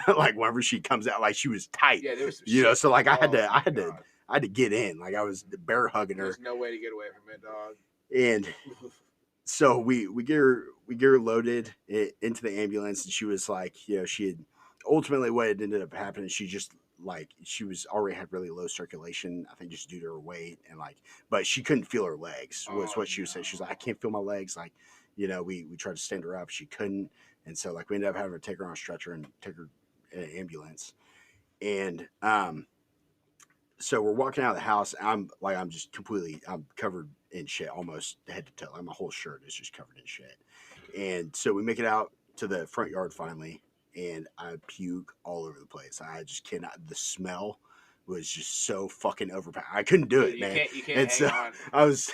like whenever she comes out, like she was tight. Yeah, there was some you know. So like I had to get in, like I was bear hugging her. There's no way to get away from it, dog. And so we get her loaded into the ambulance, and she was like, you know, she had ultimately what had ended up happening. She just like she was already had really low circulation, I think just due to her weight, and like, but she couldn't feel her legs. Was what she was saying. She was like, I can't feel my legs. Like, you know, we tried to stand her up, she couldn't, and so like we ended up having to take her on a stretcher and take her in an ambulance. And so we're walking out of the house. I'm covered in shit almost head to toe. Like my whole shirt is just covered in shit. And so we make it out to the front yard finally, and I puke all over the place. I just cannot. The smell was just so fucking overpowering. I couldn't do it, man. You can't hang on. I was.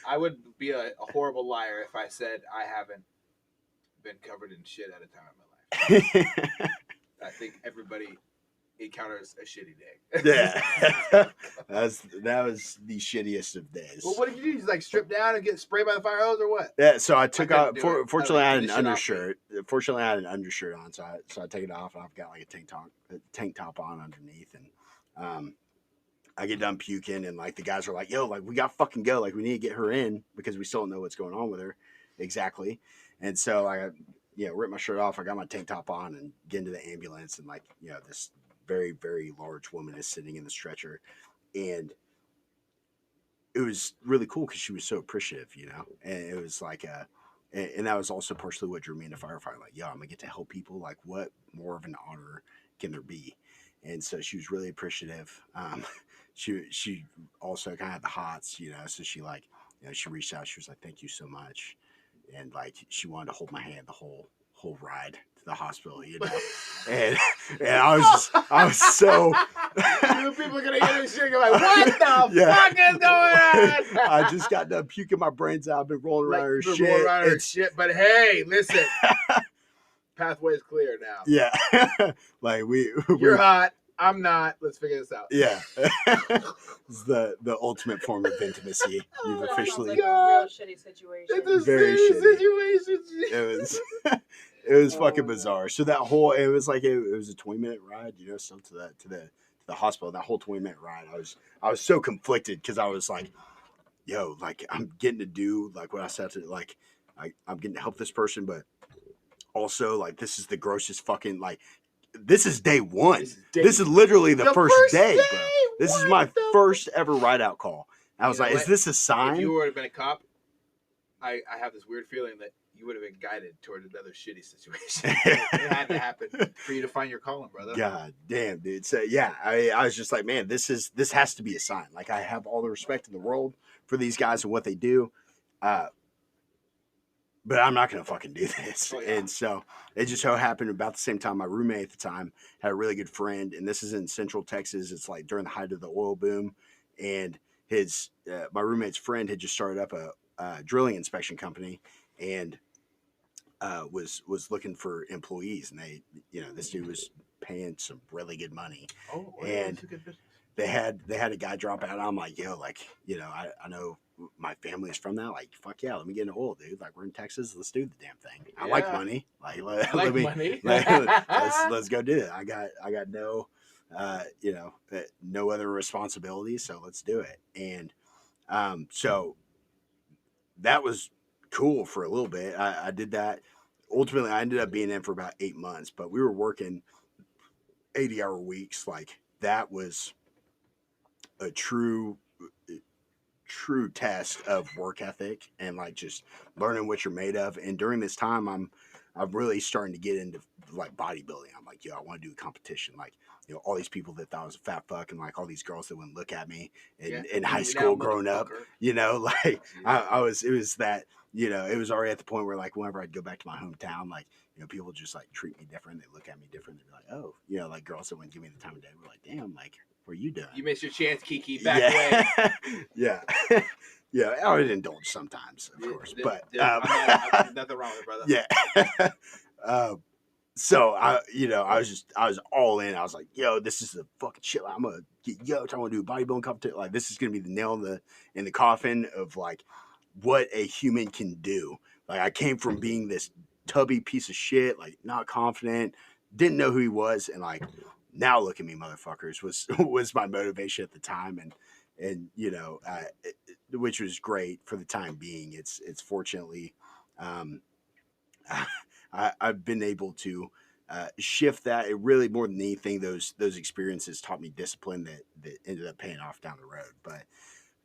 I would be a horrible liar if I said I haven't been covered in shit at a time in my life. I think everybody encounters a shitty day. Yeah, that was the shittiest of days. Well, what did you do? Just like strip down and get sprayed by the fire hose, or what? Yeah, so I took off. Fortunately, I had an undershirt. Fortunately, I had an undershirt on, so I take it off, and I've got like a tank top on underneath, and I get done puking, and like the guys are like, "Yo, like we got to fucking go. Like we need to get her in because we still don't know what's going on with her exactly." And so I, rip my shirt off. I got my tank top on and get into the ambulance, and like this very, very large woman is sitting in the stretcher, and it was really cool because she was so appreciative, and it was like and that was also partially what drew me into firefighting. Like, yo, I'm gonna get to help people. Like, what more of an honor can there be? And so she was really appreciative. She also kind of had the hots, so she she reached out. She was like, thank you so much. And like, she wanted to hold my hand the whole ride to the hospital, and I was so people are gonna hear this shit and go like, what the fuck is going on? I just got done puking my brains out. I've been rolling around her shit. But hey, listen, pathway's clear now. Yeah, like you're hot. I'm not. Let's figure this out. Yeah, it's the ultimate form of intimacy. You've officially like a real shitty situation. It's a very shitty situation. It was fucking bizarre. So that whole it was a 20-minute ride, still to the hospital. That whole 20-minute ride, I was so conflicted because I was like, yo, like I'm getting to do like what I said to like I'm getting to help this person, but also like this is the grossest fucking like. This is day one. This is literally the first day, bro. This is my first ever ride out call. I was like, is this a sign? If you would have been a cop, I have this weird feeling that you would have been guided toward another shitty situation. It had to happen for you to find your calling, brother. God damn, dude. So yeah, I was just like, man, this has to be a sign. Like, I have all the respect in the world for these guys and what they do, but I'm not gonna fucking do this. Oh, yeah. And so it just so happened about the same time my roommate at the time had a really good friend, and this is in Central Texas. It's like during the height of the oil boom, and his my roommate's friend had just started up a drilling inspection company, and was looking for employees, and this dude was paying some really good money, Oh, and that's a good business. they had a guy drop out. I'm like, yo, like, I know my family is from that. Like, fuck yeah, let me get into oil, dude. Like, we're in Texas, let's do the damn thing. I like Yeah. money. Like, I like money. let's go do it. I got no no other responsibilities, so let's do it. And so that was cool for a little bit. I did that. Ultimately, I ended up being in for about 8 months, but we were working 80-hour weeks. Like, that was a true test of work ethic and like just learning what you're made of. And during this time, I'm really starting to get into like bodybuilding. I'm like, yo, I want to do a competition. Like, all these people that thought I was a fat fuck, and like all these girls that wouldn't look at me in high school growing up, like it was that, it was already at the point where like whenever I'd go back to my hometown, like, people just like treat me different. They look at me different. They're like, oh, like girls that wouldn't give me the time of day were like, damn, like, what are you doing? You missed your chance, Kiki. Back away. Yeah. Yeah, I would indulge sometimes, of course, but nothing wrong with it, brother. Yeah. So I was all in. I was like, yo, this is the fucking shit. I'm gonna get yoked. I want to do a bodybuilding competition. Like, this is gonna be the nail in the coffin of like what a human can do. Like, I came from being this tubby piece of shit, like not confident, didn't know who he was, and like, now look at me, motherfuckers, was my motivation at the time, and which was great for the time being. It's fortunately, I've been able to shift that. It really, more than anything, those experiences taught me discipline that ended up paying off down the road. But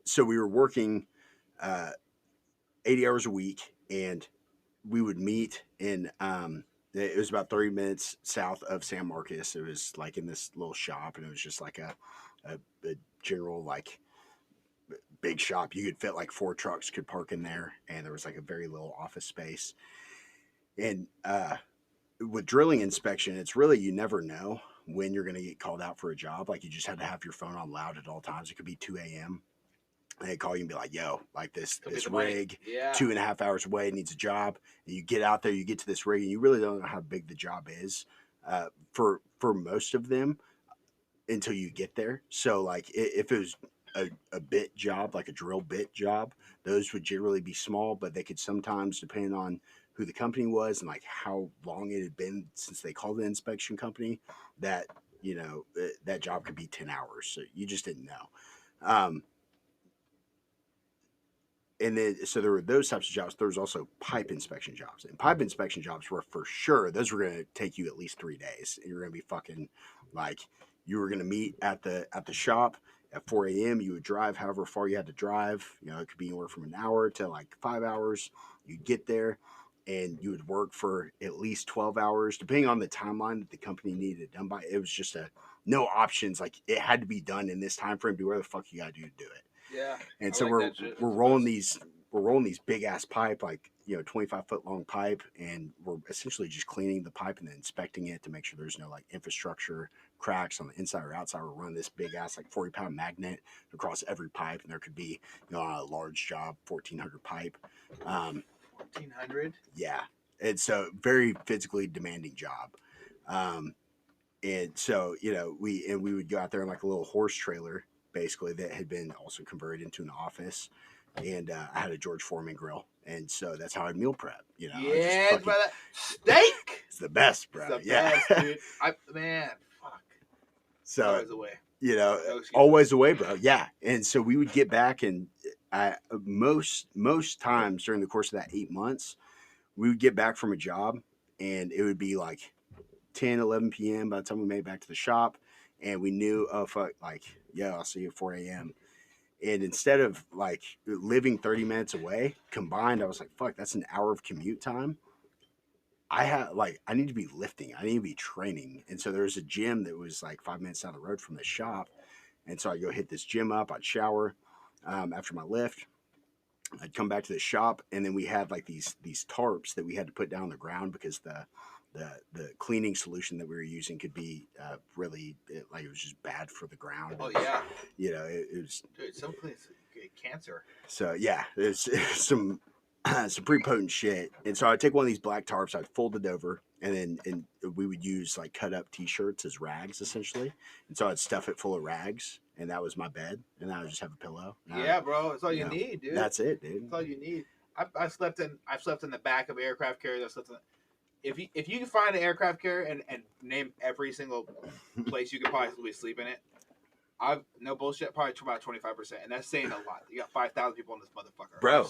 so we were working 80 hours a week, and we would meet in it was about 30 minutes south of San Marcos. It was like in this little shop, and it was just like a general like big shop. You could fit like 4 trucks could park in there, and there was like a very little office space. And with drilling inspection, it's really, you never know when you're going to get called out for a job. Like, you just have to have your phone on loud at all times. It could be 2 a.m. and they call you and be like, yo, like this rig 2.5 hours away needs a job. And you get out there, you get to this rig, and you really don't know how big the job is for most of them until you get there. So like, if it was a bit job, like a drill bit job, those would generally be small, but they could sometimes, depending on who the company was and like how long it had been since they called an inspection company, that that job could be 10 hours. So you just didn't know. And then, so there were those types of jobs. There was also pipe inspection jobs, and pipe inspection jobs were for sure, those were going to take you at least 3 days. And you're going to be fucking like, you were going to meet at the shop at 4 a.m. You would drive however far you had to drive. It could be anywhere from an hour to like 5 hours. You'd get there, and you would work for at least 12 hours, depending on the timeline that the company needed it done by. It was just no options. Like, it had to be done in this time frame. Do whatever the fuck you got to do it. Yeah. And so we're rolling these big ass pipe, like 25-foot long pipe, and we're essentially just cleaning the pipe and then inspecting it to make sure there's no like infrastructure cracks on the inside or outside. We're running this big ass like 40-pound magnet across every pipe, and there could be on a large job 1,400 pipe. 1,400. Yeah, it's a very physically demanding job. And so we would go out there in like a little horse trailer, basically, that had been also converted into an office, and I had a George Foreman grill, and so that's how I'd meal prep. Yeah, brother, steak. It's the best, bro. It's the best, dude. Fuck. So always away. Always away, bro. Yeah, and so we would get back, and most times during the course of that 8 months, we would get back from a job, and it would be like 10, 11 p.m. by the time we made it back to the shop, and we knew, oh fuck, like, yeah, I'll see you at 4 a.m. And instead of like living 30 minutes away combined, I was like, fuck, that's an hour of commute time. I need to be lifting. I need to be training. And so there was a gym that was like 5 minutes down the road from the shop. And so I go hit this gym up. I'd shower after my lift. I'd come back to the shop, and then we had like these tarps that we had to put down on the ground because the cleaning solution that we were using could be like it was just bad for the ground. Oh yeah, It was. dude. Some place cancer. So yeah, it's some pretty potent shit. And so I'd take one of these black tarps, I'd fold it over, and we would use like cut up T-shirts as rags essentially. And so I'd stuff it full of rags, and that was my bed, and then I would just have a pillow. Yeah, bro, that's all you need, dude. That's it, dude. That's all you need. I've slept in the back of aircraft carriers. I've slept in. If you can find an aircraft carrier and name every single place you could possibly sleep in it, I've no bullshit, probably about 25%, and that's saying a lot. You got 5,000 people in this motherfucker. Bro.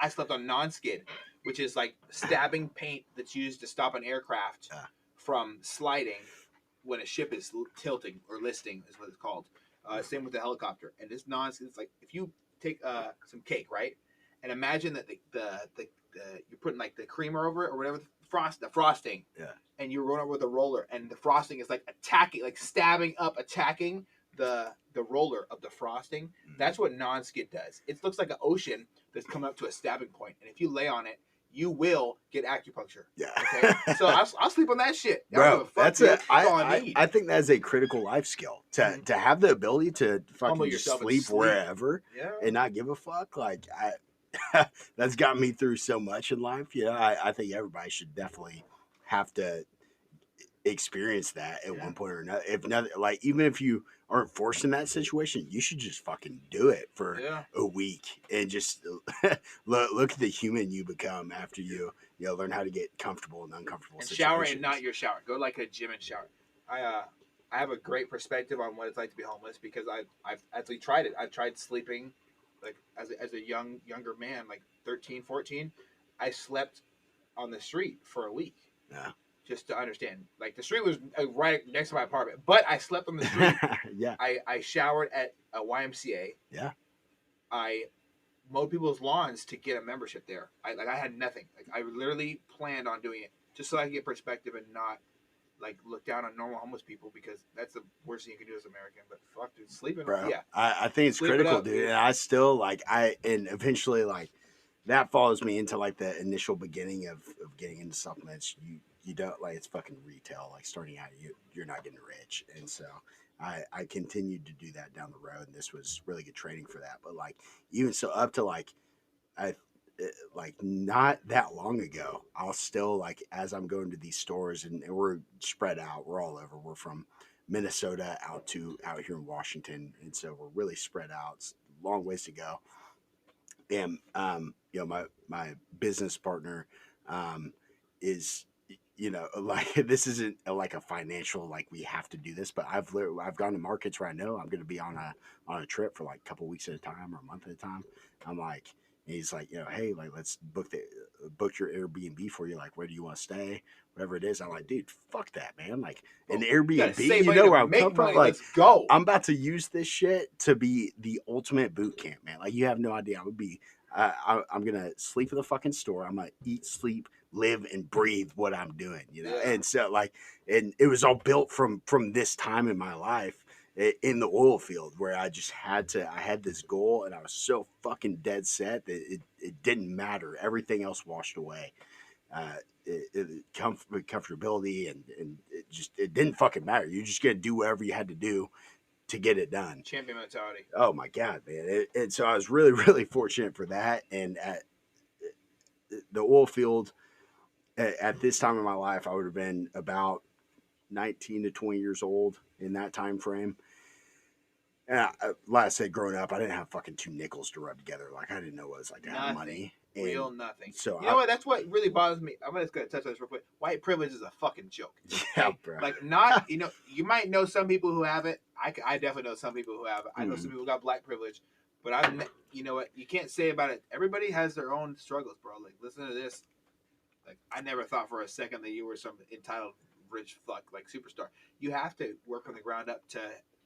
I slept on non-skid, which is like stabbing paint that's used to stop an aircraft from sliding when a ship is tilting or listing is what it's called. Same with the helicopter. And this non-skid, it's like if you take some cake, right, and imagine that the you're putting like the creamer over it or whatever, the frosting, and you're running with a roller, and the frosting is like attacking, like stabbing up, attacking the roller of the frosting. That's what non-skid does. It looks like an ocean that's coming up to a stabbing point, and if you lay on it, you will get acupuncture. Yeah. Okay. So I'll sleep on that shit, bro. That's all I need. I think that's a critical life skill to have the ability to fucking just sleep wherever and not give a fuck. Like that's got me through so much in life. You know, I think everybody should definitely have to experience that at one point or another. If not, like even if you aren't forced in that situation, you should just fucking do it for a week and just look at the human you become after you learn how to get comfortable in uncomfortable and situations. Shower and not your shower. Go like a gym and shower. I have a great perspective on what it's like to be homeless because I've actually tried it. I've tried sleeping like as a younger man, like 13, 14. I slept on the street for a week. Yeah. Just to understand, like the street was right next to my apartment, but I slept on the street. Yeah. I showered at a YMCA. Yeah. I mowed people's lawns to get a membership there. I had nothing. Like I literally planned on doing it just so I could get perspective and not like look down on normal homeless people because that's the worst thing you can do as an American. But fuck, dude, sleeping. Bro, yeah. I think it's critical, dude. And I still and eventually like that follows me into like the initial beginning of getting into supplements. You don't like it's fucking retail. Like starting out, you're not getting rich, and so I continued to do that down the road, and this was really good training for that. But like even so, up to like not that long ago, I'll still like as I'm going to these stores, and we're spread out. We're all over. We're from Minnesota out here in Washington, and so we're really spread out. It's a long ways to go. And my business partner is. Like this isn't like a financial like we have to do this, but I've gone to markets where I know I'm going to be on a trip for like a couple weeks at a time or a month at a time. I'm like, he's like, hey, like let's book your Airbnb for you. Like, where do you want to stay? Whatever it is. I'm like, dude, fuck that, man. Like an Airbnb, you know where I'm coming from. Like, let's go. I'm about to use this shit to be the ultimate boot camp, man. Like you have no idea. I'm gonna sleep in the fucking store. I'm gonna eat, sleep, live, and breathe what I'm doing, And so and it was all built from this time in my life in the oil field where I just I had this goal and I was so fucking dead set that it didn't matter. Everything else washed away. Comfortability and it didn't fucking matter. You're just gonna do whatever you had to do to get it done. Champion mentality. Oh my God, man. And so I was really, really fortunate for that. And at the oil field at this time in my life, I would have been about 19 to 20 years old in that time frame. And like I said, growing up, I didn't have fucking two nickels to rub together. Like I didn't know what it was like to have money. Real nothing. So you know what? That's what really bothers me. I'm just gonna touch on this real quick. White privilege is a fucking joke. Yeah, bro. Like not, you might know some people who have it. I definitely know some people who have it. I know some people who got black privilege, but you know what? You can't say about it. Everybody has their own struggles, bro. Like listen to this. Like I never thought for a second that you were some entitled rich fuck like superstar. You have to work from the ground up to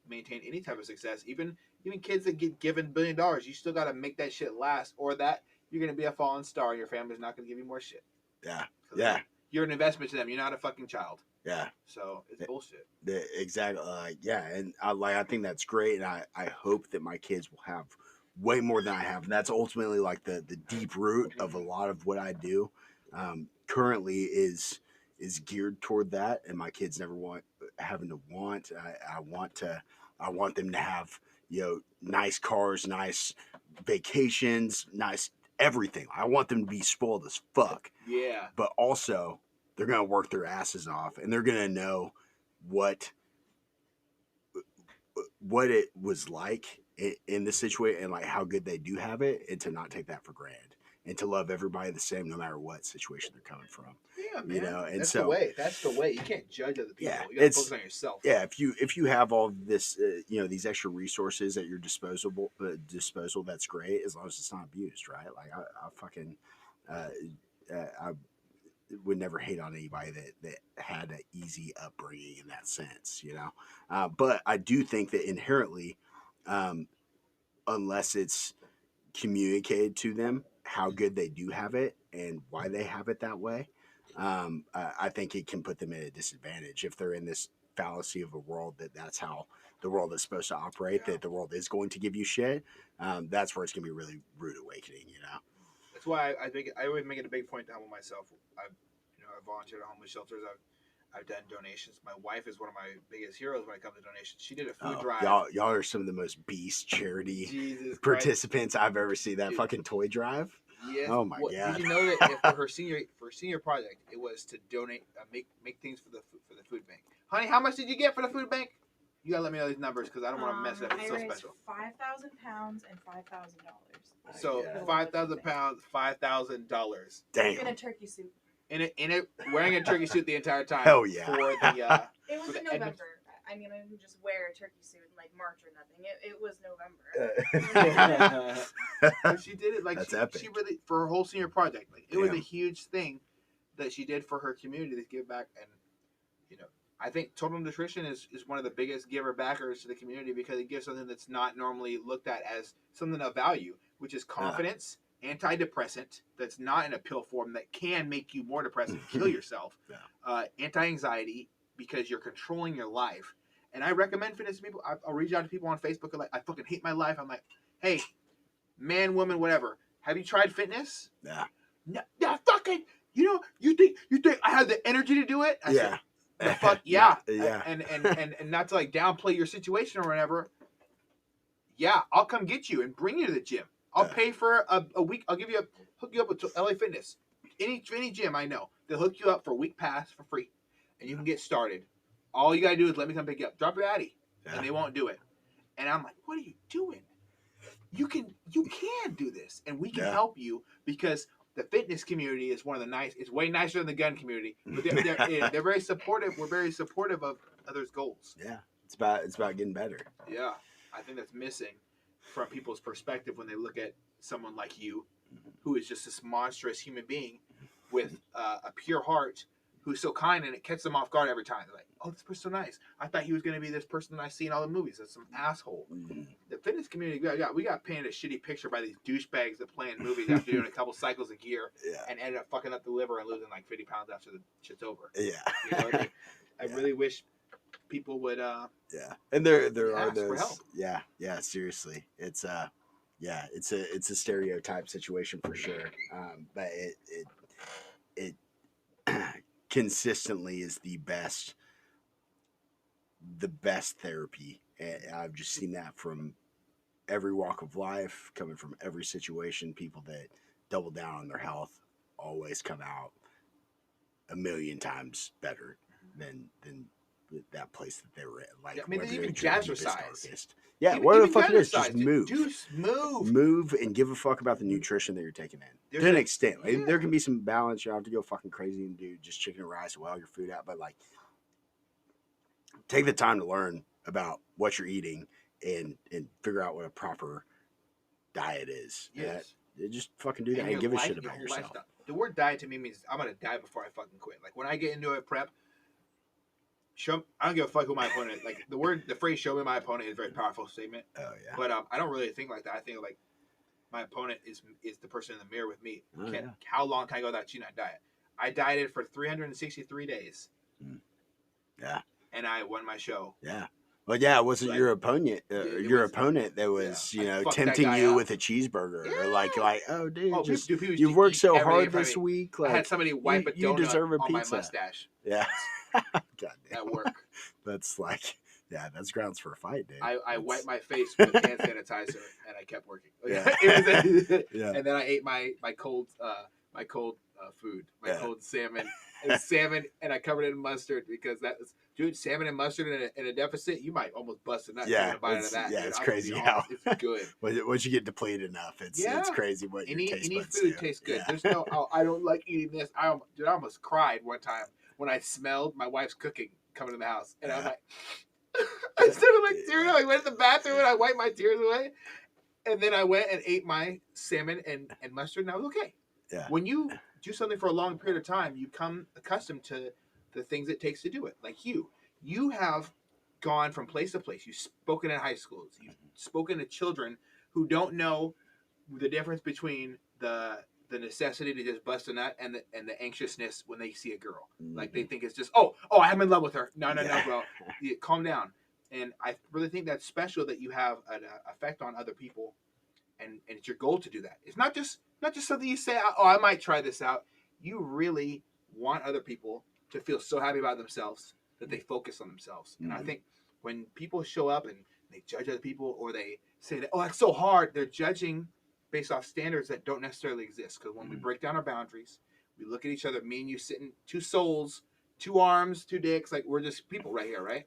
maintain any type of success. Even kids that get given $1 billion, you still got to make that shit last, or that you're gonna be a fallen star. And your family's not gonna give you more shit. Yeah. Yeah. You're an investment to them. You're not a fucking child. Yeah. So it's bullshit. Exactly. Yeah, and I think that's great, and I hope that my kids will have way more than I have, and that's ultimately like the deep root of a lot of what I do. Currently is geared toward that, and my kids never want having to want. I want them to have nice cars, nice vacations, nice everything. I want them to be spoiled as fuck. Yeah. But also, they're gonna work their asses off, and they're gonna know what it was like in this situation, and like how good they do have it, and to not take that for granted, and to love everybody the same no matter what situation they're coming from. Yeah, man. And that's so the way. That's the way. You can't judge other people. Yeah, you gotta focus on yourself. Yeah, if you have all this, these extra resources at your disposal, that's great as long as it's not abused, right? Like I fucking, I would never hate on anybody that had an easy upbringing in that sense, but I do think that inherently, unless it's communicated to them how good they do have it and why they have it that way, I think it can put them at a disadvantage if they're in this fallacy of a world that's how the world is supposed to operate, that the world is going to give you shit. That's where it's going to be really rude awakening, That's why I always make it a big point to humble myself. I volunteered at homeless shelters. I've done donations. My wife is one of my biggest heroes when it comes to donations. She did a food drive. Y'all are some of the most beast charity participants I've ever seen. That fucking toy drive. Yes. Oh my god. Did you know that for her senior project, it was to donate, make things for the food bank. Honey, how much did you get for the food bank? You gotta let me know these numbers because I don't want to mess it up. It's so special. 5,000 pounds and $5,000. So 5,000 pounds, $5,000. Damn. In a turkey suit. In it, wearing a turkey suit the entire time. Hell yeah. For the it was in November. I mean, I didn't just wear a turkey suit in like March or nothing. It was November. But she did it like That's she epic. really, for her whole senior project. Like it was a Damn. huge thing that she did for her community to give back. And I think Total Nutrition is one of the biggest giver backers to the community because it gives something that's not normally looked at as something of value, which is confidence, antidepressant that's not in a pill form that can make you more depressed and kill yourself, anti-anxiety because you're controlling your life. And I recommend fitness to people. I'll reach out to people on Facebook like, I fucking hate my life. I'm like, hey, man, woman, whatever. Have you tried fitness? Yeah. No, fucking. You think I have the energy to do it? I said, the fuck yeah. Yeah. And not to like downplay your situation or whatever. Yeah, I'll come get you and bring you to the gym. I'll pay for a week. I'll hook you up with LA Fitness. Any gym I know, they'll hook you up for a week pass for free, and you can get started. All you gotta do is let me come pick you up. Drop your Addy, and they won't do it. And I'm like, what are you doing? You can do this, and we can help you because the fitness community is it's way nicer than the gun community. But they're very supportive. We're very supportive of others' goals. Yeah, it's about getting better. Yeah, I think that's missing from people's perspective when they look at someone like you, who is just this monstrous human being with a pure heart, who's so kind, and it catches them off guard every time. They're like, oh, this person's so nice. I thought he was going to be this person that I see in all the movies. That's some asshole. Mm-hmm. The fitness community, we got painted a shitty picture by these douchebags that play in movies after doing a couple cycles of gear and ended up fucking up the liver and losing like 50 pounds after the shit's over. Yeah. You know what I mean? I really wish people would and there are ask for those help. yeah seriously, it's a stereotype situation for sure, but it consistently is the best therapy, and I've just seen that from every walk of life, coming from every situation. People that double down on their health always come out a million times better than that place that they were in. Like, I mean, they even jazzercise. Yeah, Even whatever the fuck it is, jazzercise, just move. Move and give a fuck about the nutrition that you're taking in. To an extent. Like, there can be some balance. You don't have to go fucking crazy and do just chicken and rice while your food out. But, like, take the time to learn about what you're eating and figure out what a proper diet is. Yes. Just fucking do that and give a shit about yourself. Lifestyle. The word diet to me means I'm going to die before I fucking quit. Like, when I get into a prep, I don't give a fuck who my opponent is. Like the phrase "show me my opponent" is a very powerful statement. Oh yeah. But I don't really think like that. I think like my opponent is the person in the mirror with me. Oh, yeah. How long can I go without cheating on diet? I dieted for 363 days. Yeah. And I won my show. Yeah. Well, yeah, it wasn't Like, your opponent. Your opponent that was, tempting you with a cheeseburger, or like, oh, dude, people you've worked so hard this week. Like, I had somebody wipe a donut deserve a on pizza. my mustache. Yeah. God damn. At work. That's like, yeah, that's grounds for a fight, dude. I wiped my face with hand sanitizer and I kept working. Yeah. Yeah. And then I ate my cold food, my cold salmon. And salmon, and I covered it in mustard because dude, salmon and mustard in a deficit, you might almost bust a nut. Yeah, a bite of that. Yeah, dude, it's crazy how it's good. Once you get depleted enough, it's crazy what your taste buds food do. tastes good. Yeah. There's no, I don't like eating this. I almost cried one time when I smelled my wife's cooking coming to the house, and I was like, I started like tearing up. I went to the bathroom and I wiped my tears away, and then I went and ate my salmon and mustard, and I was okay. Yeah. When you do something for a long period of time, you become accustomed to the things it takes to do it. Like you have gone from place to place. You've spoken in high schools. You've spoken to children who don't know the difference between the necessity to just bust a nut and the anxiousness when they see a girl. Mm-hmm. Like they think it's just, oh, I'm in love with her. No, bro. Calm down. And I really think that's special that you have an effect on other people, and it's your goal to do that. It's not just something you say, oh, I might try this out. You really want other people to feel so happy about themselves that they focus on themselves. Mm-hmm. And I think when people show up and they judge other people, or they say that, oh, that's so hard, they're judging based off standards that don't necessarily exist. Because when we break down our boundaries, we look at each other, me and you sitting, two souls, two arms, two dicks, like we're just people right here, right?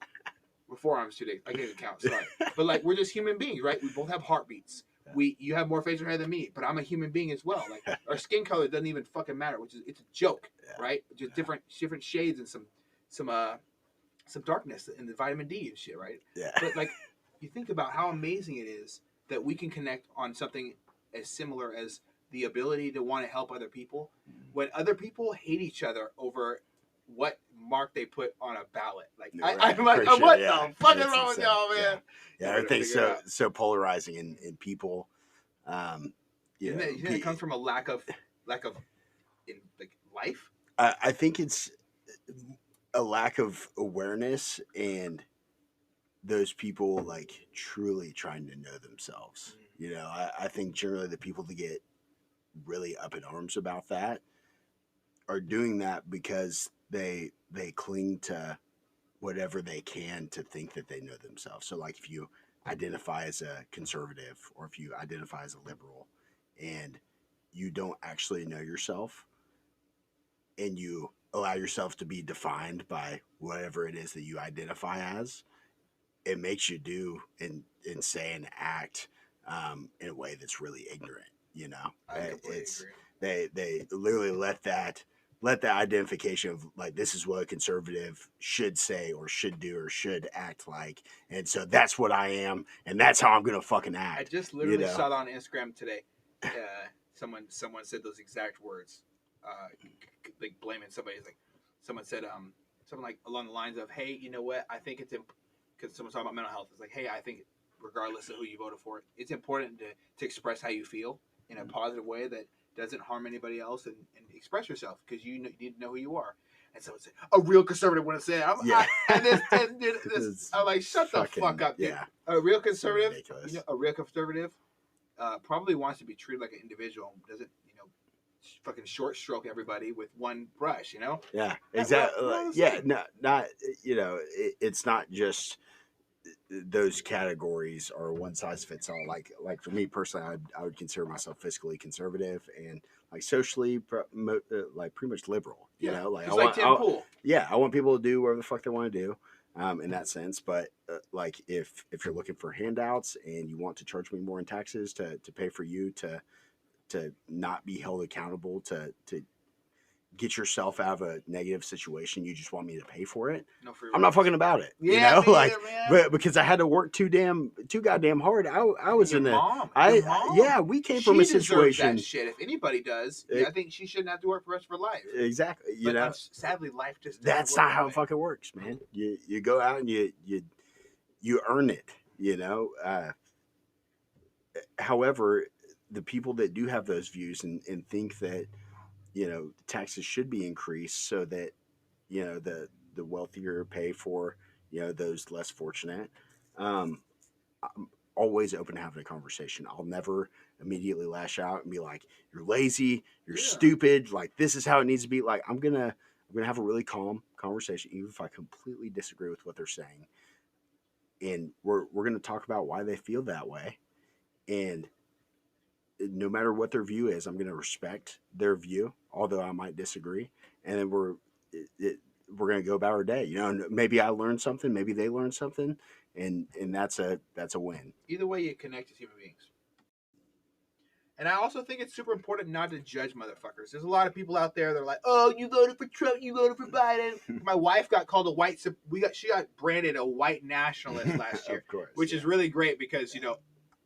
We're 4 arms, 2 dicks. I can't even count, sorry. But like we're just human beings, right? We both have heartbeats. You have more facial hair than me, but I'm a human being as well. Like our skin color doesn't even fucking matter, it's a joke, right? Just different shades and some darkness in the vitamin D and shit, right? Yeah. But like you think about how amazing it is that we can connect on something as similar as the ability to want to help other people, when other people hate each other over what mark they put on a ballot. Like I'm like, what the fuck is wrong with y'all, man? Yeah, everything's so polarizing in people. You know, it comes from a lack of in like life. I think it's a lack of awareness and those people like truly trying to know themselves. Mm-hmm. You know, I think generally the people that get really up in arms about that are doing that because they cling to whatever they can to think that they know themselves. So like if you identify as a conservative or if you identify as a liberal and you don't actually know yourself and you allow yourself to be defined by whatever it is that you identify as, it makes you do and say and act in a way that's really ignorant. You know, it's agree. They literally let that identification of like, this is what a conservative should say or should do or should act like, and so that's what I am, and that's how I'm gonna fucking act. I just literally saw that on Instagram today. Someone said those exact words, like blaming somebody. Like someone said something like along the lines of, hey, you know what, I think it's because someone's talking about mental health. It's like, hey, I think regardless of who you voted for, it's important to express how you feel in a positive way that doesn't harm anybody else, and express yourself, because you need to know who you are. And someone said, a real conservative wouldn't say it. I'm like, shut the fuck up, dude. Yeah. A real conservative, a real conservative probably wants to be treated like an individual, doesn't, fucking short stroke everybody with one brush, Yeah, exactly. Not, it's not just those categories are one size fits all. Like for me personally, I would consider myself fiscally conservative and like socially like pretty much liberal. You know, like I want people to do whatever the fuck they want to do, in that sense. But like if you're looking for handouts and you want to charge me more in taxes to pay for you to not be held accountable to get yourself out of a negative situation. You just want me to pay for it. No free I'm not rides. fucking about it. Yeah, you know, me like, either, man. but because I had to work too goddamn hard. I was your in mom, a, your mom, yeah, we came from a deserves situation. that shit. If anybody does, It- I think she shouldn't have to work for the rest of her life. Exactly. You But know, sadly, life just doesn't that's work not that how way. it fucking works, man. You go out and you earn it. You know. However, the people that do have those views and think that taxes should be increased so that the wealthier pay for those less fortunate. Um, I'm always open to having a conversation. I'll never immediately lash out and be like, "You're lazy, you're stupid." Like this is how it needs to be. Like I'm gonna have a really calm conversation, even if I completely disagree with what they're saying, and we're gonna talk about why they feel that way, and no matter what their view is, I'm going to respect their view, although I might disagree. And then we're going to go about our day. Maybe I learned something, maybe they learned something, and that's a win. Either way, you connect as human beings. And I also think it's super important not to judge motherfuckers. There's a lot of people out there that are like, "Oh, you voted for Trump, you voted for Biden." My wife got called a white. She got branded a white nationalist last year, Of course, which is really great because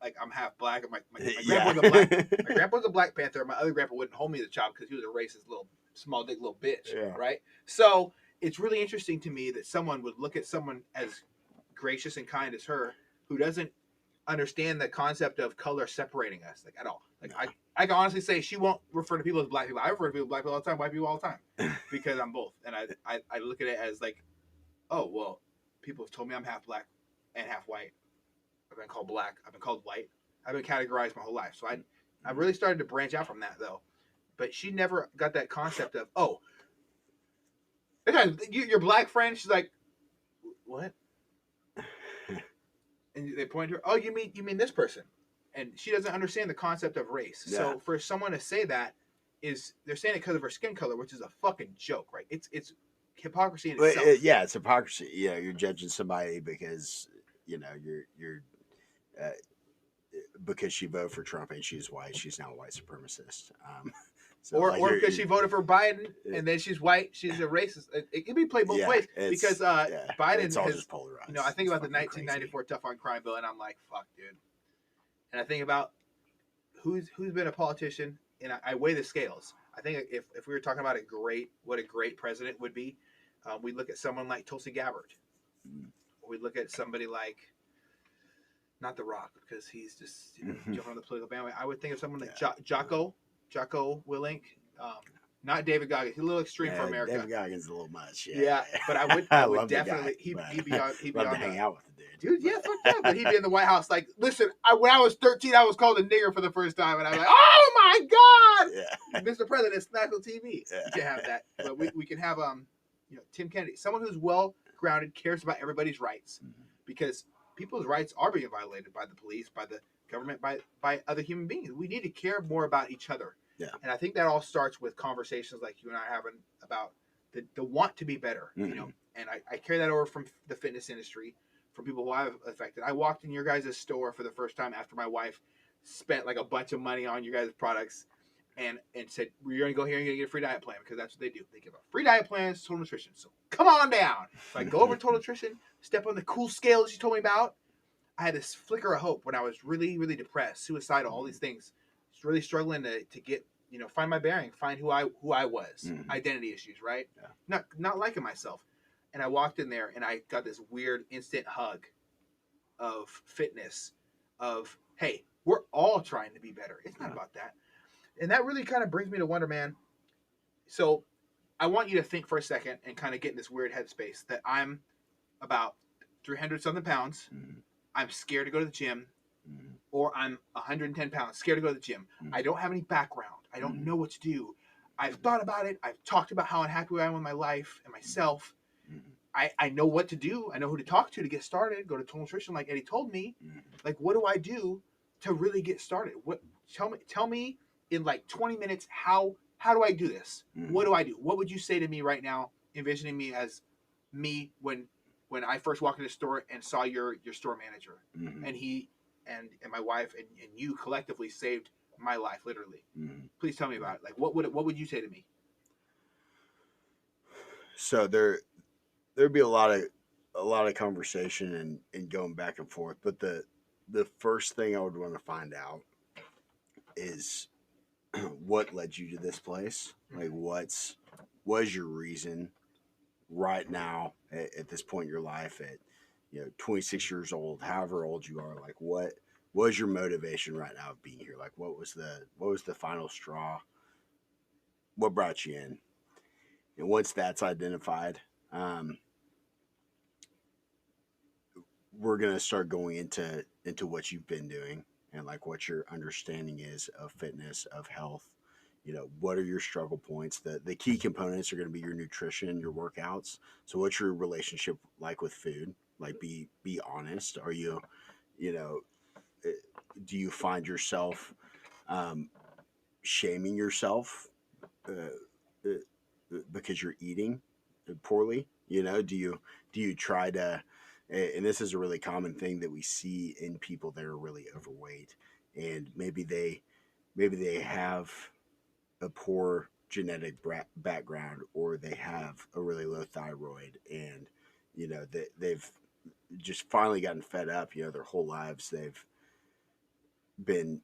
like I'm half black. And my Yeah. grandpa's a black. My grandpa's a Black Panther. My other grandpa wouldn't hold me to the job because he was a racist little small dick little bitch. Yeah. Right. So it's really interesting to me that someone would look at someone as gracious and kind as her who doesn't understand the concept of color separating us like at all. Like I can honestly say she won't refer to people as black people. I refer to people as black people all the time, white people all the time, because I'm both. And I look at it as like, oh well, people have told me I'm half black and half white. I've been called black. I've been called white. I've been categorized my whole life. So I really started to branch out from that though. But she never got that concept of your black friend. She's like, what? And they point to her, oh, you mean this person, and she doesn't understand the concept of race. Yeah. So for someone to say that they're saying it because of her skin color, which is a fucking joke, right? It's hypocrisy in itself. It's hypocrisy. You're judging somebody because you're because she voted for Trump and she's white. She's now a white supremacist. So or because she voted for Biden and then she's white, she's a racist. It can be played both ways because Biden it's all just polarized. I think about the 1994 crazy. Tough on Crime bill, and I'm like, fuck, dude. And I think about who's been a politician, and I weigh the scales. I think if we were talking about what a great president would be, we'd look at someone like Tulsi Gabbard. Or we'd look at somebody like, not The Rock, because he's just jumping on the political bandwagon. I would think of someone like Jocko Willink, not David Goggins. He's a little extreme for America. David Goggins is a little much. Yeah, but I would definitely he'd be on to hang out with the dude. Yeah, fuck that. But he'd be in the White House. Like, listen, when I was 13, I was called a nigger for the first time, and I was like, oh my god, Mr. President, it's national TV. Yeah. You can have that, but we can have Tim Kennedy, someone who's well grounded, cares about everybody's rights, because people's rights are being violated by the police, by the government, by other human beings. We need to care more about each other. Yeah. And I think that all starts with conversations like you and I are having about the want to be better, and I carry that over from the fitness industry, from people who I've affected. I walked in your guys' store for the first time after my wife spent like a bunch of money on your guys' products and said, you're going to go here and you're going to get a free diet plan, because that's what they do. They give out free diet plans, Total Nutrition. So come on down. So I go over to Total Nutrition, step on the cool scale that you told me about. I had this flicker of hope when I was really, really depressed, suicidal, all these things. Just really struggling to get, find my bearing, find who I was, identity issues, right? Yeah. Not liking myself. And I walked in there and I got this weird instant hug of fitness, of, hey, we're all trying to be better. It's not about that. And that really kind of brings me to wonder, man. So I want you to think for a second and kind of get in this weird headspace that I'm about 300 something pounds. I'm scared to go to the gym, or I'm 110 pounds, scared to go to the gym. I don't have any background. I don't know what to do. I've thought about it. I've talked about how unhappy I am with my life and myself. I know what to do. I know who to talk to get started. Go to Total Nutrition like Eddie told me. Like, what do I do to really get started? Tell me in like 20 minutes, how do I do this? What do I do? What would you say to me right now, envisioning me as me when I first walked in the store and saw your store manager, and he and my wife and you collectively saved my life, literally. Please tell me about it. Like, what would you say to me? So there'd be a lot of conversation and going back and forth. But the first thing I would want to find out is what led you to this place. Like, what is your reason right now at this point in your life at 26 years old, however old you are? Like, what was your motivation right now of being here? Like, what was the final straw? What brought you in? And once that's identified, um, we're gonna start going into what you've been doing and like what your understanding is of fitness, of health. What are your struggle points? The key components are going to be your nutrition, your workouts. So what's your relationship like with food? Like, be honest. Are you, you know eh, do you find yourself um, shaming yourself uh, because you're eating poorly? Do you try to, and this is a really common thing that we see in people that are really overweight, and maybe they have a poor genetic background, or they have a really low thyroid, and they've just finally gotten fed up. Their whole lives they've been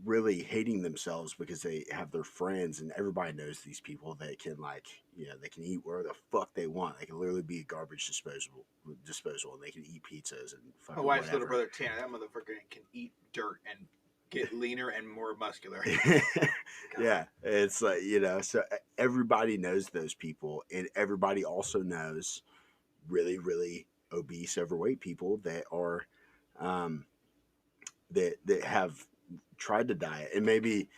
really hating themselves because they have their friends, and everybody knows these people that can, like, they can eat where the fuck they want. They can literally be a garbage disposal, and they can eat pizzas and My fucking wife's little whatever. brother Tanner, that motherfucker can eat dirt and get leaner and more muscular. Yeah, it's like, so everybody knows those people, and everybody also knows really, really obese, overweight people that are um, that have tried to diet, and maybe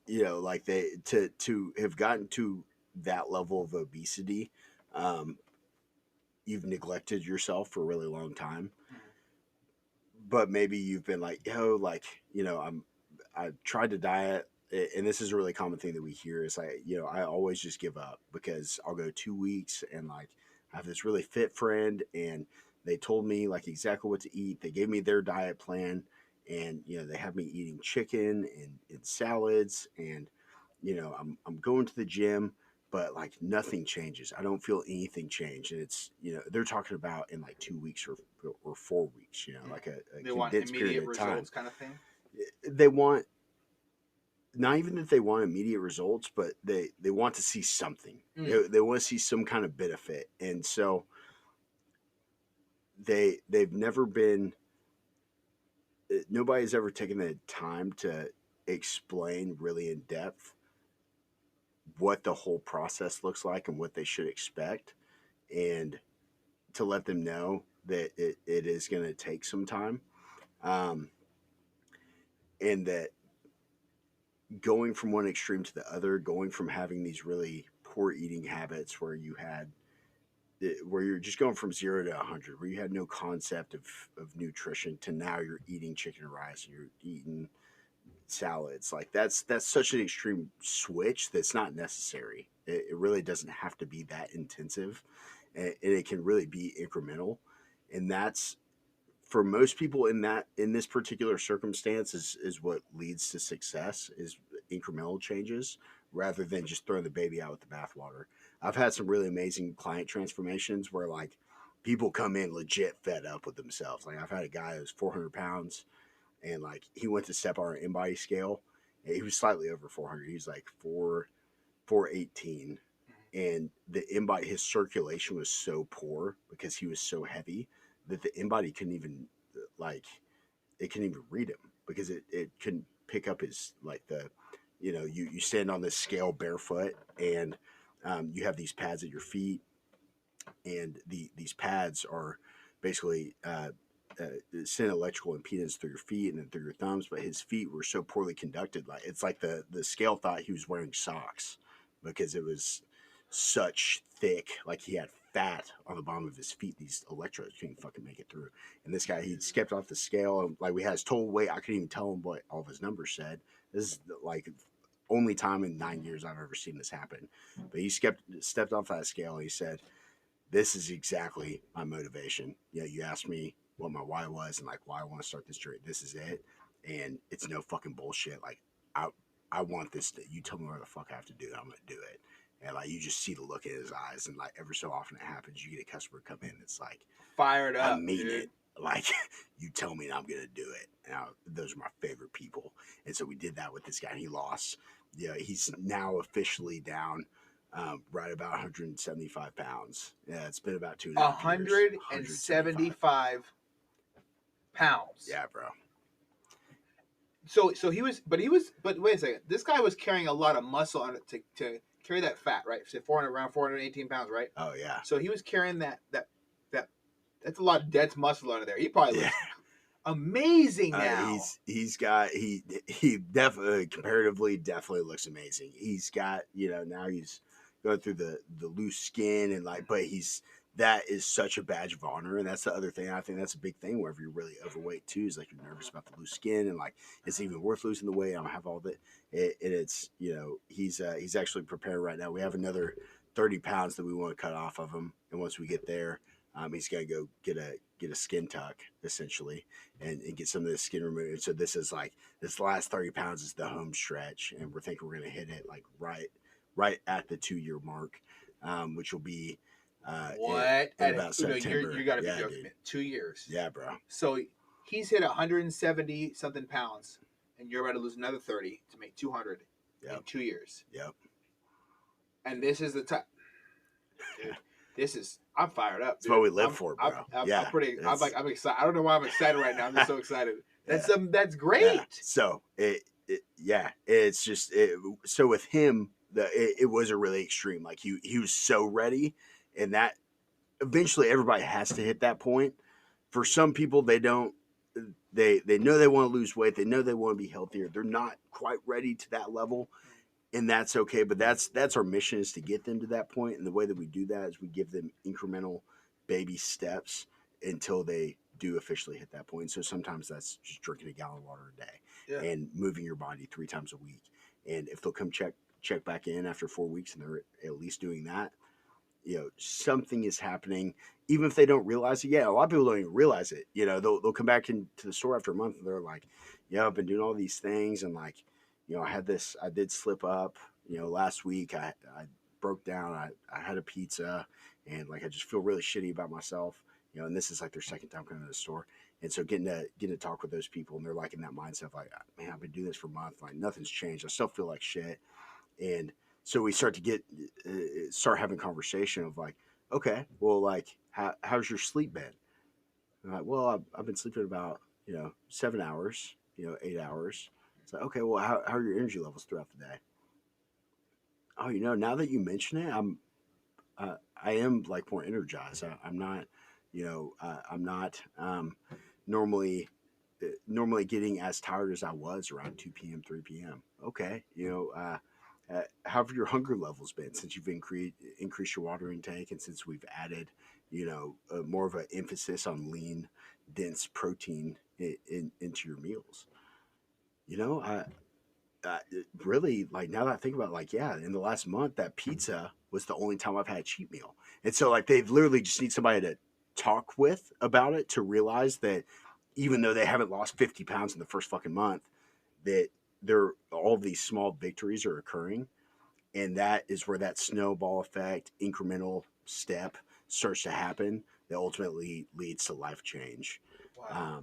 like they to have gotten to that level of obesity. um, you've neglected yourself for a really long time, but maybe you've been like, yo, like, I tried to diet, and this is a really common thing that we hear is like, I always just give up because I'll go 2 weeks, and like, I have this really fit friend, and they told me like exactly what to eat. They gave me their diet plan, and they have me eating chicken and salads, and I'm going to the gym, but like nothing changes. I don't feel anything change, and it's they're talking about in like 2 weeks or 4 weeks, like a They want condensed period immediate of time. results, kind of thing. They want, not even that they want immediate results, but they want to see something. They want to see some kind of benefit, and so they've never been. Nobody's ever taken the time to explain really in depth what the whole process looks like and what they should expect, and to let them know that it is going to take some time, um, and that going from one extreme to the other, going from having these really poor eating habits where you're just going from 0 to 100, where you had no concept of nutrition, to now you're eating chicken and rice, and you're eating salads. Like, that's such an extreme switch that's not necessary. It really doesn't have to be that intensive, and it can really be incremental, and that's, for most people in this particular circumstance, is what leads to success, is incremental changes rather than just throwing the baby out with the bathwater. I've had some really amazing client transformations where, like, people come in legit fed up with themselves. Like, I've had a guy who's 400 pounds, and like, he went to step on our in-body scale, and he was slightly over 400. He's like 418, and the in-body, his circulation was so poor because he was so heavy that the in-body couldn't even, like, it couldn't even read him because it couldn't pick up his, like, you stand on this scale barefoot, and you have these pads at your feet, and these pads are basically send electrical impedance through your feet and then through your thumbs. But his feet were so poorly conducted, like, it's like the scale thought he was wearing socks because it was such thick, like he had fat on the bottom of his feet. These electrodes couldn't fucking make it through. And this guy, he stepped off the scale, and like, we had his total weight. I couldn't even tell him what all of his numbers said. This is like only time in 9 years I've ever seen this happen. But he stepped off that scale, and he said, this is exactly my motivation. You asked me what my why was and like why I want to start this journey. This is it, and it's no fucking bullshit. Like, I want this. You tell me where the fuck I have to do it, I'm gonna do it. and like you just see the look in his eyes, and like every so often it happens, you get a customer come in, it's like, Fired I up, mean dude. it. Like, you tell me I'm gonna do it. Now, those are my favorite people, and so we did that with this guy. And he lost. Yeah, he's now officially down, right about 175 pounds. Yeah, it's been about 2.5 years. 175 pounds. Yeah, bro. So but wait a second. This guy was carrying a lot of muscle on it to carry that fat, right? So around 418 pounds, right? Oh yeah. So he was carrying that that's a lot of dense muscle under there. He probably looks amazing now. He definitely comparatively definitely looks amazing. He's got, now he's going through the loose skin, and like, but that is such a badge of honor, and that's the other thing. I think that's a big thing wherever you're really overweight too, is like you're nervous about the loose skin, and like it's even worth losing the weight. I don't have all that. It's he's actually prepared right now. We have another 30 pounds that we want to cut off of him, and once we get there, he's gonna go get a skin tuck essentially, and get some of this skin removed. And so this is like, this last 30 pounds is the home stretch, and we're thinking we're gonna hit it like right at the 2-year mark, which will be What? in about September. You got to be joking. Dude. 2 years. Yeah, bro. So he's hit 170 something pounds, and you're about to lose another 30 to make 200 in 2 years. Yep. And this is the time. This is. I'm fired up. That's what we live for, bro. I'm excited. I don't know why I'm excited right now. I'm just so excited. That's great. Yeah. So it's just so with him, it was a really extreme. Like he was so ready, and that eventually everybody has to hit that point. For some people, they don't. They know they want to lose weight. They know they want to be healthier. They're not quite ready to that level, and that's okay. But that's our mission, is to get them to that point. And the way that we do that is we give them incremental baby steps until they do officially hit that point. So sometimes that's just drinking a gallon of water a day and moving your body 3 times a week. And if they'll come check back in after 4 weeks and they're at least doing that, something is happening, even if they don't realize it. Yeah, a lot of people don't even realize it. They'll come back into the store after a month and they're like, yeah, I've been doing all these things, and like, I did slip up, last week I broke down, I had a pizza, and like I just feel really shitty about myself, and this is like their second time coming to the store. And so getting to talk with those people, and they're like in that mindset of like, man, I've been doing this for a month, like nothing's changed, I still feel like shit. And so we start having conversation of like, okay, well, like, how's your sleep been? And I'm like, well, I've been sleeping about 7 hours, 8 hours. It's like, okay, well, how are your energy levels throughout the day? Oh, now that you mention it, I am like more energized. I'm not, I'm not normally getting as tired as I was around 2 p.m., 3 p.m. Okay, how have your hunger levels been since you've increased your water intake, and since we've added, more of an emphasis on lean, dense protein into your meals? Really, like, now that I think about it, like, yeah, in the last month, that pizza was the only time I've had a cheat meal. And so like they literally just need somebody to talk with about it, to realize that even though they haven't lost 50 pounds in the first fucking month, that all of these small victories are occurring. And that is where that snowball effect, incremental step starts to happen, that ultimately leads to life change. Wow.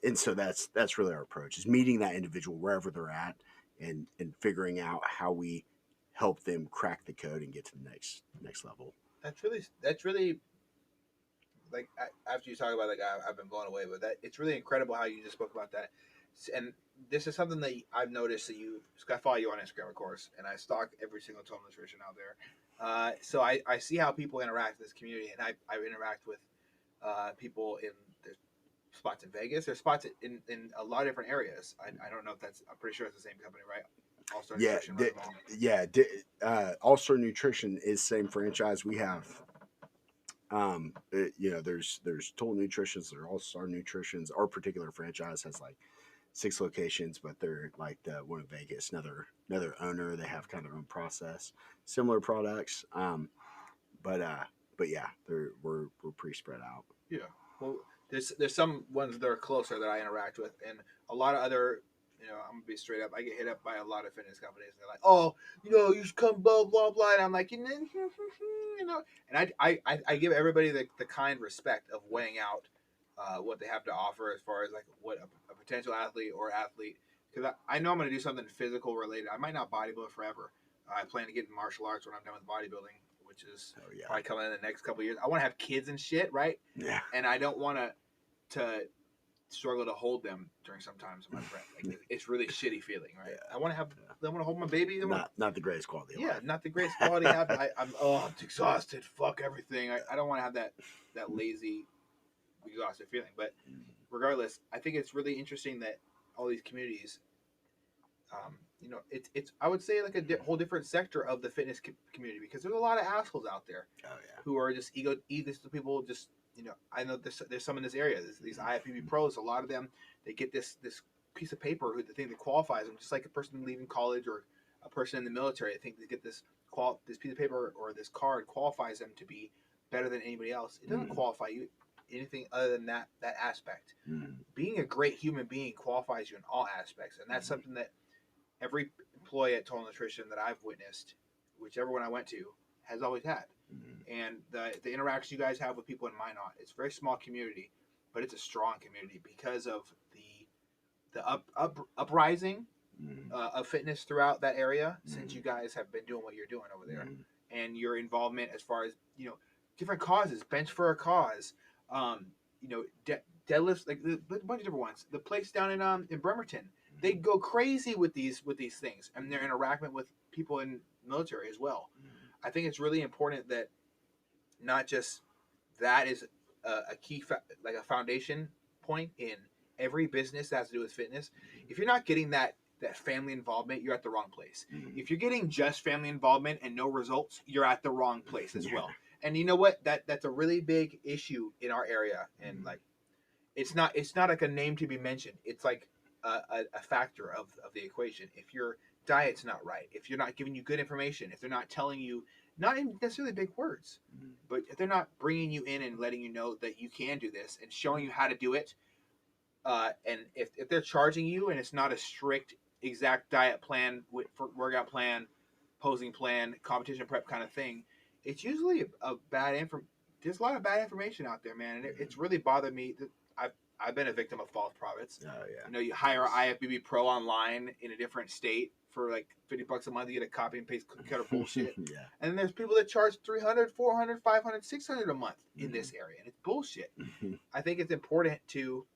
And so that's really our approach, is meeting that individual wherever they're at, and figuring out how we help them crack the code and get to the next level. That's really like, after you talk about, like, I've been blown away with that. It's really incredible how you just spoke about that. And this is something that I've noticed, that I follow you on Instagram, of course, and I stalk every single Total Nutrition out there. So I see how people interact with this community, and I interact with people in the spots in Vegas. There's spots in a lot of different areas. I don't know if I'm pretty sure it's the same company, right? All-Star Nutrition. All-Star Nutrition is the same franchise we have. There's Total Nutritions, there's All-Star Nutritions. Our particular franchise has like 6 locations, but they're like the one in Vegas, another owner. They have kind of their own process, similar products. But yeah, we're pretty spread out. Yeah. Well, there's some ones that are closer that I interact with, and a lot of other You know, I'm gonna be straight up. I get hit up by a lot of fitness companies. They're like, "Oh, you know, you should come, blah blah blah," and I'm like, you know, and I give everybody the kind respect of weighing out what they have to offer as far as like what a potential athlete or athlete, because I know I'm gonna do something physical related. I might not bodybuild forever. I plan to get in martial arts when I'm done with bodybuilding, which is probably coming in the next couple of years. I want to have kids and shit, right? Yeah. And I don't want to struggle to hold them during some times of my prep. Like it's really shitty feeling, right? Yeah. I want to have. I want to hold my baby. Not the greatest quality. Of Yeah, life. not the greatest quality. I'm exhausted. Fuck everything. I don't want to have that lazy, exhausted feeling. But regardless, I think it's really interesting that all these communities, you know, it's I would say like a whole different sector of the fitness community, because there's a lot of assholes out there who are just egotistical people. Just, you know, I know there's some in this area. These IFBB pros, a lot of them, they get this piece of paper who the thing that qualifies them, just like a person leaving college or a person in the military. I think they get this piece of paper or this card qualifies them to be better than anybody else. It doesn't qualify you anything other than that aspect. Being a great human being qualifies you in all aspects, and that's something that every employee at Total Nutrition that I've witnessed, whichever one I went to, has always had. And the interaction you guys have with people in Minot, it's a very small community, but it's a strong community because of the uprising of fitness throughout that area since you guys have been doing what you're doing over there, and your involvement as far as, you know, different causes, bench for a cause, you know, deadlifts, like a bunch of different ones. The place down in Bremerton, they go crazy with these things, and their interaction with people in military as well. I think it's really important that not just that is a key like a foundation point in every business that has to do with fitness. If you're not getting that family involvement, you're at the wrong place. If you're getting just family involvement and no results, you're at the wrong place as well. And you know what? That's a really big issue in our area, and like it's not like a name to be mentioned. It's like a factor of the equation. If your diet's not right, if you're not giving you good information, if they're not telling you, not in necessarily big words, but if they're not bringing you in and letting you know that you can do this and showing you how to do it, and if they're charging you and it's not a strict exact diet plan, workout plan, posing plan, competition prep kind of thing, it's usually a bad there's a lot of bad information out there, man, and it's really bothered me. I've been a victim of false prophets. You know, you hire an IFBB pro online in a different state for like $50 a month. You get a copy and paste cookie cutter bullshit. And then there's people that charge $300, $400, $500, $600 a month in this area, and it's bullshit. I think it's important to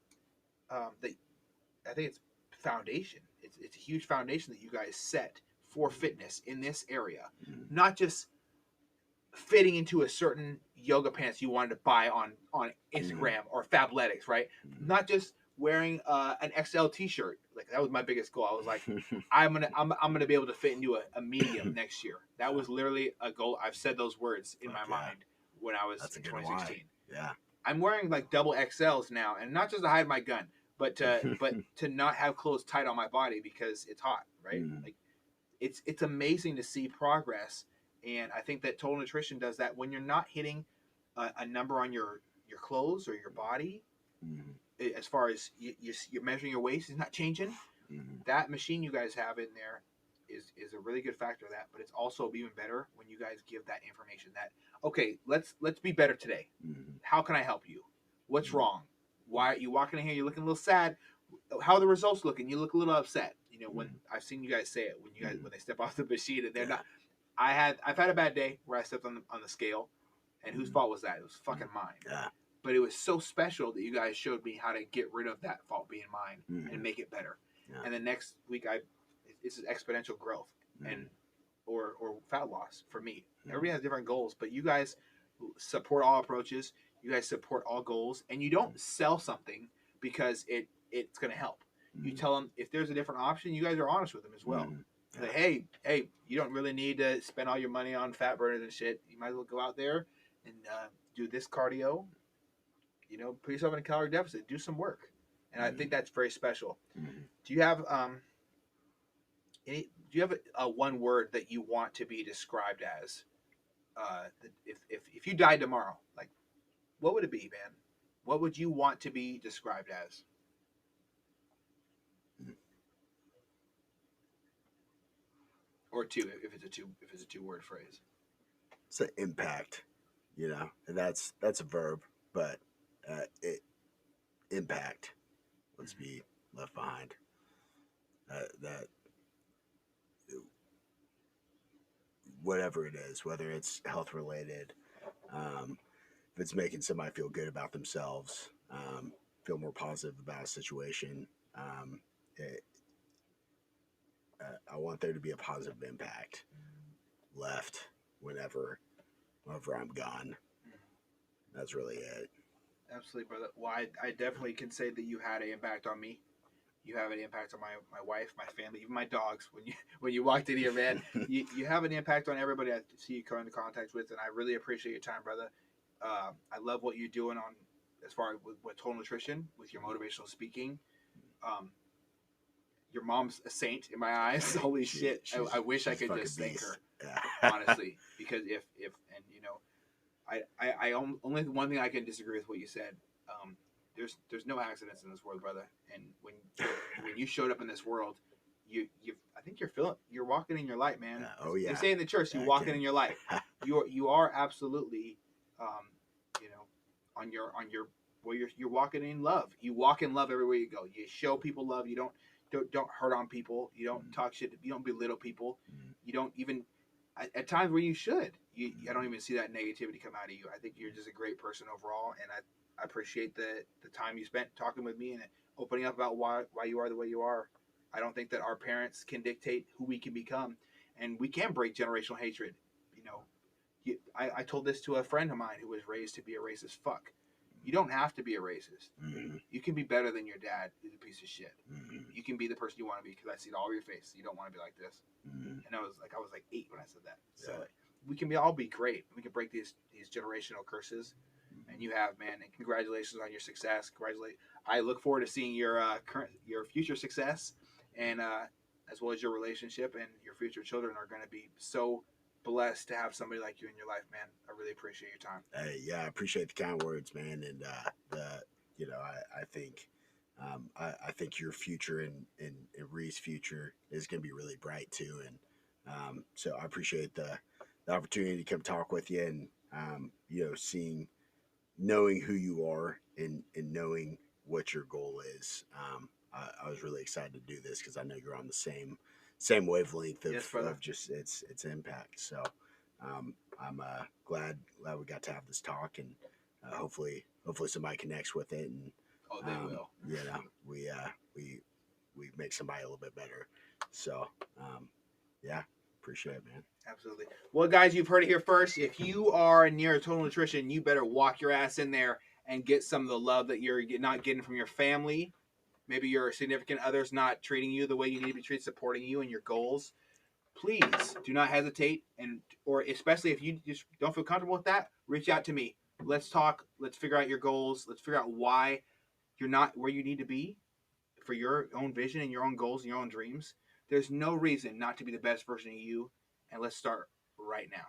I think it's foundation. It's a huge foundation that you guys set for fitness in this area, not just fitting into a certain yoga pants you wanted to buy on Instagram or Fabletics, right? Not just wearing an XL T-shirt. Like that was my biggest goal. I was like, I'm gonna be able to fit into a medium next year. That was literally a goal. I've said those words in my mind when I was in 2016. I'm wearing like double XLs now, and not just to hide my gun, but to not have clothes tight on my body because it's hot, right? Like it's amazing to see progress. And I think that Total Nutrition does that. When you're not hitting a number on your clothes or your body, as far as you're measuring your waist is not changing, that machine you guys have in there is a really good factor of that. But it's also even better when you guys give that information that, okay, let's be better today. How can I help you? What's wrong? Why are you walking in here? You're looking a little sad. How are the results looking? You look a little upset. You know, when I've seen you guys say it, when they step off the machine and they're not. I've had a bad day where I stepped on the scale, and whose fault was that? It was fucking mine. But it was so special that you guys showed me how to get rid of that fault being mine and make it better. And the next week, it's exponential growth and or fat loss for me. Everybody has different goals, but you guys support all approaches. You guys support all goals, and you don't sell something because it's going to help. You tell them if there's a different option. You guys are honest with them as well. Like, hey, you don't really need to spend all your money on fat burners and shit. You might as well go out there and do this cardio. You know, put yourself in a calorie deficit. Do some work, and I think that's very special. Do you have do you have a one word that you want to be described as? If you died tomorrow, like, what would it be, man? What would you want to be described as? Or two, if it's a two-word phrase. It's an impact, and that's a verb, but it impact. Let's be left behind. That whatever it is, whether it's health related, if it's making somebody feel good about themselves, feel more positive about a situation, it, I want there to be a positive impact left whenever I'm gone. That's really it. Absolutely, brother. Well, I definitely can say that you had an impact on me. You have an impact on my wife, my family, even my dogs. When you walked in here, man, you have an impact on everybody I see you come into contact with, and I really appreciate your time, brother. I love what you're doing on as far as with Total Nutrition, with your motivational speaking. Um, your mom's a saint in my eyes. Holy shit! I wish I could just thank her, honestly, because if and I only one thing I can disagree with what you said. There's no accidents in this world, brother. And when you showed up in this world, you I think you're walking in your light, man. Oh yeah. They say in the church, you're walking in your light. You are absolutely, on your well, you're walking in love. You walk in love everywhere you go. You show people love. You don't hurt on people. You don't talk shit. You don't belittle people. You don't even at times where you should. I don't even see that negativity come out of you. I think you're just a great person overall, and I appreciate the time you spent talking with me and opening up about why you are the way you are. I don't think that our parents can dictate who we can become, and we can break generational hatred. I told this to a friend of mine who was raised to be a racist fuck. You don't have to be a racist. You can be better than your dad, who's a piece of shit. You can be the person you want to be, because I see it all over your face. You don't want to be like this. And I was like 8 when I said that. So we can all be great. We can break these generational curses. And you have, man. And congratulations on your success. I look forward to seeing your future success, and as well as your relationship, and your future children are going to be so blessed to have somebody like you in your life, man. I really appreciate your time. Yeah, I appreciate the kind words, man. And I think I think your future and Ree's future is going to be really bright too. And so I appreciate the opportunity to come talk with you, and knowing who you are, and knowing what your goal is. I was really excited to do this because I know you're on the same wavelength of, Yes, brother. of just its impact. So I'm glad we got to have this talk, and hopefully somebody connects with it, and They will. We make somebody a little bit better. So yeah, appreciate it, man. Absolutely. Well, guys, you've heard it here first. If you are near Total Nutrition, you better walk your ass in there and get some of the love that you're not getting from your family. Maybe your significant other's not treating you the way you need to be treated, supporting you and your goals. Please do not hesitate, or especially if you just don't feel comfortable with that, reach out to me. Let's talk. Let's figure out your goals. Let's figure out why you're not where you need to be for your own vision and your own goals and your own dreams. There's no reason not to be the best version of you, and let's start right now.